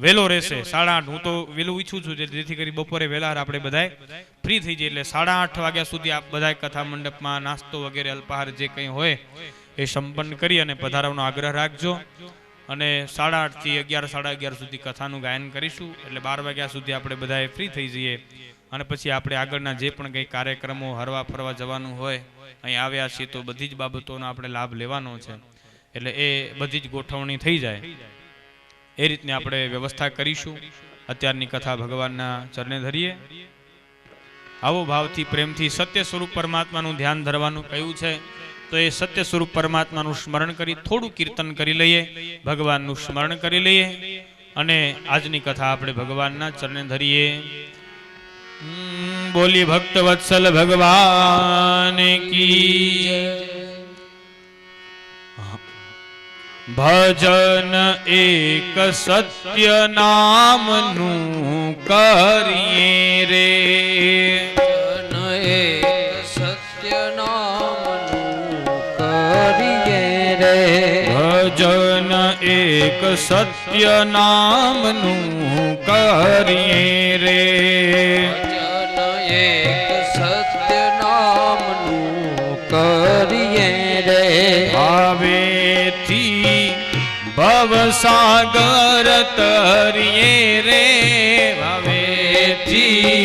વહેલો રહેશે 8:30. હું તો વહેલું ઈચ્છું છું જેથી કરી બપોરે વહેલા આપણે બધાય ફ્રી થઈ જઈએ, એટલે 8:30 વાગ્યા સુધી આપ બધાય કથા મંડપમાં નાસ્તો વગેરે અલ્પાહાર જે કંઈ હોય એ સંપન્ન કરી અને પધારવાનો આગ્રહ રાખજો. અને 8:30 થી 11, 11:30 સુધી કથાનું ગાયન કરીશું, એટલે 12 વાગ્યા સુધી આપણે બધાએ ફ્રી થઈ જઈએ. અને પછી આપણે આગળના જે પણ કંઈ કાર્યક્રમો હરવા ફરવા જવાનું હોય, અહીં આવ્યા છીએ તો બધી જ બાબતોનો આપણે લાભ લેવાનો છે, એટલે એ બધી જ ગોઠવણી થઈ જાય એ રીતની આપણે વ્યવસ્થા કરીશું. અત્યારની કથા ભગવાનના ચરણે ધરીએ. આવો ભાવથી પ્રેમથી સત્ય સ્વરૂપ પરમાત્માનું ધ્યાન ધરવાનું કહ્યું છે, તો એ સત્ય સ્વરૂપ પરમાત્માનું સ્મરણ કરી થોડું કીર્તન કરી લઈએ, ભગવાનનું સ્મરણ કરી લઈએ અને આજની કથા આપણે ભગવાનના ચરણે ધરીએ. બોલી ભક્ત વત્સલ ભગવાન કી. ભજન એક સત્ય નામનું કરીએ રે, એક સત્ય નામનું કરીએ રે. ભજન એક સત્ય નામનું કરીએ રે. ભજન એક સત્ય નામનું કરીએ રે. ભાવેથી ભવસાગર તરીએ રે. ભાવેથી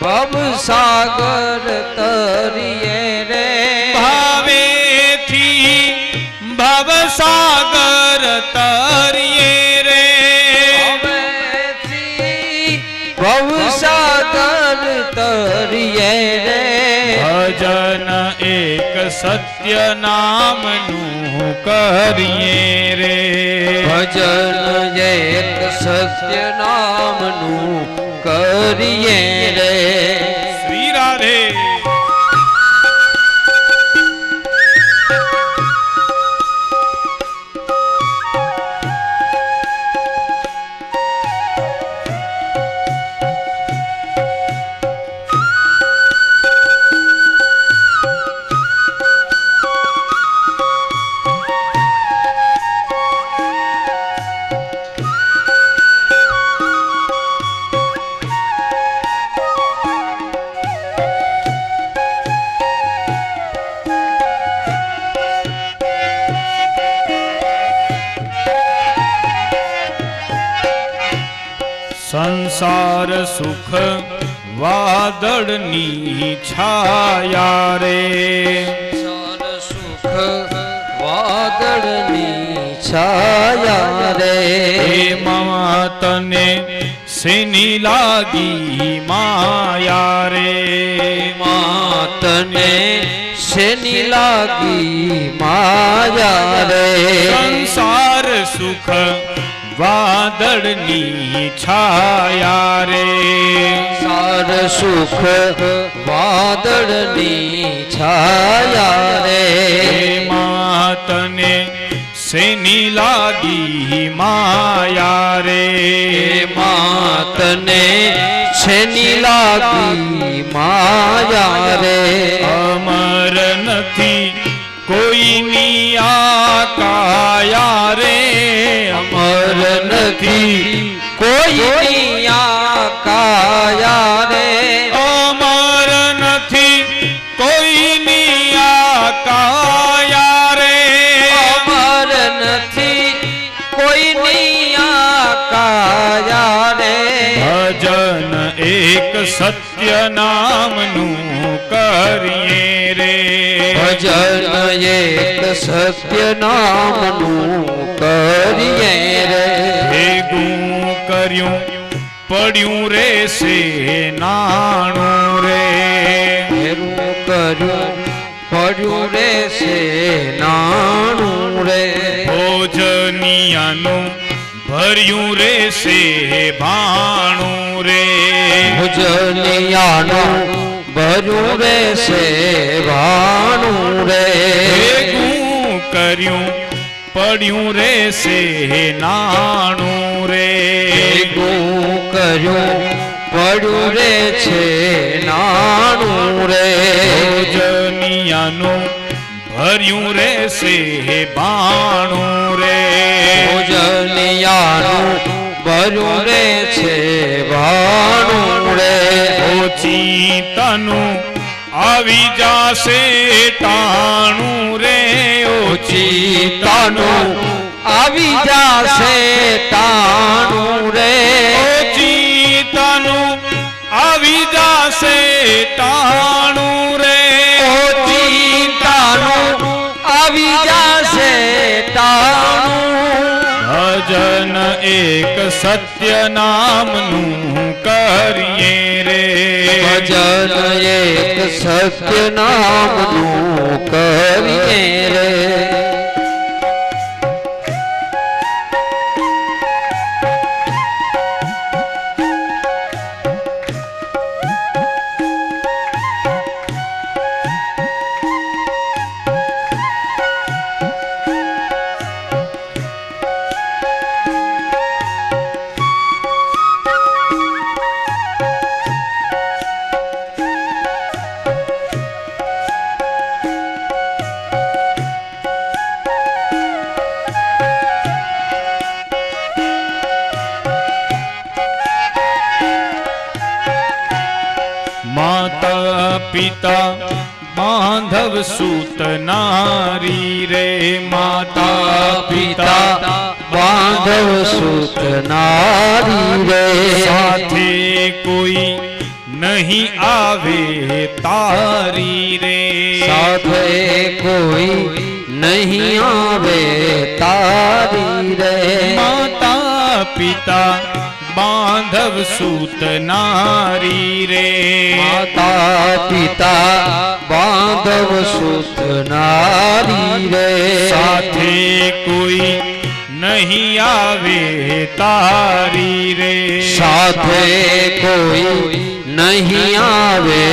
ભવસાગર તરીએ રે. ભાવેથી ભવસાગર તરીએ રે. ભવસાગર તરીએ રે. ભજન એક સત્ય નામનું કરીએ રે. ભજન એક સત્ય નામનું કરીએ રે. શ્રી રાધે. સંસાર સુખ વાદળની છાયા રે. સંસાર સુખ વાદળની છાયા રે. એમાં તને શેની લાગી માયા રે. તને શેની લાગી માયા રે. સંસાર સુખ વાદળની છાયા રે. સાર સુખ વાદળની છાયા રે. એમાં તને શેની લાગી માયા રે. તને શેની લાગી માયા રે. અમર નથી કોઈની આ કાયા રે. અમર નથી કોઈની આ કાયા રે. અમર નથી કોઈની આ કાયા રે. અમર નથી કોઈની આ કાયા રે. ભજન એક સત્ય નામનું કરીએ રે. ભજન એક સત્ય નામનું કરીએ રે. ભેગું કર્યું પડ્યું રે સે નાણું રે. ભેરું કર્યું પડ્યું રે સે નાણું રે. ભોજનિયાનું ભર્યું રે સે ભાણું રે. ભોજનિયાનું ભર્યું રે સે ભાણું રે. ભેગું કર્યું પડ્યું રે સે નાણું રે. ભેગું કર્યું પડ્યું રે છે નાણું રે ભોજનિયાનું ભર્યું રહેશે બાણું રે ભોજનિયાનું ભર્યું રે છે ભાણું રે ઓચિતાનું આવી જાશે ટાણું રે ઓચિતાનું આવી જાશે ટાણું રે ઓચિતાનું આવી જાશે ટાણું રે ઓચિતાનું આવી જાશે ટાણું ભજન એક સત્ય નામનું કરીએ રે ભજન એક સત્ય નામનું કરીએ રે માતા પિતા બાંધવ સૂત નારી રે માતા પિતા બાંધવ સૂત નારી રે સાથે કોઈ નહીં આવે તારી રે સાથે કોઈ નહીં આવે તારી રે માતા પિતા બાંધવ સૂત નારી રે માતા પિતા બાંધવ સૂત નારી રે સાથે કોઈ નહીં આવે તારી રે સાથે કોઈ નહીં આવે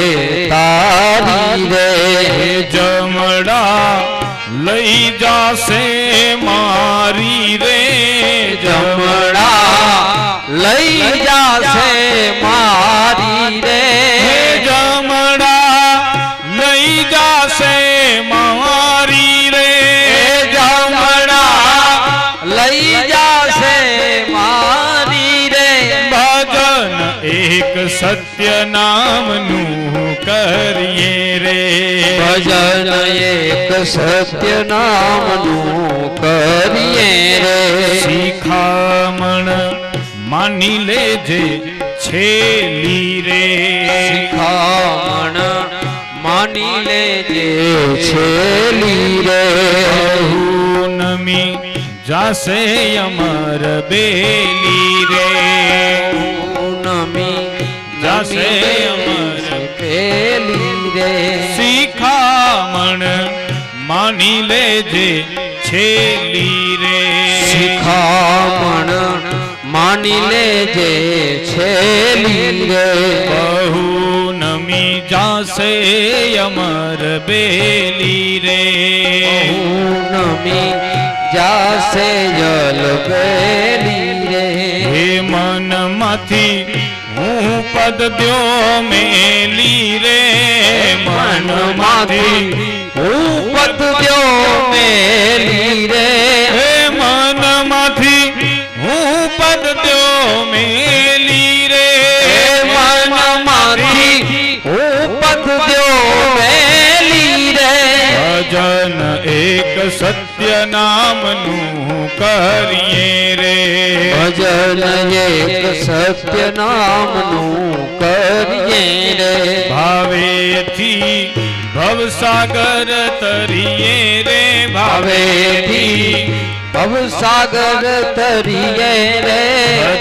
તારી રે જમડા લઈ જાશે મારી રે જમણા લઈ જાશે મારી રે જમડા લઈ જાશે મારી રે જમણા લઈ જાશે મારી રે ભજન એક સત્ય નામનું કરીએ રે ભજન એક સત્ય નામનું કરીએ રે શિખામણ માની લેજે છેલી રે શિખામણ માની લેજે છેલી રે નમી જાશે અમર બેલી રે નમી જાશે અમર પેલી રે શિખામણ માની લેજે છેલી રે શિખામણ માની લેજે છેલી રે બહુ નમી જાશે અમર બેલી રે નમી જાશે જલ બેલી રે હે મનમાંથી હું પદ દ્યો મેલી રે મનમાંથી હું પદ દ્યો મેલી રે હે મનમાંથી હું પદ દ્યો મેલી રે મનમાંથી હું પદ દ્યો મેલી રે ભજન એક સત્ય નામનું કરીએ રે ભજન એક સત્ય નામનું કરીએ રે ભાવેથી ભવસાગર તરીએ રે ભાવેથી ભવસાગર તરીએ રે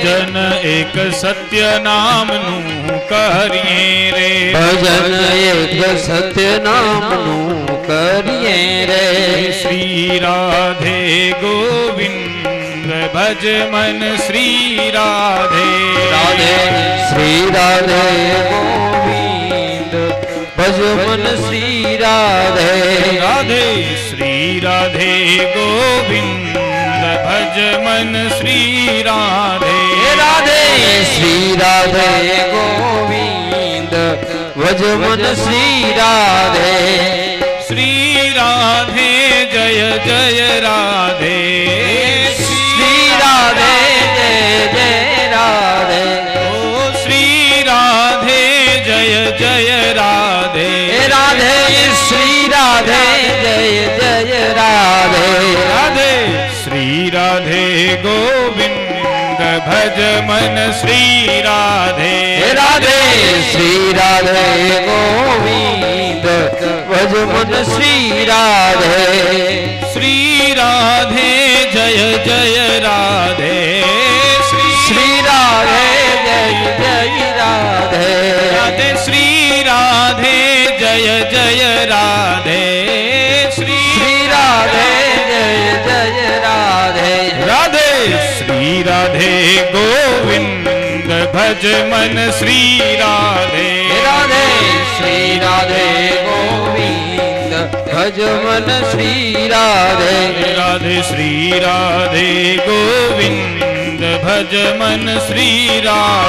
ભજન એક સત્ય નામનું કરીએ રે ભજન એક સત્ય નામનું કરીએ રે શ્રી રાધે ગોવિંદ ભજ મન શ્રી રાધે રાધે શ્રી રાધે ગોવિંદ ભજ મન શ્રી રાધે રાધે શ્રી રાધે ગોવિંદ ભજ મન શ્રી રાધે રાધે શ્રી રાધે ગોવિંદ ભજ મન શ્રી રાધે શ્રી રાધે જય જય રાધે શ્રી રાધે જય જય રાધે ઓ શ્રી રાધે જય જય રાધે રાધે શ્રી રાધે જય જય રાધે રાધે શ્રી રાધે ગોવિંદ ભજ મન શ્રી રાધે રાધે શ્રી રાધે ગોવિંદ ભજ મન શ્રી રાધે શ્રી રાધે જય જય રાધે શ્રી રાધે જય જય રાધે રાધે શ્રી રાધે જય જય રાધે શ્રી રાધે જય જય રાધે રાધે શ્રી રાધે ગોવિંદ ભજ મન શ્રી રાધે રાધે શ્રી રાધે ગોવિંદ ભજ મન શ્રી રાધે રાધે શ્રી રાધે ગોવિંદ ભજ મન શ્રી રાધે